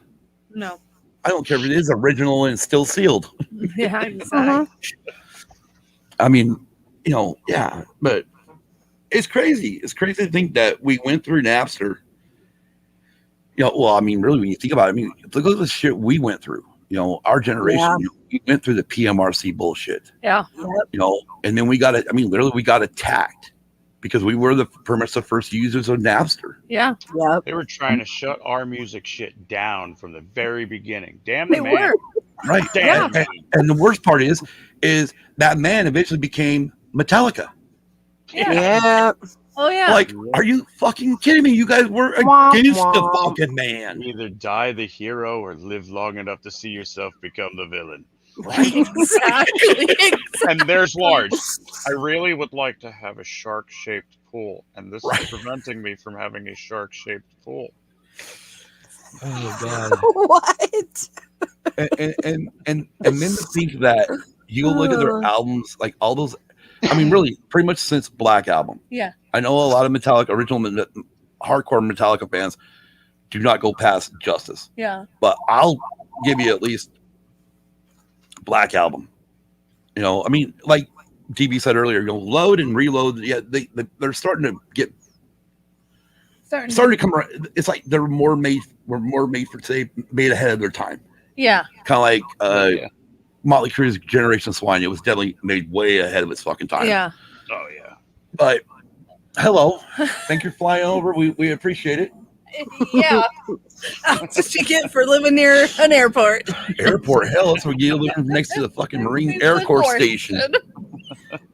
No. I don't care if it is original and still sealed. Yeah, exactly. I mean, but it's crazy. It's crazy to think that we went through Napster. Well, I mean, really, when you think about it, I mean, look at the shit we went through. Our generation, we went through the PMRC bullshit. Yeah. And then we got it. I mean, literally, we got attacked because we were pretty much the first users of Napster. Yeah. They were trying to shut our music shit down from the very beginning. Damn the man. Were. Right. Damn. And the worst part is that man eventually became Metallica. Yeah. Oh, yeah. Like, are you fucking kidding me? You guys were against the fucking man. Either die the hero or live long enough to see yourself become the villain. Right. Exactly. And there's Large. I really would like to have a shark-shaped pool, and this is preventing me from having a shark-shaped pool. Oh God. What? And then to think that you look at their albums, like all those. I mean, really, pretty much since Black Album. Yeah. I know a lot of Metallica, original hardcore Metallica fans do not go past Justice. Yeah. But I'll give you at least Black Album. I mean, like DB said earlier, load and reload. Yeah, they're starting to get starting to come around. It's like we're more made for today, made ahead of their time. Yeah. Kind of like Motley Crue's Generation of Swine. It was definitely made way ahead of its fucking time. Yeah. Oh yeah. But hello, thank you for flying over. We appreciate it. Yeah. That's what you get for living near an airport. Airport, hell, that's what you live next to the fucking Marine Air Corps station.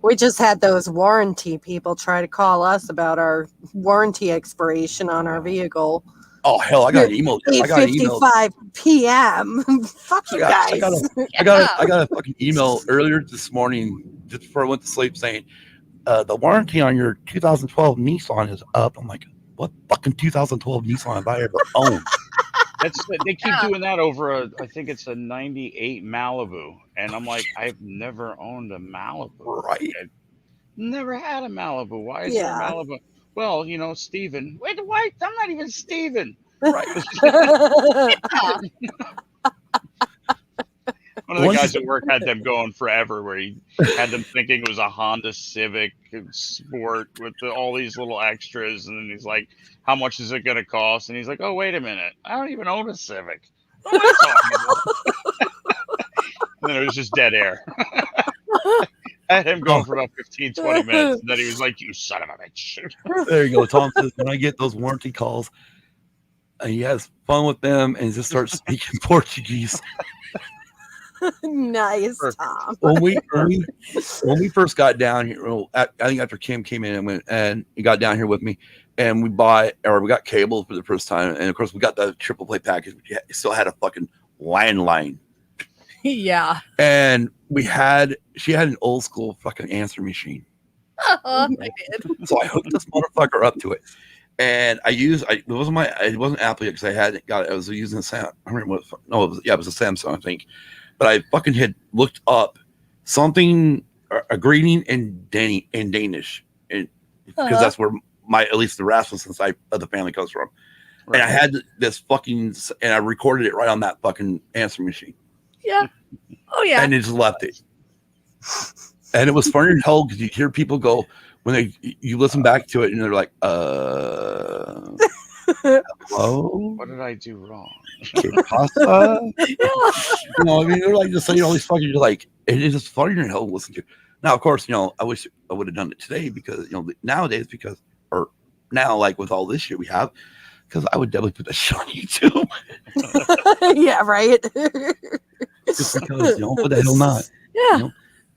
We just had those warranty people try to call us about our warranty expiration on our vehicle. Oh hell, I got an email. 8:55 p.m. Fuck you guys. I got a fucking email earlier this morning just before I went to sleep saying the warranty on your 2012 Nissan is up. I'm like, what fucking 2012 Nissan have I ever owned? They keep doing that over I think it's a 98 Malibu. And I'm like, I've never owned a Malibu. Right. I've never had a Malibu. Why is there a Malibu? Well, Steven. Wait, I'm not even Steven. Right. One of the guys at work had them going forever, where he had them thinking it was a Honda Civic Sport with all these little extras, and then he's like, "How much is it going to cost?" And he's like, "Oh, wait a minute, I don't even own a Civic. And then it was just dead air. I had him going for about 15, 20 minutes. And then he was like, you son of a bitch. There you go. Tom says, when I get those warranty calls, he has fun with them and just starts speaking Portuguese. Nice, Tom. When we first got down here, I think after Kim came in and he got down here with me, and we got cable for the first time, and of course we got the triple play package. We still had a fucking landline. Yeah. And she had an old school fucking answer machine. I did. So I hooked this motherfucker up to it. And it wasn't Apple yet because I hadn't got it. I was using a Samsung. I remember it was a Samsung, I think. But I fucking had looked up something, a greeting in Danish, because that's where at least the Rasmussen side of the family comes from. Right. And I had this and I recorded it right on that fucking answer machine. Yeah. Oh yeah. And it just left it. And it was funny as hell because you hear people go when you listen back to it and they're like, hello? What did I do wrong? Pasta? I mean, they're like just saying all these fucking, you're like, it is just funny as hell to listen to. Now, of course, I wish I would have done it today because, nowadays, now, like with all this shit we have, because I would definitely put that shit on YouTube. Yeah, right. Just because, what the hell not? Yeah.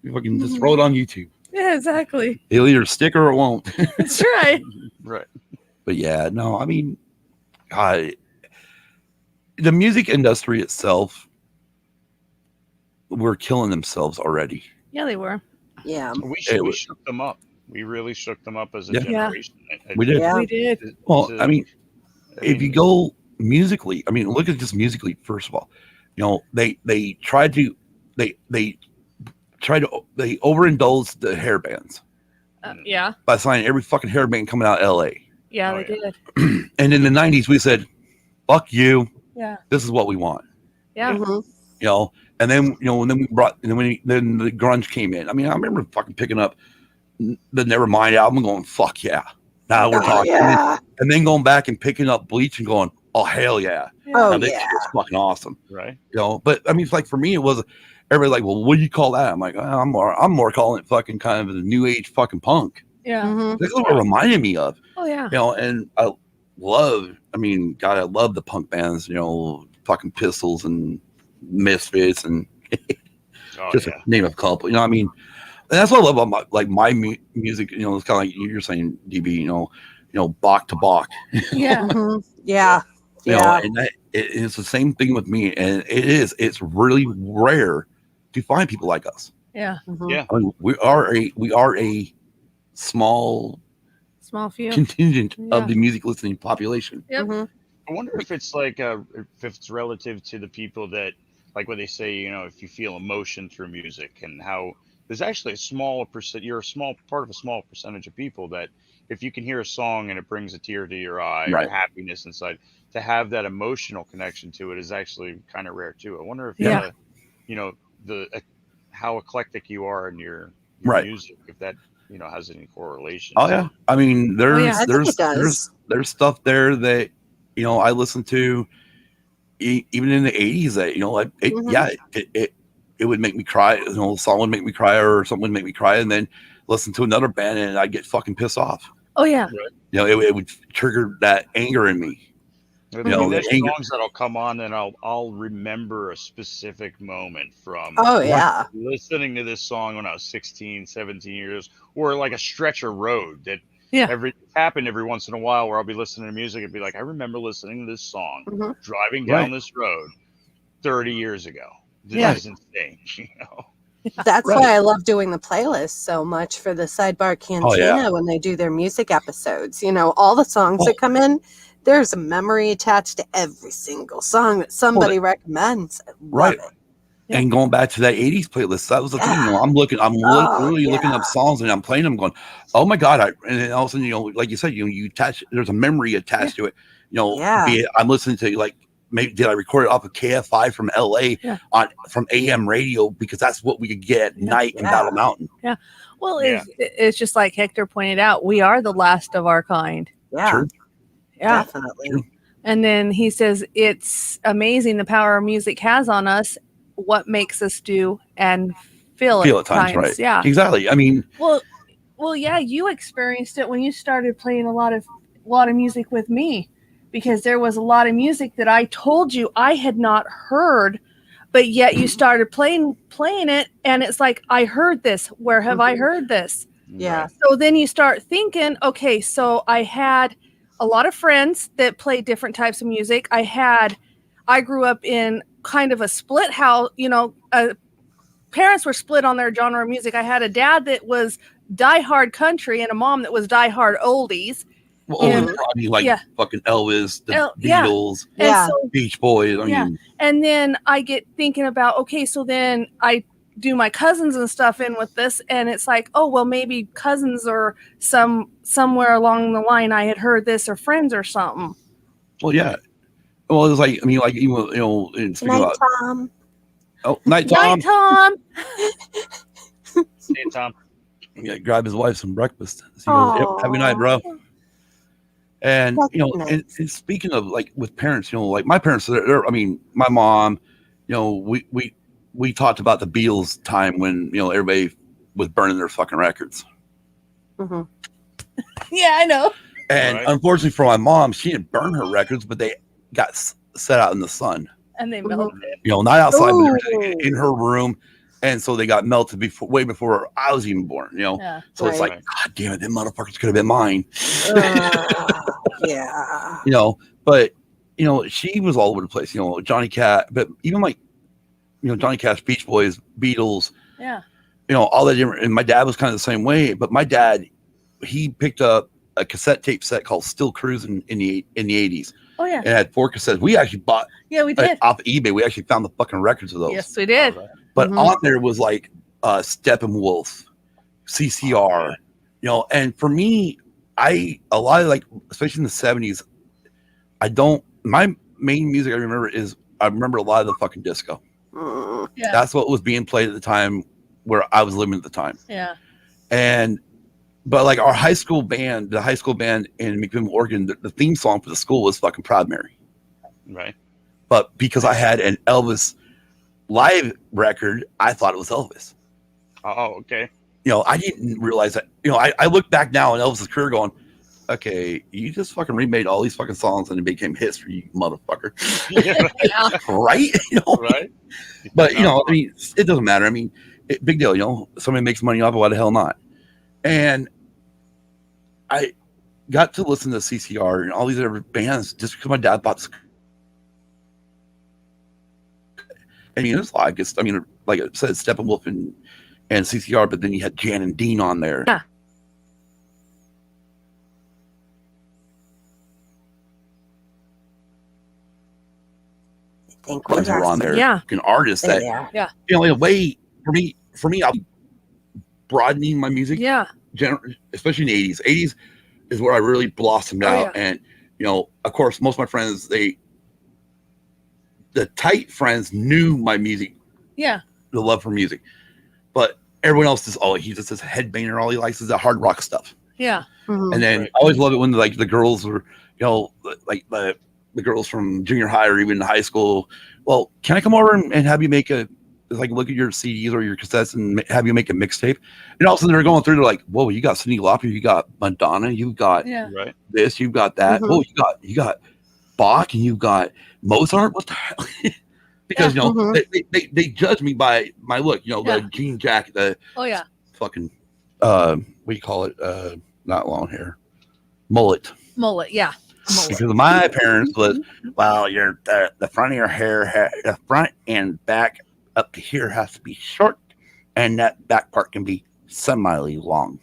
You fucking just throw it on YouTube. Yeah, exactly. It'll either stick or it won't. That's right. Right. But yeah, no, I mean, the music industry itself, were killing themselves already. Yeah, they were. Yeah. We shook them up. We really shook them up as a generation. We did. Yeah. We did. Well, I mean, if you go musically, look at just musically, first of all, they overindulged the hair bands. Yeah. By signing every fucking hair band coming out of LA. Yeah, they did. And in the 90s, we said, fuck you. Yeah. This is what we want. Yeah. Mm-hmm. And then, when the grunge came in, I remember fucking picking up the Nevermind album and going, fuck yeah. Now we're talking. Yeah. And then going back and picking up Bleach and going, oh, hell yeah. Oh, this shit's fucking awesome. Right. But it's like, for me, it was, everybody's like, well, what do you call that? I'm like, I'm more calling it fucking kind of the new age fucking punk. Yeah. Mm-hmm. That's what it reminded me of. Oh, yeah. And I love the punk bands, fucking Pistols and Misfits and just name a couple, And that's what I love about my music, it's kind of like you're saying, DB, Bach to Bach. Yeah. Mm-hmm. Yeah. And it's the same thing with me. And it's really rare to find people like us. Yeah. Mm-hmm. Yeah. We are a small few contingent of the music listening population. Yep. Mm-hmm. I wonder if it's like if it's relative to the people that, like what they say, if you feel emotion through music, and how there's actually you're a small part of a small percentage of people that if you can hear a song and it brings a tear to your eye or happiness inside, to have that emotional connection to it is actually kind of rare too. I wonder if how eclectic you are in your music, if that has any correlation. Oh yeah, there's stuff there that I listen to even in the 80s that it would make me cry. A song would make me cry or something would make me cry, and then listen to another band and I'd get fucking pissed off. Oh yeah. It would trigger that anger in me. There's songs that'll come on and I'll remember a specific moment from listening to this song when I was 16, 17 years, or like a stretch of road that happened every once in a while where I'll be listening to music and be like, I remember listening to this song driving down this road 30 years ago. This is insane, That's why I love doing the playlist so much for the Sidebar Cantina when they do their music episodes. All the songs that come in, there's a memory attached to every single song that somebody recommends. I love it. And going back to that 80s playlist, that was the thing. I'm looking up songs and I'm playing them going, oh my God. And then all of a sudden, like you said, you attach, there's a memory attached to it. Be it, I'm listening to like, maybe did I record it off of KFI from LA from AM radio because that's what we could get at night in Battle Mountain. Yeah. Well, it's just like Hector pointed out, we are the last of our kind. Yeah. True. Yeah. Definitely. True. And then he says, it's amazing the power music has on us, what makes us do and feel at times. Right. Yeah, exactly. I mean, well, yeah, you experienced it when you started playing a lot of music with me, because there was a lot of music that I told you I had not heard, but yet you started playing it, and it's like, I heard this. Where have I heard this? Yeah. So then you start thinking, okay, so I had a lot of friends that played different types of music. I grew up in kind of a split house, parents were split on their genre of music. I had a dad that was diehard country and a mom that was diehard oldies. Well, fucking Elvis, the Beatles, Beach Boys. I mean, and then I get thinking about, okay, so then I do my cousins and stuff in with this, and it's like, oh, well, maybe cousins or somewhere along the line I had heard this, or friends or something. Well, yeah. Well, it's like, I mean, like, even, Night Tom. Oh, Night Tom. Night Tom. See you, Tom. Yeah, grab his wife some breakfast. So he goes, yep, have a good night, bro. And, and speaking of, like, with parents, like my parents, I mean, my mom, we talked about the Beatles time when, everybody was burning their fucking records. Mm-hmm. Yeah, I know. And unfortunately for my mom, she didn't burn her records, but they got set out in the sun. And they melted. Not outside, but in her room. And so they got melted way before I was even born, So it's like, God damn it, them motherfuckers could have been mine. Yeah. But, she was all over the place, Johnny Cash, but even like, Johnny Cash, Beach Boys, Beatles. Yeah. All that different. And my dad was kind of the same way. But my dad, he picked up a cassette tape set called Still Cruising in the 80s. Oh, yeah. And it had 4 cassettes. We actually bought we did. Off of eBay. We actually found the fucking records of those. Yes, we did. But on there was like Steppenwolf, CCR, and for me, a lot of, like, especially in the 70s, my main music I remember a lot of the fucking disco. Yeah. That's what was being played at the time where I was living at the time. Yeah. But like the high school band in McMinnville, Oregon, the theme song for the school was fucking Proud Mary. Right. But because I had an Elvis live record, I thought it was Elvis. Oh, okay. I didn't realize that. I look back now on Elvis's career going, okay, you just fucking remade all these fucking songs and it became history, you motherfucker. Right? Right. But, I mean, it doesn't matter. I mean, big deal, somebody makes money off it, why the hell not? And I got to listen to CCR and all these other bands just because my dad bought this. I mean, it was like, like I said, Steppenwolf and CCR, but then you had Jan and Dean on there. Yeah. Ones were on there. Yeah. An artist that, in a way, for me, I'm broadening my music. Yeah. Especially in the 80s. 80s is where I really blossomed out. And, of course, most of my friends, the tight friends knew my music. Yeah. The love for music. But everyone else is, he's just this headbanger. All he likes is that hard rock stuff. Yeah. Mm-hmm. And then I always love it when like the girls were, like the girls from junior high or even high school. Well, can I come over and have you make look at your CDs or your cassettes and have you make a mixtape? And all of a sudden they're going through, they're like, whoa, you got Cyndi Lauper, you got Madonna, you got this, you got that. Mm-hmm. Oh, you got Bach and you got Mozart. What the hell? Because they judge me by my look, the jean jacket, the fucking what do you call it? Not long hair, mullet, yeah. Because my parents was, well, the front of your hair, the front and back up to here has to be short, and that back part can be semi long.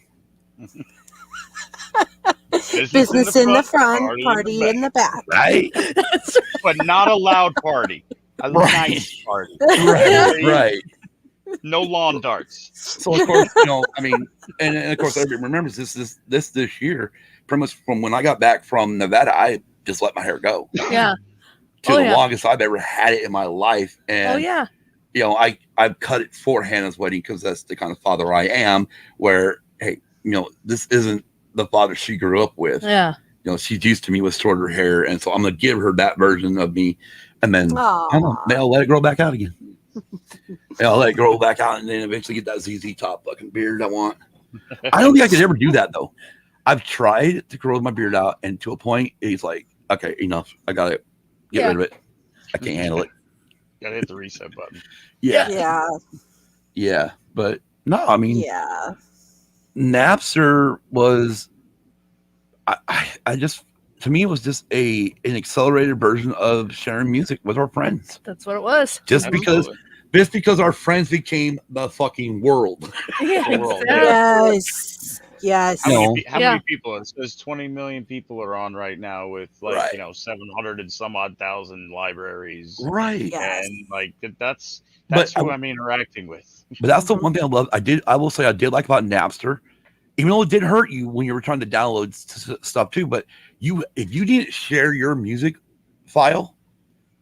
Business in the front, party in the back. Right? But not a loud party. A nice party. Right. No lawn darts. So of course, I mean, and of course everybody remembers this year, pretty much from when I got back from Nevada, I just let my hair go. Yeah. To the longest I've ever had it in my life. And I've cut it for Hannah's wedding because that's the kind of father I am, where, hey, this isn't the father she grew up with. Yeah. she's used to me with shorter hair, and so I'm gonna give her that version of me, and then I'll let it grow back out again. I'll let it grow back out, and then eventually get that ZZ Top fucking beard I want. I don't think I could ever do that though. I've tried to grow my beard out, and to a point, it's like, okay, enough. I gotta get rid of it. I can't handle it. Gotta hit the reset button. Yeah. But no, I mean, Napster was. I just, to me, it was just an accelerated version of sharing music with our friends. That's what it was. Just because our friends became the fucking world. Yes. How many people? It says 20 million people are on right now with 700 and some odd thousand libraries. Right. And that's who I'm interacting with. But that's the one thing I love. I will say I did like about Napster. Even though it did hurt you when you were trying to download stuff too, but if you didn't share your music file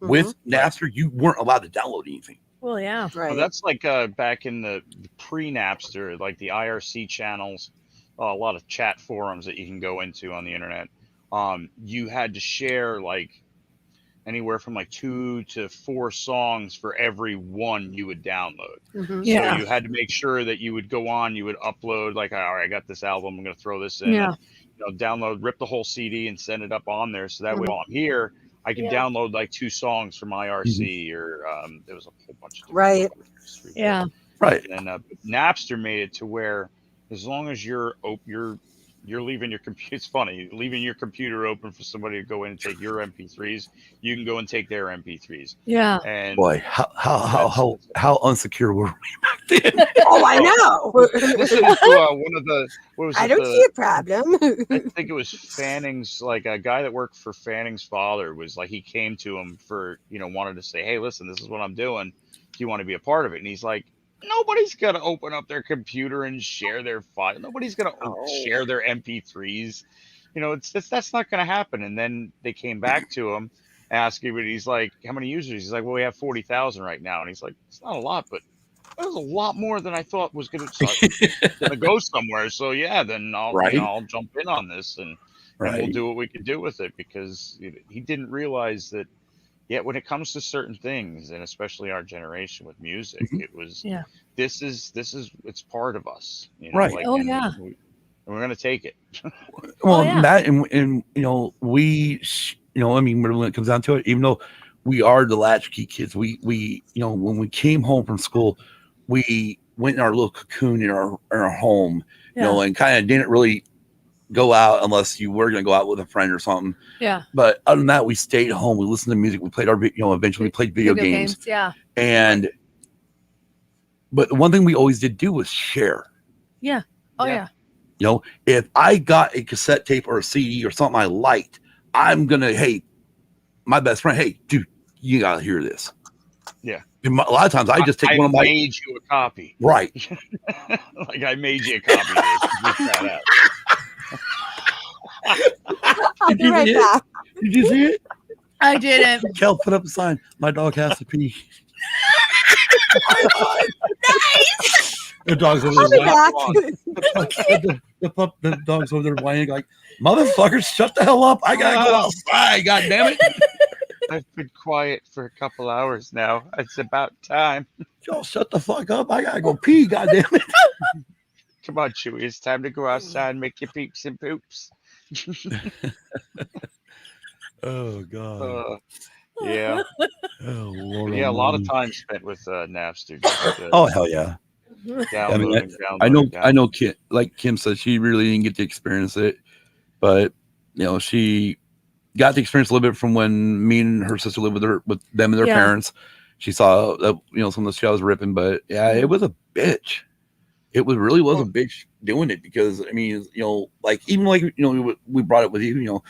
with Napster, you weren't allowed to download anything. Well, yeah, right. Well, that's like back in the pre-Napster, like the IRC channels, a lot of chat forums that you can go into on the internet. You had to share like anywhere from like 2 to 4 songs for every one you would download. So you had to make sure that you would go on, you would upload like, all right, I got this album, I'm going to throw this in. And, download, rip the whole CD and send it up on there. So that way while I'm here, I can download like 2 songs from IRC or there was a whole bunch of right. And Napster made it to where as long as you're leaving your computer, it's funny, leaving your computer open for somebody to go in and take your MP3s, you can go and take their MP3s. Yeah. And boy, how unsecure were we back then? Oh, I know. Listen to one of the, what was I it, don't see a problem. I think it was Fanning's, like a guy that worked for Fanning's father was like, he came to him for, wanted to say, hey, listen, this is what I'm doing. Do you want to be a part of it? And he's like, nobody's going to open up their computer and share their file. Nobody's going to share their MP3s. That's not going to happen. And then they came back to him, asking, but he's like, how many users? He's like, well, we have 40,000 right now. And he's like, it's not a lot, but that was a lot more than I thought was going to go somewhere. So yeah, then I'll jump in on this and we'll do what we can do with it, because he didn't realize that. Yeah, when it comes to certain things, and especially our generation with music, it was this is it's part of us, right? We're gonna take it. Well, that and we I mean, when it comes down to it, even though we are the latchkey kids, we when we came home from school, we went in our little cocoon in our home, and kind of didn't really go out unless you were going to go out with a friend or something. Yeah. But other than that, we stayed home. We listened to music. We played eventually we played video games. Yeah. But the one thing we always did do was share. Yeah. Oh yeah. If I got a cassette tape or a CD or something I liked, I'm going to, hey, my best friend, hey, dude, you got to hear this. Yeah. A lot of times I just take one of my. I made you a copy. Right. Like I made you a copy of this. You that out. I'll be right back. Did you see it? I didn't. Kel put up a sign. My dog has to pee. Nice. The dog's over there. The dog's over there whining like, motherfuckers, shut the hell up. I gotta go outside. God damn it. I've been quiet for a couple hours now. It's about time. Y'all shut the fuck up. I gotta go pee. God damn it. Come on, Chewy. It's time to go outside and make your peeps and poops. Oh God. Yeah. Oh Lord. Yeah, a lot of time spent with Napster. Oh hell yeah. I know Kim, like Kim said, she really didn't get to experience it, but she got to experience a little bit from when me and her sister lived with them and their parents. She saw that some of the shit I was ripping, but yeah, it was a bitch. It really was a bitch doing it, because I mean, like even like we brought it with you,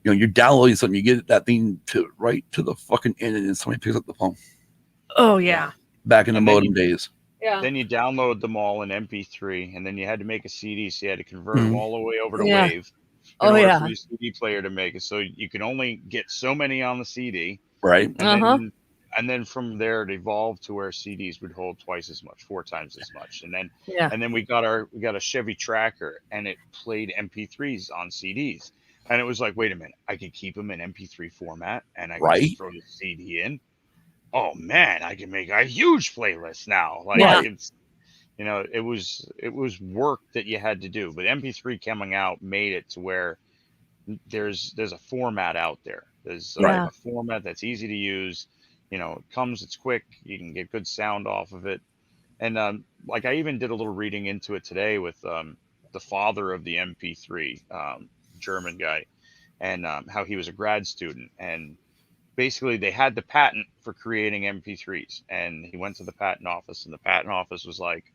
you're downloading something, you get that thing right to the fucking end, and then somebody picks up the phone. Oh yeah. Back in the modem days. Yeah. Then you download them all in MP3, and then you had to make a CD, so you had to convert them all the way over to WAV. For your CD player to make it, so you can only get so many on the CD. Right. And then from there it evolved to where CDs would hold twice as much, 4 times as much. And then we got a Chevy Tracker, and it played MP3s on CDs. And it was like, wait a minute, I could keep them in MP3 format and I Right. can just throw the CD in. Oh man, I can make a huge playlist now. Like it's, you know, it was work that you had to do. But MP3 coming out made it to where there's a format out there. There's a format that's easy to use. You know, it comes, it's quick. You can get good sound off of it. And like I even did a little reading into it today with the father of the MP3, German guy, and how he was a grad student. And basically they had the patent for creating MP3s. And he went to the patent office, and the patent office was like,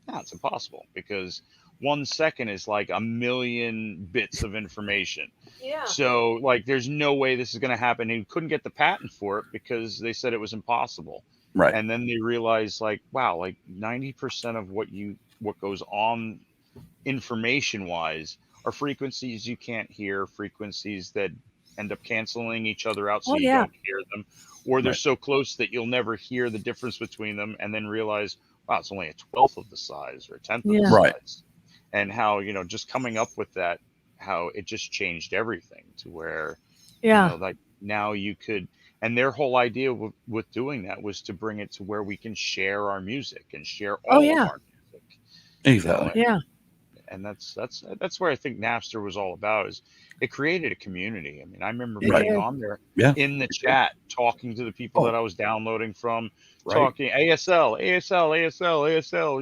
no, it's impossible, because 1 second is like a million bits of information. Yeah. So like, there's no way this is going to happen. He couldn't get the patent for it because they said it was impossible. Right. And then they realized, like, wow, like 90% of what goes on information wise are frequencies you can't hear, frequencies that end up canceling each other out, so you don't hear them, or they're so close that you'll never hear the difference between them, and then realize, wow, it's only a 12th of the size or a 10th of the size. And how, you know, just coming up with that, how it just changed everything to where, you know, like now you could, and their whole idea with doing that was to bring it to where we can share our music and share all of our music. Exactly. You know, and that's where I think Napster was all about, is it created a community. I mean, I remember being on there in the chat, talking to the people that I was downloading from, talking ASL,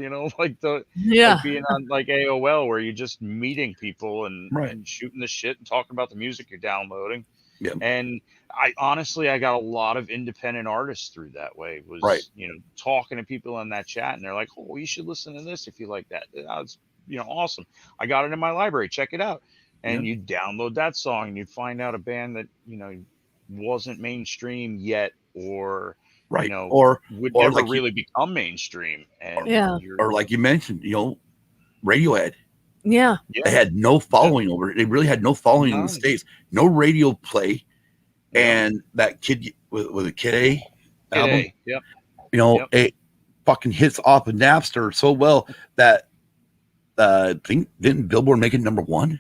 you know, like like being on like AOL, where you're just meeting people and shooting the shit and talking about the music you're downloading. Yeah. And I honestly, I got a lot of independent artists through that way, was, you know, talking to people in that chat, and they're like, oh, you should listen to this if you like that. It's, you know, awesome. I got it in my library. Check it out. And you download that song, and you'd find out a band that, you know, wasn't mainstream yet, or, you know, or would never like really become mainstream. And or like you mentioned, you know, Radiohead. Yeah. They had no following over it. They really had no following in the States. No radio play. And that kid with a Kid A album, you know, it fucking hits off of Napster so well that didn't Billboard make it #1?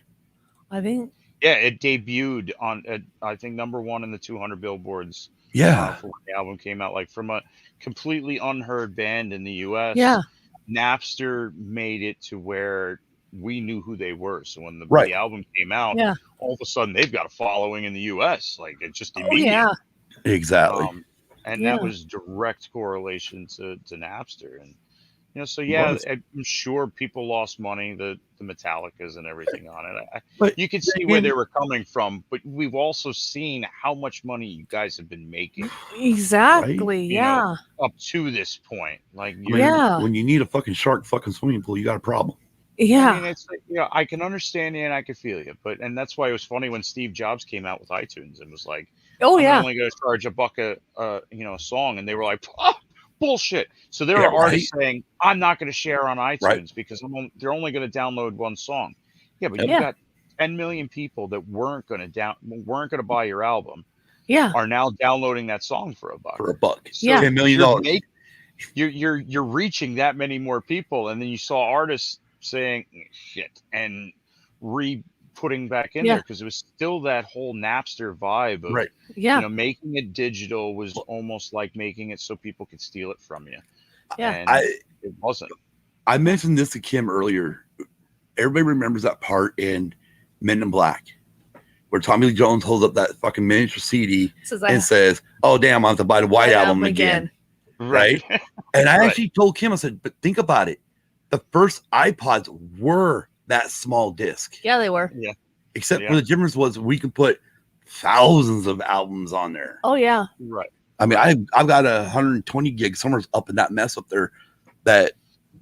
I think. Yeah, it debuted on I think #1 in the 200 billboards. Yeah. For when the album came out, like from a completely unheard band in the US. Yeah. Napster made it to where we knew who they were. So when the album came out, all of a sudden they've got a following in the US. Like, it's just immediate. Exactly. And that was direct correlation to Napster. And, you know, so I'm sure people lost money, the Metallicas and everything on it. But you can see where they were coming from, but we've also seen how much money you guys have been making. Exactly. You know, up to this point. Like, when you need a fucking shark fucking swimming pool, you got a problem. Yeah. I mean, it's like, you know, I can understand you and I can feel you, and that's why it was funny when Steve Jobs came out with iTunes and was like, I'm only going to charge $1 a song. And they were like, oh, bullshit. So there are artists saying, I'm not going to share on iTunes because they're only going to download one song. Yeah, but you've got 10 million people that weren't going to buy your album. Yeah. Are now downloading that song for $1. For $1. So $10 million. You're reaching that many more people. And then you saw artists saying shit and putting back in there, because it was still that whole Napster vibe of you know, making it digital was almost like making it so people could steal it from you. And it wasn't. I mentioned this to Kim earlier. Everybody remembers that part in Men in Black where Tommy Lee Jones holds up that fucking miniature CD and says, oh damn, I have to buy the White Album again. Right. And I actually told Kim, I said, but think about it. The first iPods were that small disc. Yeah, they were. Yeah. Except for the difference was we could put thousands of albums on there. Oh yeah. Right. I mean, I've got 120 gigs somewhere up in that mess up there that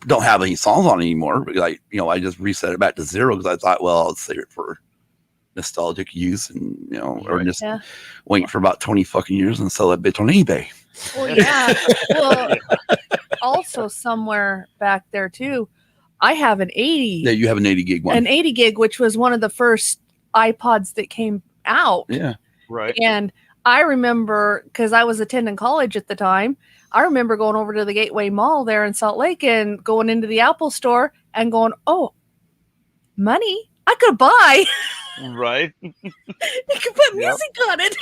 don't have any songs on anymore. Like, you know, I just reset it back to 0 because I thought, well, I'll save it for nostalgic use, and you know, or just wait for about 20 fucking years and sell that bitch on eBay. Well, yeah. Well, also somewhere back there too, I have an 80. Yeah, you have an 80 gig one. An 80 gig, which was one of the first iPods that came out. Yeah. Right. And I remember, because I was attending college at the time, I remember going over to the Gateway Mall there in Salt Lake and going into the Apple store and going, oh, money. I could buy. Right. You could put music on it.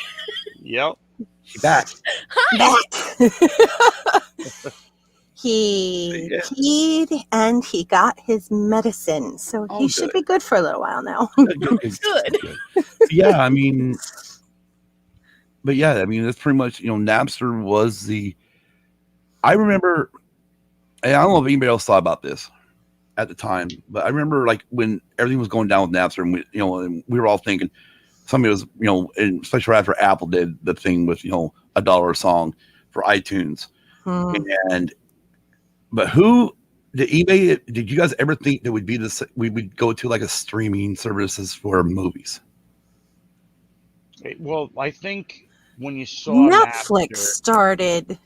Yep. She's back. He peed and he got his medicine, so he should be good for a little while now. Good. Yeah, I mean, but yeah, I mean, that's pretty much, Napster was I remember, and I don't know if anybody else thought about this at the time, but I remember like when everything was going down with Napster, and we were all thinking somebody was, and especially after Apple did the thing with, $1 a song for iTunes. But who did eBay? Did you guys ever think that would be this? We would go to like a streaming services for movies. Well, I think when you saw Netflix Napster, started.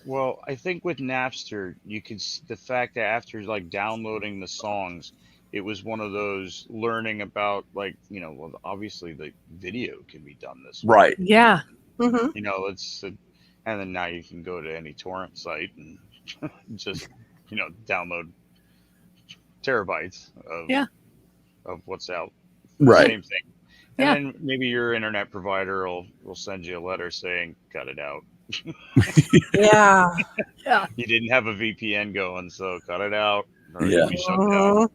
Well, I think with Napster, you could see the fact that after like downloading the songs, it was one of those learning about like, well, obviously the video can be done this way. Right. Yeah. Mm-hmm. And then now you can go to any torrent site and just, download terabytes of what's out. Right. Same thing. And then maybe your internet provider will send you a letter saying, cut it out. Yeah. You didn't have a VPN going, so cut it out. Or Yeah. be shut down.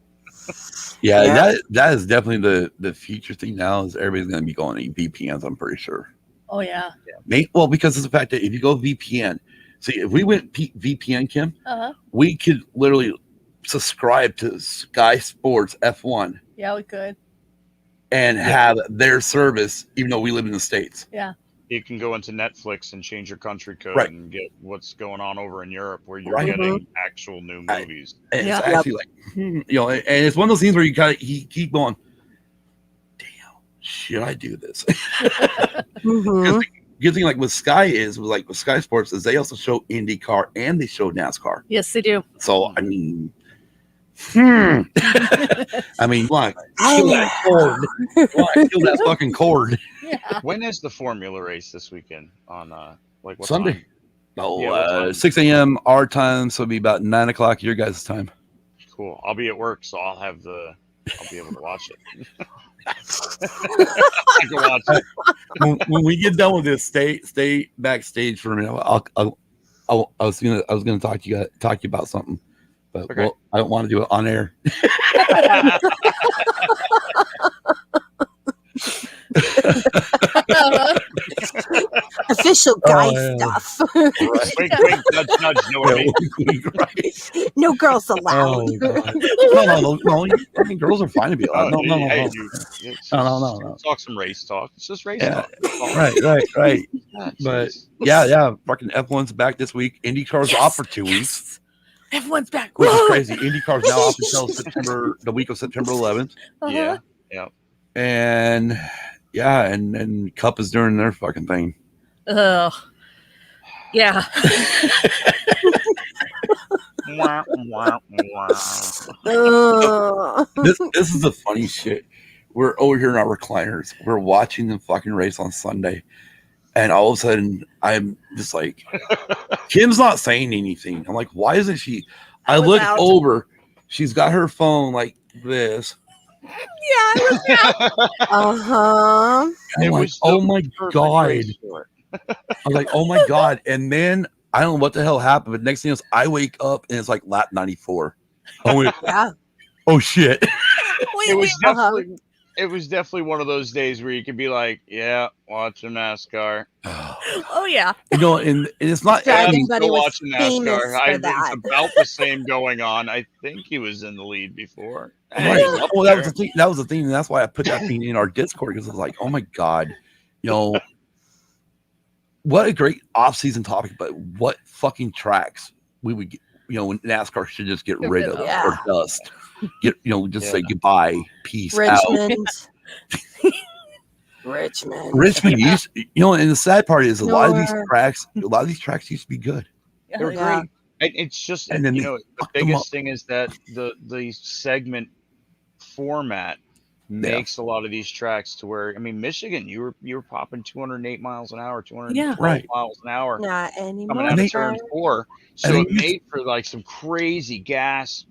That is definitely the future thing now is everybody's going to be going to VPNs, I'm pretty sure. Oh, yeah. Well, because of the fact that if you go VPN, see, if we went VPN, Kim, we could literally subscribe to Sky Sports F1. Yeah, we could. And have their service, even though we live in the States. Yeah. You can go into Netflix and change your country code and get what's going on over in Europe where you're getting actual new movies. And it's actually like, and it's one of those things where you keep going, damn, should I do this? The good thing like with Sky with Sky Sports is they also show IndyCar and they show NASCAR. Yes, they do. So, I mean, I mean, like, kill that cord. Kill that fucking cord. Yeah. When is the Formula race this weekend? On what Sunday? Time? 6 a.m. our time, so it'll be about 9 o'clock your guys' time. Cool. I'll be at work, so I'll be able to watch it. I can watch it. When we get done with this, stay backstage for a minute. I was gonna talk to you about something. But I don't want to do it on air. Official guy stuff. Wink, wink, nudge, nudge. Know what I mean? Right. No girls allowed. No. I mean, girls are fine to be allowed. No. Talk some race talk. It's just race talk. Right. But fucking F1's back this week. IndyCar's off for 2 weeks. Everyone's back. Which is crazy. IndyCar's now off until the week of September 11th. Yeah. And Cup is doing their fucking thing. Yeah. This is the funny shit. We're over here in our recliners. We're watching the fucking race on Sunday. And all of a sudden, I'm just like, Kim's not saying anything. I'm like, why isn't she? I look over. She's got her phone like this. Yeah, I was out. I'm like, oh my God. I was like, oh my God. And then I don't know what the hell happened, but next thing is I wake up and it's like lap 94. Oh shit. It was definitely one of those days where you could be like, yeah, watching NASCAR. Oh, yeah. And it's not everybody watching NASCAR. It's about the same going on. I think he was in the lead before. Right. Well, that was the thing. That was the thing. And that's why I put that thing in our Discord because I was like, oh my God, what a great off-season topic, but what fucking tracks we would get, NASCAR should just get rid of or dust. Say goodbye, peace out. Richmond used, and the sad part is a lot of these tracks used to be good. They're great. It's just, the biggest thing is that the segment format makes a lot of these tracks to where, I mean, Michigan, you were popping 208 miles an hour, 212 miles an hour. Not anymore. Coming out of turn 4. So it made for like some crazy gas,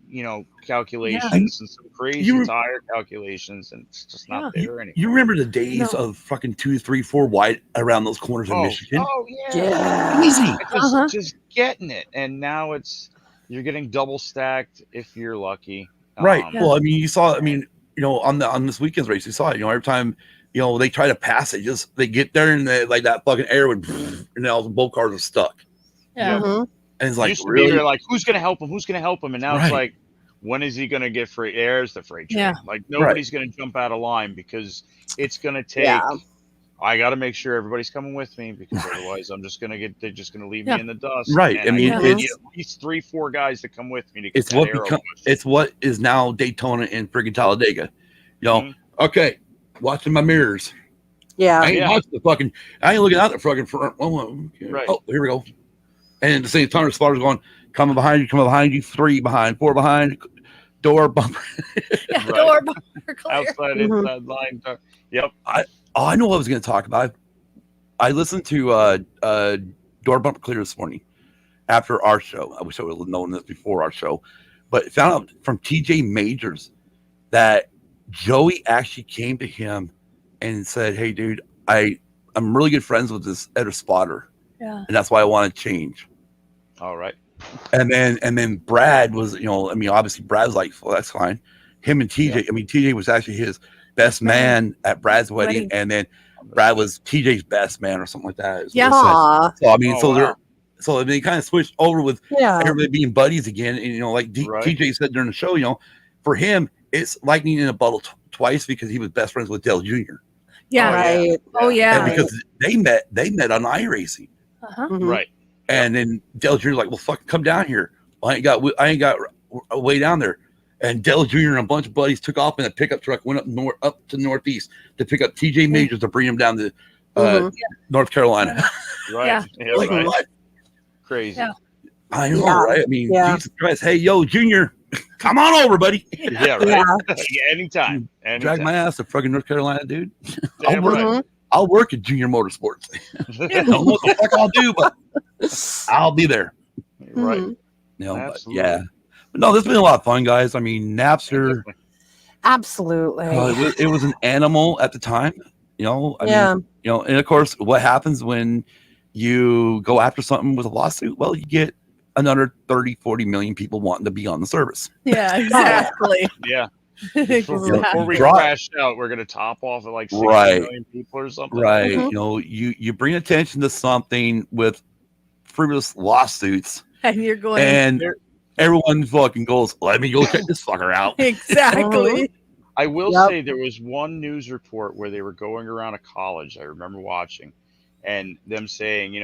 calculations and some crazy tire calculations, and it's just not there anymore. You remember the days of fucking 2, 3, 4 wide around those corners in Michigan? Oh yeah. Easy. Just getting it. And now you're getting double stacked if you're lucky. Right. Well, I mean, you saw, on this weekend's race, you saw it, every time, they try to pass it, they get there and like that fucking air would, and all both cars are stuck. Yeah. Mm-hmm. And it's like, used to be there, like, who's going to help him? Who's going to help him? And now it's like, when is he going to get free? There's the freight train. Yeah. Like, nobody's going to jump out of line because it's going to take, I got to make sure everybody's coming with me because otherwise they're just going to leave me in the dust. Right. And I mean, need at least 3-4 guys to come with me to get it's what is now Daytona and friggin' Talladega. Okay, watching my mirrors. Yeah. I ain't watching I ain't looking out the fucking front. Right. Oh, here we go. And at the same time, the spotters going, coming behind you, 3 behind, 4 behind, door bumper. Door bumper clear. Outside, inside line. Yep. I know what I was going to talk about. I listened to Door Bumper Clear this morning after our show. I wish I would have known this before our show. But found out from TJ Majors that Joey actually came to him and said, hey, dude, I'm really good friends with this other spotter. Yeah. And that's why I want to change. All right. And then Brad was, obviously Brad's like, well, that's fine. Him and TJ, TJ was actually his best man at Brad's wedding. And then Brad was TJ's best man or something like that. Yeah. So they kind of switched over with everybody being buddies again. And, TJ said during the show, for him, it's lightning in a bottle twice because he was best friends with Dale Jr. Yeah. Right. Oh, yeah. And because they met on iRacing. Right. And then Dale Jr. like, well, fucking come down here. I ain't got a way down there. And Dale Jr. and a bunch of buddies took off in a pickup truck, went up to Northeast to pick up TJ Majors to bring him down to North Carolina. Right. Yeah. Like what? Crazy. Yeah. I know, right? I mean, Jesus Christ. Hey, yo, Junior, come on over, buddy. Yeah, right. Anytime. Drag my ass to fucking North Carolina, dude. Damn I'll work at Junior Motorsports. I don't know what the fuck I'll do, but I'll be there. Right. But yeah. But no, this has been a lot of fun, guys. I mean, Napster. Absolutely. It was an animal at the time, and of course, what happens when you go after something with a lawsuit? Well, you get another 30, 40 million people wanting to be on the service. Yeah, exactly. Yeah. Exactly. Before we crash out, we're going to top off at like 60 million people or something. Right. You bring attention to something with frivolous lawsuits. And you're going. And everyone fucking goes, let me go check this fucker out. Exactly. I will say there was one news report where they were going around a college. I remember watching and them saying,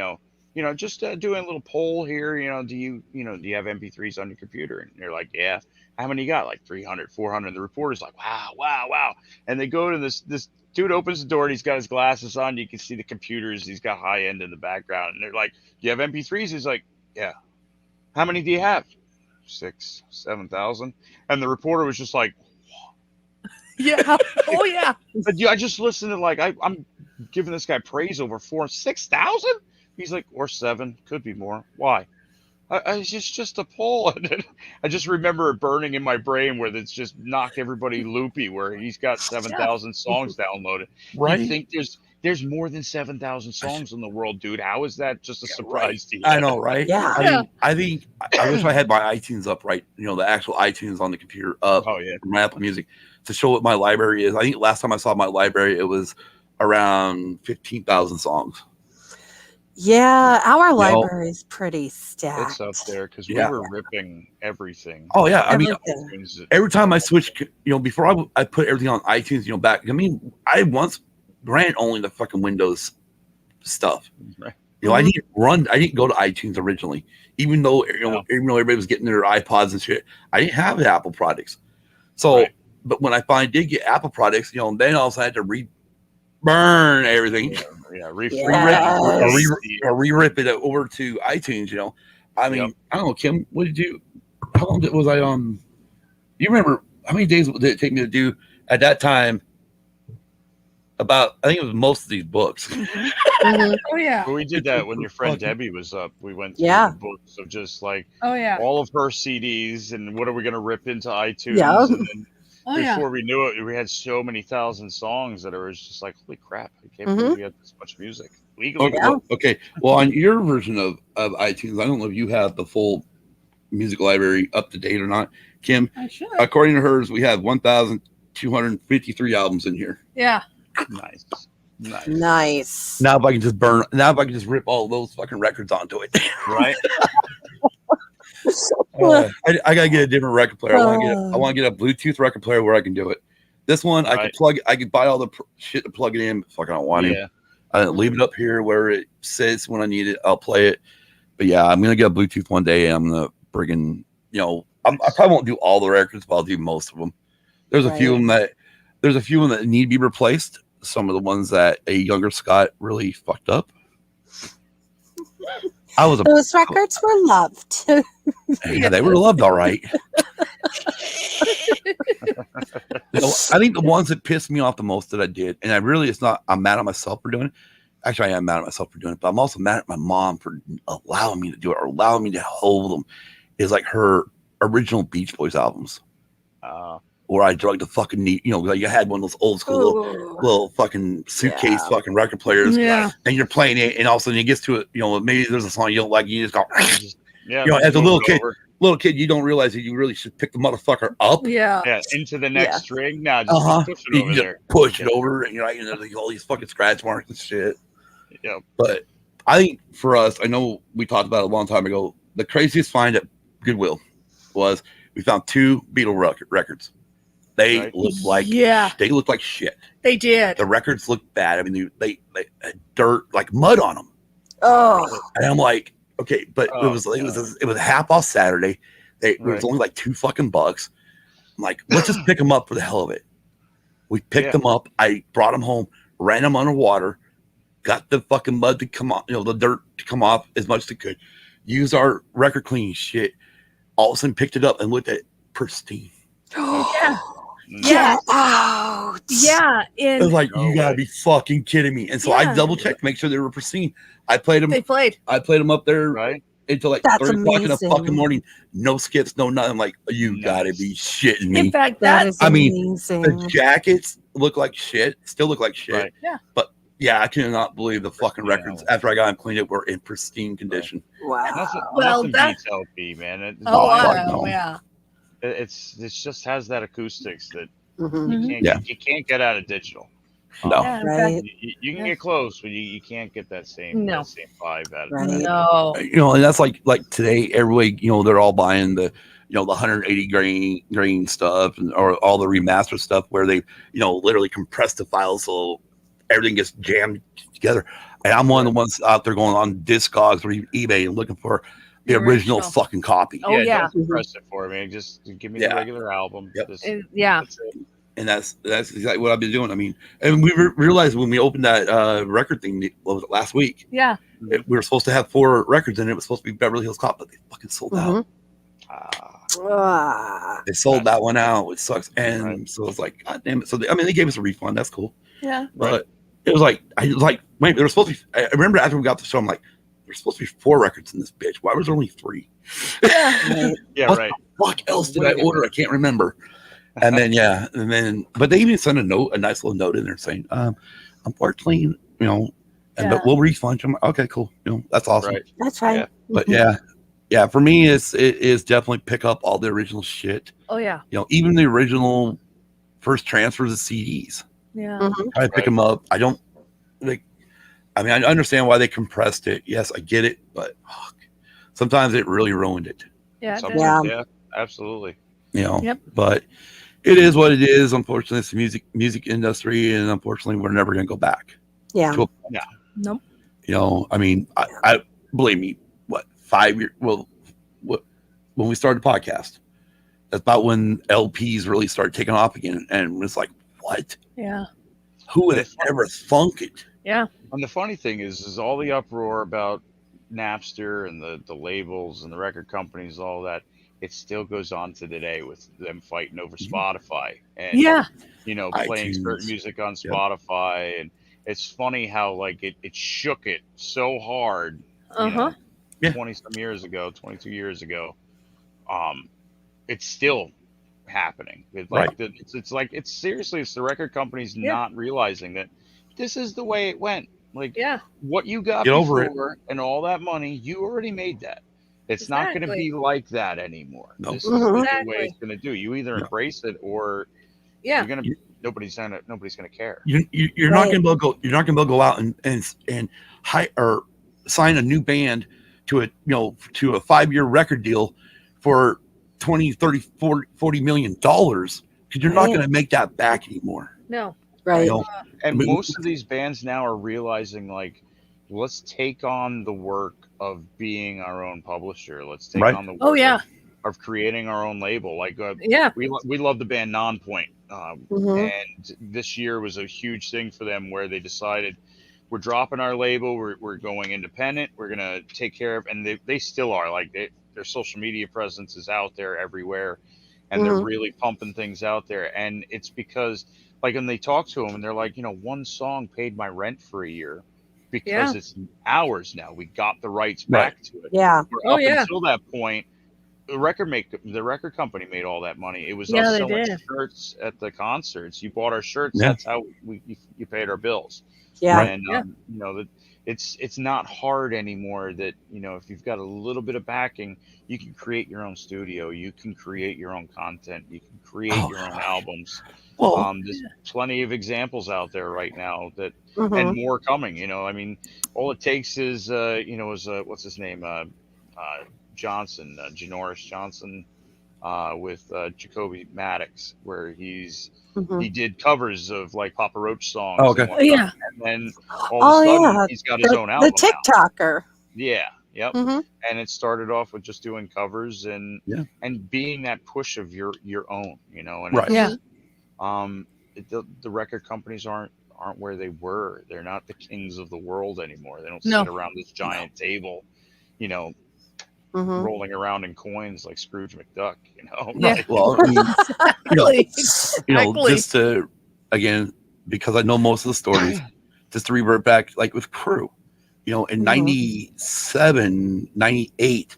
just doing a little poll here, do you have MP3s on your computer? And they're like, yeah. How many you got? Like 300, 400. The reporter's like, wow. And they go to this dude opens the door and he's got his glasses on. You can see the computers. He's got high end in the background. And they're like, do you have MP3s? He's like, yeah. How many do you have? 6,000, 7,000. And the reporter was just like, yeah. Oh, yeah. But I just listened to I'm giving this guy praise over 6,000. He's like, or 7, could be more. Why? It's just a poll. I just remember it burning in my brain where it's just knocked everybody loopy where he's got 7,000 songs downloaded. Right. You think there's more than 7,000 songs in the world, dude. How is that just a surprise to you? I know, right? Yeah. I wish I had my iTunes up, right? The actual iTunes on the computer up for my Apple Music to show what my library is. I think last time I saw my library, it was around 15,000 songs. Yeah, our library is pretty stacked. It's up there because we were ripping everything. Oh yeah, I mean, every time I switch, before I put everything on iTunes, back. I mean, I once ran only the fucking Windows stuff. Right. I didn't go to iTunes originally, even though everybody was getting their iPods and shit. I didn't have the Apple products. So, but when I finally did get Apple products, then I also had to burn everything. Re-rip it over to iTunes. I mean, I don't know, Kim, what did you? How long was I on? You remember how many days did it take me to do at that time? about, I think it was most of these books. Mm-hmm. Oh yeah. Well, we did that when your friend Debbie was up. We went through the books of just like all of her CDs and what are we gonna rip into iTunes? Yeah. And then before we knew it, we had so many thousand songs that it was just like, holy crap! I can't believe we had this much music legally. Okay. Well, on your version of iTunes, I don't know if you have the full music library up to date or not, Kim. I should. According to hers, we have 1,253 albums in here. Yeah. Nice. Now if I can just rip all those fucking records onto it. Right. I gotta get a different record player. I want to get a Bluetooth record player where I can do it. This one I could buy all the shit to plug it in. Fucking I don't want to. I leave it up here where it sits when I need it. I'll play it. But yeah, I'm gonna get a Bluetooth one day. I'm gonna friggin', I probably won't do all the records, but I'll do most of them. There's a few of them that need to be replaced. Some of the ones that a younger Scott really fucked up. Those records were loved. Yeah, they were loved, all right. I think the ones that pissed me off the most that I did, and I'm mad at myself for doing it. Actually, I am mad at myself for doing it, but I'm also mad at my mom for allowing me to do it or allowing me to hold them. Is like her original Beach Boys albums. Where I drug the fucking neat, like you had one of those old school little fucking suitcase fucking record players, and you're playing it, and all of a sudden it gets to it, maybe there's a song you don't like, you just go, as a little kid, you don't realize that you really should pick the motherfucker up, into the next string. Now just push it over there, push it over, and you're like, there's all these fucking scratch marks and shit. Yeah, but I think for us, I know we talked about it a long time ago. The craziest find at Goodwill was we found 2 Beatle records. They looked like they looked like shit. They did. The records looked bad. I mean, they had dirt, like mud on them. Oh, and I'm like, okay, but it was a half off Saturday. It was only like $2 fucking bucks. I'm like, let's just pick them up for the hell of it. We picked them up. I brought them home, ran them underwater, got the fucking mud to come off, the dirt to come off as much as it could. Used our record cleaning shit. All of a sudden, picked it up and looked at it pristine. Get out. Yeah. It was like, you gotta be fucking kidding me. And so I double checked to make sure they were pristine. I played them. I played them up there until like 3 o'clock in the fucking morning. No skips, no nothing. I'm like, you gotta be shitting me. In fact, that's amazing. The jackets look like shit, still look like shit. Right. Yeah. But yeah, I cannot believe the fucking records after I got them cleaned up were in pristine condition. Wow. Nothing beats LP, man. It just has that acoustics that you can't get out of digital. No, you can get close, but you can't get that same vibe out of it. No, and that's like today, everybody, they're all buying the the 180 grain stuff or all the remastered stuff where they literally compress the files so everything gets jammed together. And I'm one of the ones out there going on Discogs or eBay and looking for the original fucking copy. Oh yeah, don't compress it for me. Just give me the regular album. Yep. That's and that's exactly what I've been doing. I mean, and we realized when we opened that record thing, what was it, last week? Yeah, we were supposed to have 4 records, and it was supposed to be Beverly Hills Cop, but they fucking sold out. They sold that one out, which sucks. And so it's like, God damn it. So they gave us a refund. That's cool. Yeah, but it was like, wait, there was supposed to be. I remember after we got the show, I'm like, there's supposed to be 4 records in this bitch. Why was there only 3? What the fuck else did I order? I can't remember. And then, but they even sent a nice little note in there saying, unfortunately, but we'll refund you. Okay, cool. That's awesome. Right. That's right. Yeah. But yeah, for me, it is definitely pick up all the original shit. Oh yeah. Even the original first transfers of CDs. Yeah. I pick them up. I don't like. I mean, I understand why they compressed it. Yes, I get it, but sometimes it really ruined it. Yeah. Yeah, absolutely. But it is what it is. Unfortunately, it's the music industry, and unfortunately, we're never going to go back. Yeah. Nope. I mean, I believe me. 5 years? Well, when we started the podcast, that's about when LPs really started taking off again, and it's like, what? Yeah. Who would have ever thunk it? Yeah. And the funny thing is all the uproar about Napster and the labels and the record companies, all that. it still goes on to today with them fighting over Spotify and playing certain music on Spotify. And it's funny how like it shook it so hard, 20 some years ago, 22 years ago. It's still happening. It's the record companies not realizing that this is the way it went. Like what you got before and all that money, you already made that. It's not going to be like that anymore. Nope. This is the way it's going to do. You either embrace it or you're going to. Nobody's going to care. You're not going to go. You're not going to go out and hire or sign a new band to a 5-year record deal for $20, $30, $40 million because you're not going to make that back anymore. No. Right. And most of these bands now are realizing like, let's take on the work of being our own publisher. Let's take on the work of creating our own label. Like, we love the band Nonpoint. And this year was a huge thing for them where they decided we're dropping our label. We're going independent. We're going to take care of, and they still are like their social media presence is out there everywhere and they're really pumping things out there. And it's because like, when they talk to them and they're like, one song paid my rent for a year. Because it's ours now. We got the rights back to it. Yeah. Up until that point, the record company made all that money. It was us selling shirts at the concerts. You bought our shirts. Yeah. That's how you paid our bills. Yeah. And it's not hard anymore. That if you've got a little bit of backing, you can create your own studio. You can create your own content. You can create your own albums. Well, there's plenty of examples out there right now that, and more coming. I mean, all it takes is, what's his name, Johnson, Janoris Johnson, with Jacoby Maddox, where he did covers of like Papa Roach songs. Oh, okay. And then all of a sudden he's got his own album. The TikToker. Yeah. Yep. And it started off with just doing covers and being that push of your own, and the record companies aren't where they were. They're not the kings of the world anymore. They don't sit around this giant table, rolling around in coins like Scrooge McDuck, Right. Well, just to, again, because I know most of the stories, just to revert back, like with Crew, in 97, 98,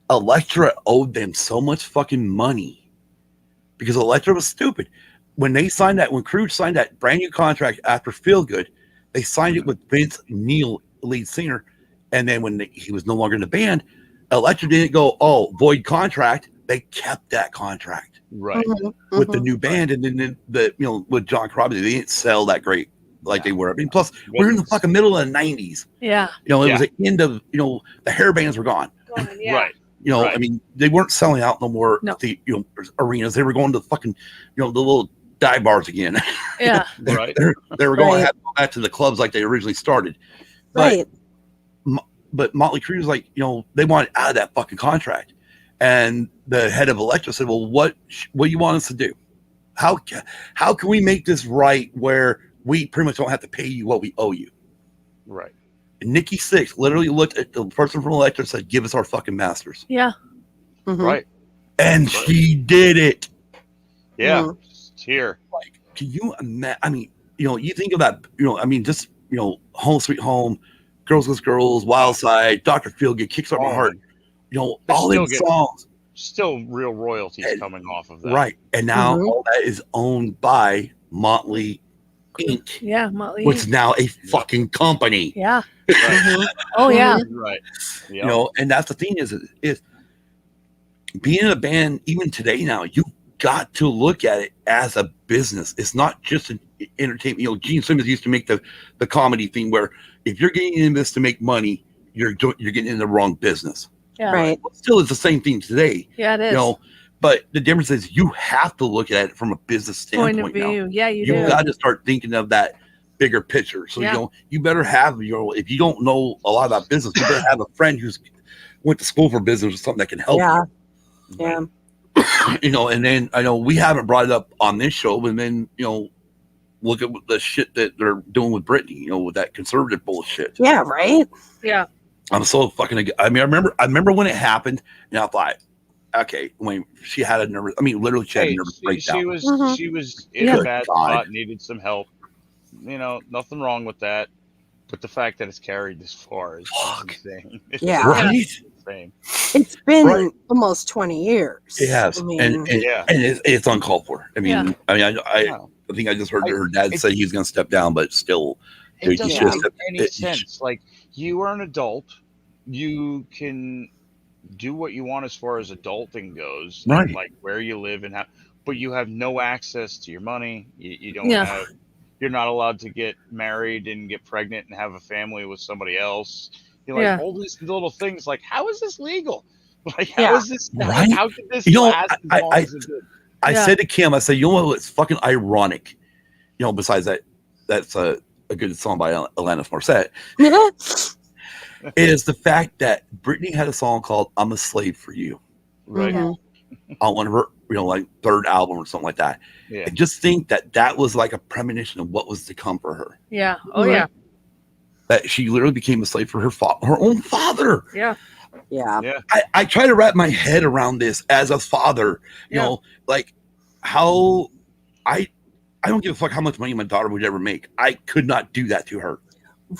Elektra owed them so much fucking money because Elektra was stupid. When Crew signed that brand new contract after Feel Good, they signed it with Vince Neil, lead singer. And then when he was no longer in the band, Elektra didn't go, void contract. They kept that contract with the new band. And then with John Crosby, they didn't sell that great like they were. I mean, plus we're in the fucking middle of the 90s. Yeah. It was the end of, the hair bands were gone. Right. I mean, they weren't selling out no more the arenas. They were going to the fucking, the little dive bars again. Yeah. They were going back to the clubs like they originally started. But Motley Crue was like, they wanted out of that fucking contract. And the head of Elektra said, well, what do you want us to do? How can we make this right where we pretty much don't have to pay you what we owe you? Right. And Nikki Sixx literally looked at the person from Elektra and said, give us our fucking masters. Yeah. Right. And she did it. Yeah. Here. Like, can you imagine? I mean, you think of that, just, Home Sweet Home, Girls with Girls, Wild Side, Dr. Feelgood, Kicks Up My Heart, all these songs. Still real royalties coming off of that. Right. And now all that is owned by Motley Inc. Yeah, Motley. Which is now a fucking company. Yeah. Right. Oh, yeah. Right. Yep. And that's the thing is being in a band, even today now, you got to look at it as a business. It's not just an entertainment. Gene Simmons used to make the comedy thing where if you're getting in this to make money, you're getting in the wrong business. Yeah. Right. But still, it's the same thing today. Yeah, it is. But the difference is you have to look at it from a business standpoint. Point of view. Now. Yeah, You got to start thinking of that bigger picture. So you better have if you don't know a lot about business, you better have a friend who's went to school for business or something that can help you. Yeah. And then I know we haven't brought it up on this show, and then look at the shit that they're doing with Britney, with that conservative bullshit. Yeah, right. Yeah. I'm so fucking. I mean, I remember when it happened, and I thought, okay, when she had a nervous, I mean, literally she had a nervous breakdown. She was in a bad spot, needed some help. You know, nothing wrong with that. But the fact that it's carried this far is insane. Right? Insane. It's been almost 20 years. It has. I mean, and it's uncalled for. I mean, I think I just heard her dad say he's going to step down, but still, it doesn't make any sense. Like, you are an adult. You can do what you want as far as adulting goes, right? Like where you live and how, but you have no access to your money. You don't have. You're not allowed to get married and get pregnant and have a family with somebody else. You're like all these little things. Like, how is this legal? Like, how is this? Right? How could this last as long as it did? I said to Kim, I said, you know what's fucking ironic? You know, besides that's a good song by Alanis Morissette. Is the fact that Britney had a song called "I'm a Slave for You," right? On one of her, like third album or something like that. Yeah. I just think that was like a premonition of what was to come for her. Yeah. Oh yeah. That she literally became a slave for her own father. Yeah. Yeah. I try to wrap my head around this as a father. You know, like how I don't give a fuck how much money my daughter would ever make. I could not do that to her.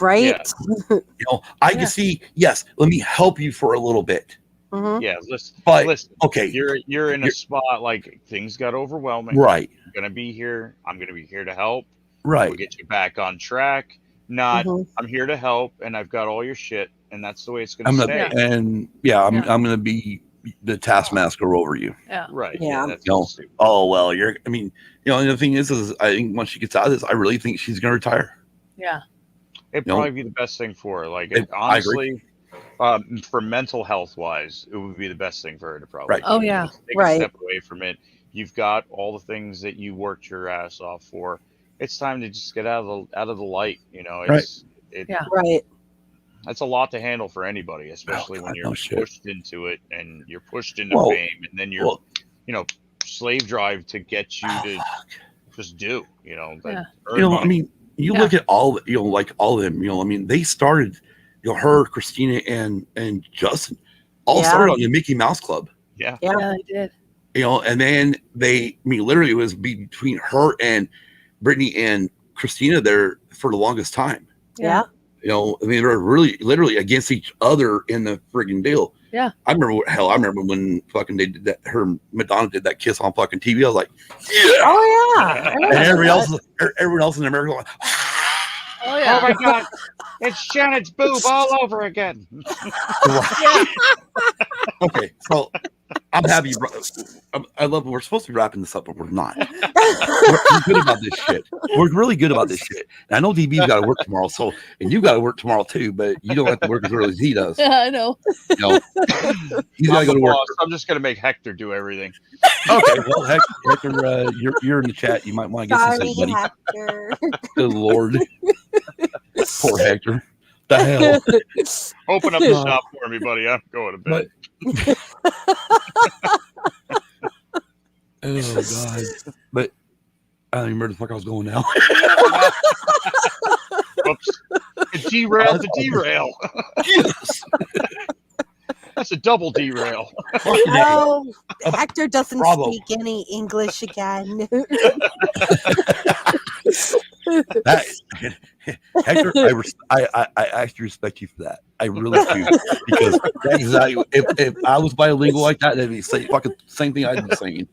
Right. Yeah. You know, I can see, yes, let me help you for a little bit. Mm-hmm. Yeah, listen, okay, you're in a spot like things got overwhelming. Right. I'm gonna be here to help. Right. We'll get you back on track. Not I'm here to help and I've got all your shit and that's the way it's gonna stay. I'm gonna be the taskmaster over you. Yeah. Right. Yeah. That's oh well, and the thing is I think once she gets out of this, I really think she's gonna retire. Yeah. It'd probably be the best thing for her. Like, honestly, for mental health wise, it would be the best thing for her to probably Oh yeah. take a step away from it. You've got all the things that you worked your ass off for. It's time to just get out of the light. You know, it's right. That's a lot to handle for anybody, especially when you're pushed into it and you're pushed into fame, and then you're slave drive to get you to just do. You know, I mean. You look at all, like all of them, I mean, they started, her, Christina, and Justin all started on the Mickey Mouse Club. Yeah, they did. And then literally it was between her and Brittany and Christina there for the longest time. Yeah. I mean, they were really literally against each other in the friggin' deal. Yeah. I remember when fucking they did that, Madonna did that kiss on fucking TV. I was like, oh yeah. And everyone else in America was like, oh yeah. Oh my God. It's Janet's boob all over again. Okay, so I'm happy. I love. We're supposed to be wrapping this up, but we're not. We're good about this shit. We're really good about this shit. And I know DB's got to work tomorrow, and you got to work tomorrow too. But you don't have to work as early as he does. Yeah, I know. He's got to go to work. I'm just gonna make Hector do everything. Okay, well, Hector, you're in the chat. You might want to get some sense, buddy. Hector. Good Lord, poor Hector. The hell. Open up the shop for me, buddy. I'm going to bed. Oh God! But I don't even remember the fuck I was going now. Oops! It derailed the derail. Yes. That's a double derail. Oh, Hector doesn't speak any English again. Hector, I actually respect you for that. I really do, because that's exactly, if I was bilingual like that, that'd be the same thing I'd be saying.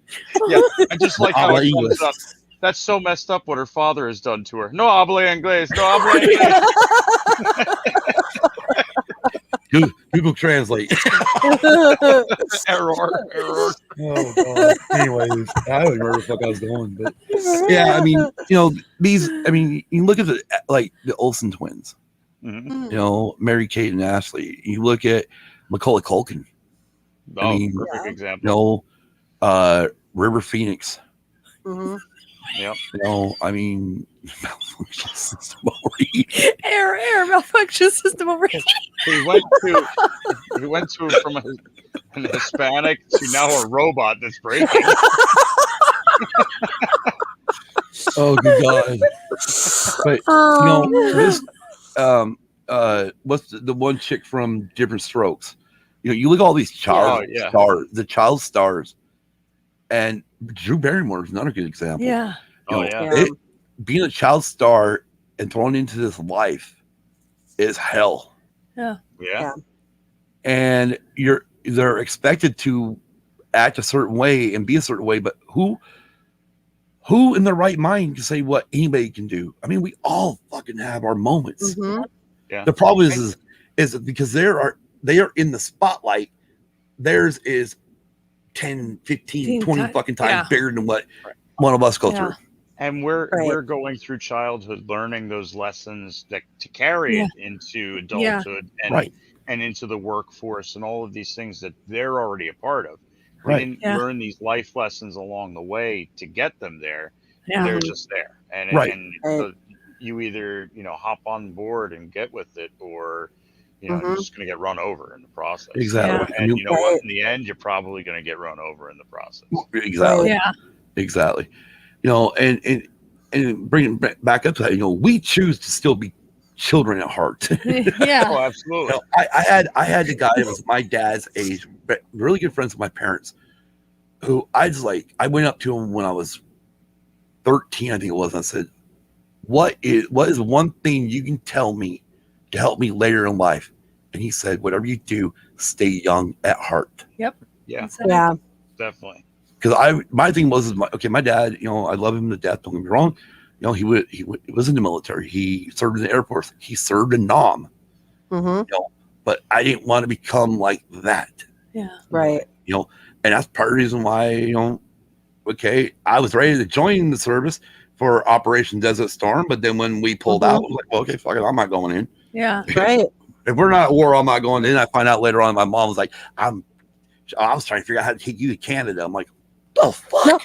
Yeah, I just like how it comes up. That's so messed up what her father has done to her. No habla inglés. No habla inglés. Google Translate. Error. Oh God. Anyways, I don't remember where the fuck I was going, but yeah, I mean, you look at the Olsen twins. Mm-hmm. Mary-Kate and Ashley. You look at Macaulay Culkin. Perfect example. River Phoenix. Mm-hmm. Yep. Malfunction system overheating. Malfunction system overheating. He went to from an Hispanic to now a robot that's breaking. Oh good God! But this what's the one chick from Different Strokes? you look at all these stars, the child stars, and Drew Barrymore is another good example. Yeah. Being a child star and thrown into this life is hell. Yeah. And they're expected to act a certain way and be a certain way, but who in their right mind can say what anybody can do? I mean, we all fucking have our moments. The problem is because they are in the spotlight. Theirs is 10, 15, 20 fucking times bigger than what one of us go through. And we're going through childhood, learning those lessons to carry it into adulthood and into the workforce and all of these things that they're already a part of. We didn't learn these life lessons along the way to get them there. They're just there. And so you either, hop on board and get with it, or, you're just going to get run over in the process. Exactly. And you know what? In the end, you're probably going to get run over in the process. Exactly. Yeah. Exactly. And bringing back up to that, we choose to still be children at heart. Oh, absolutely. I had the guy that was my dad's age, really good friends with my parents, who I went up to him when I was 13, I think it was, and I said, what is one thing you can tell me to help me later in life? And he said, whatever you do, stay young at heart. Yep. Yeah. Definitely. Because my thing was, my dad, I love him to death, don't get me wrong. He was in the military. He served in the Air Force. He served in Nam. But I didn't want to become like that. Yeah. Right. And that's part of the reason why, I was ready to join the service for Operation Desert Storm, but then when we pulled out, I was like, well, okay, fuck it, I'm not going in. Yeah. Right. If we're not at war, I'm not going in. I find out later on, my mom was like, I was trying to figure out how to take you to Canada. I'm like, the fuck?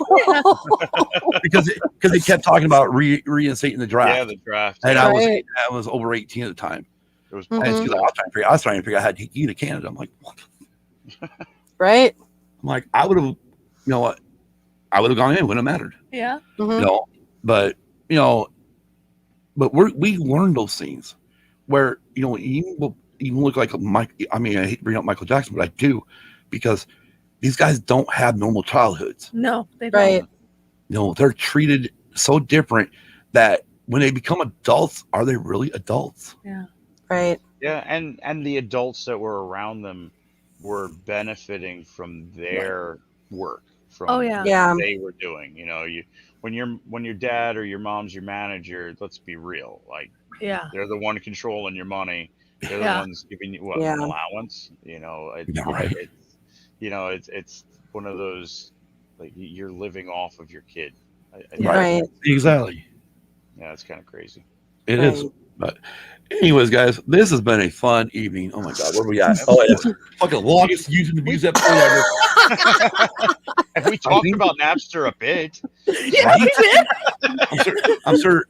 because he kept talking about reinstating the draft. Yeah, the draft. And I was over 18 at the time. It was and she's like, I was trying to figure out how to take you to Canada. I'm like, what? Right. I'm like, I would have, I would have gone in. It wouldn't have mattered. Yeah. But we learned those things where, even look like Mike. I mean, I hate to bring up Michael Jackson, but I do, because these guys don't have normal childhoods. No, they don't. Right. They're treated so different that when they become adults, are they really adults? Yeah. Right. Yeah, and the adults that were around them were benefiting from their work, from what they were doing. When your dad or your mom's your manager, let's be real, they're the one controlling your money. They're the ones giving you an allowance. It's one of those, you're living off of your kid. Right. Exactly. Yeah, it's kind of crazy. It is. But anyways, guys, this has been a fun evening. Oh my God, where are we at? Oh, it's fucking longest using the views episode ever. Have we talked about Napster a bit? Yeah, we did. I'm sure.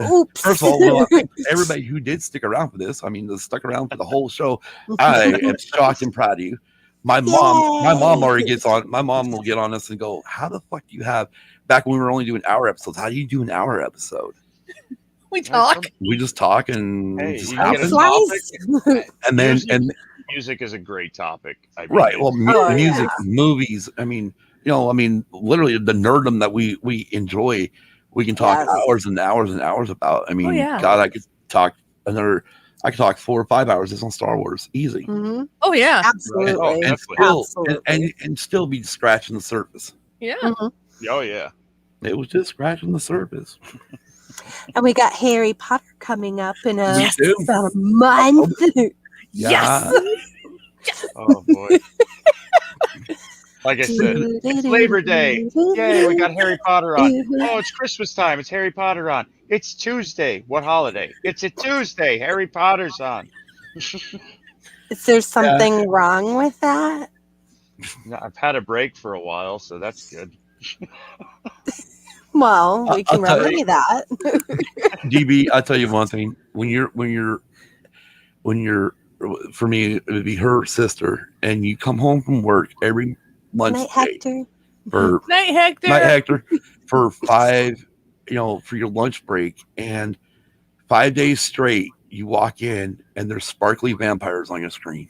Oops. First of all, everybody who did stick around for this, stuck around for the whole show, I am shocked and proud of you. My mom already gets on. My mom will get on us and go, "How the fuck do you have?" Back when we were only doing hour episodes, how do you do an hour episode? We talk. We just talk and just and then music is a great topic. Well, music, movies. Literally the nerdom that we enjoy. We can talk hours and hours and hours about. God, I could talk 4 or 5 hours just on Star Wars, easy. Mm-hmm. Oh yeah, absolutely. And still be scratching the surface. Yeah. Mm-hmm. Oh yeah. It was just scratching the surface. And we got Harry Potter coming up in about a month. Yes. Oh boy. Like I said, it's Labor Day. Yay, we got Harry Potter on. Oh, it's Christmas time. It's Harry Potter on. It's Tuesday. What holiday? It's a Tuesday. Harry Potter's on. Is there something wrong with that? No, I've had a break for a while, so that's good. Well, we can remedy that. DB, I'll tell you one thing. When you're, for me, it would be her sister, and you come home from work every lunch Night Hector. Night Hector. For 5, for your lunch break, and 5 days straight, you walk in and there's sparkly vampires on your screen.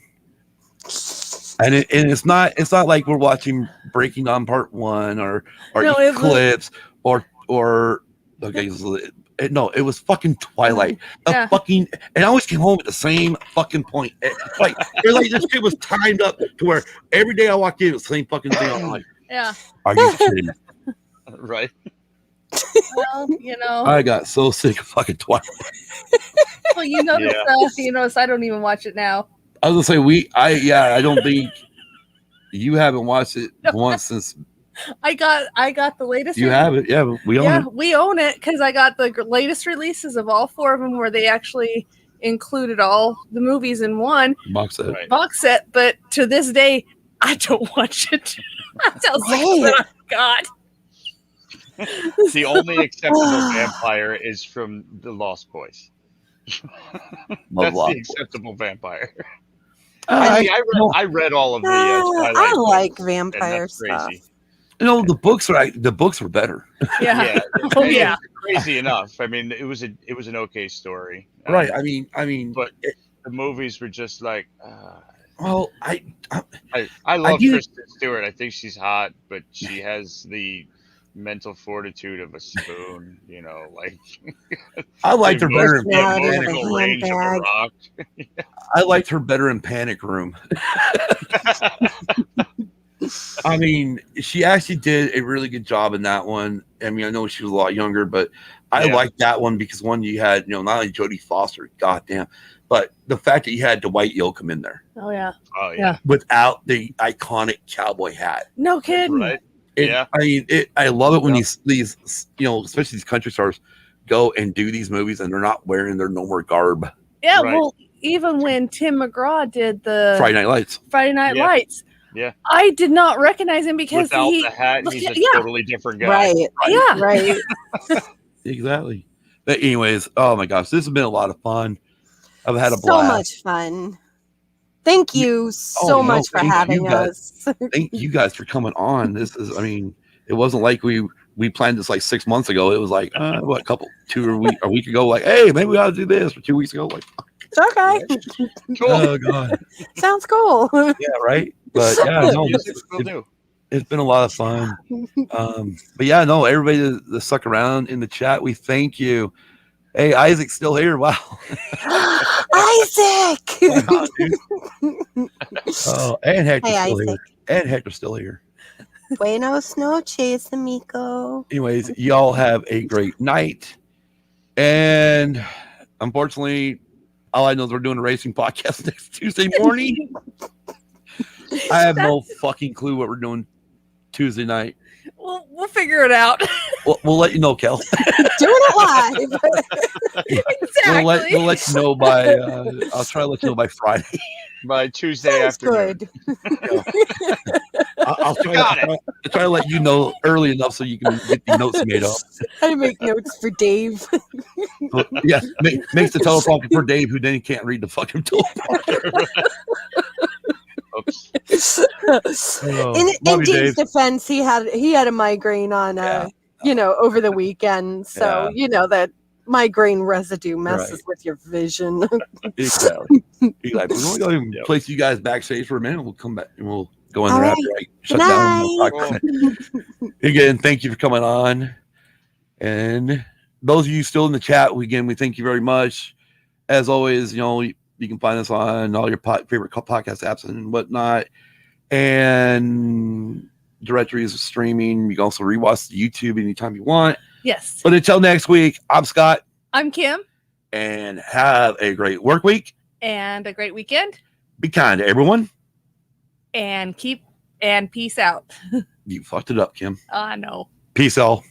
And it's not like we're watching Breaking On Part 1 or Eclipse or okay. No, it was fucking Twilight. And I always came home at the same fucking point. It's like this shit was timed up to where every day I walked in, it was the same fucking thing. I'm like, are you kidding me? Right. Well, I got so sick of fucking Twilight. Well, you notice I don't even watch it now. I was gonna say I don't think you haven't watched it once since. I got the latest. You have it, yeah. We own it. Yeah, we own it because I got the latest releases of all 4 of them, where they actually included all the movies in one box set. Right. But to this day, I don't watch it. Oh God. The only acceptable vampire is from The Lost Boys. That's the acceptable vampire. I read all of the. I like vampire stuff. Crazy. The books were better. Yeah. Crazy enough. I mean, it was an okay story. Right. I mean, but the movies were just like. Well, I love Kristen Stewart. I think she's hot, but she has the mental fortitude of a spoon. I liked her better in range of a rock. I liked her better in Panic Room. I mean, she actually did a really good job in that one. I mean, I know she was a lot younger, but I liked that one because you had, not only Jodie Foster, goddamn, but the fact that you had Dwight Yoakam in there. Oh yeah. Without the iconic cowboy hat. No kidding. Right. I mean, I love it when these especially these country stars go and do these movies and they're not wearing their normal garb. Yeah, right. Well, even when Tim McGraw did the Friday Night Lights. Yeah. I did not recognize him because without the hat, he's a totally different guy. Right. Yeah. Right. Exactly. But anyways, oh my gosh, this has been a lot of fun. I've had a blast. So much fun. Thank you so much for having us. Thank you guys for coming on. This is, I mean, it wasn't like we planned this like 6 months ago. It was like a week ago, like, hey, maybe we ought to do this. Or 2 weeks ago, like, okay. Cool. Oh God. Sounds cool. Yeah, right. But yeah, no, it's been a lot of fun. But yeah, no, everybody that stuck around in the chat, we thank you. Hey, Isaac's still here. Wow. Isaac. Wow, oh, and Hector's still here. And Hector's still here. Buenos noches, amigo. Anyways, y'all have a great night. And unfortunately, all I know is we're doing a racing podcast next Tuesday morning. I have no fucking clue what we're doing Tuesday night. We'll figure it out. We'll let you know, Kel. Doing it live. Exactly. We'll let you know by. I'll try to let you know by Friday. By Tuesday afternoon. Good. I'll try to let you know early enough so you can get the notes made up. I make notes for Dave. Yeah, makes the teleprompter for Dave, who then he can't read the fucking teleprompter. In Dave's defense, he had a migraine on over the weekend, so that migraine residue messes with your vision. Exactly. We're going to go and place you guys backstage for a minute. We'll come back and we'll go in there after I shut down. We'll again, thank you for coming on. And those of you still in the chat, we thank you very much. As always, you can find us on all your favorite podcast apps and whatnot, and directories of streaming. You can also rewatch the YouTube anytime you want. Yes. But until next week, I'm Scott. I'm Kim. And have a great work week. And a great weekend. Be kind to everyone. And peace out. You fucked it up, Kim. I know. Peace, all.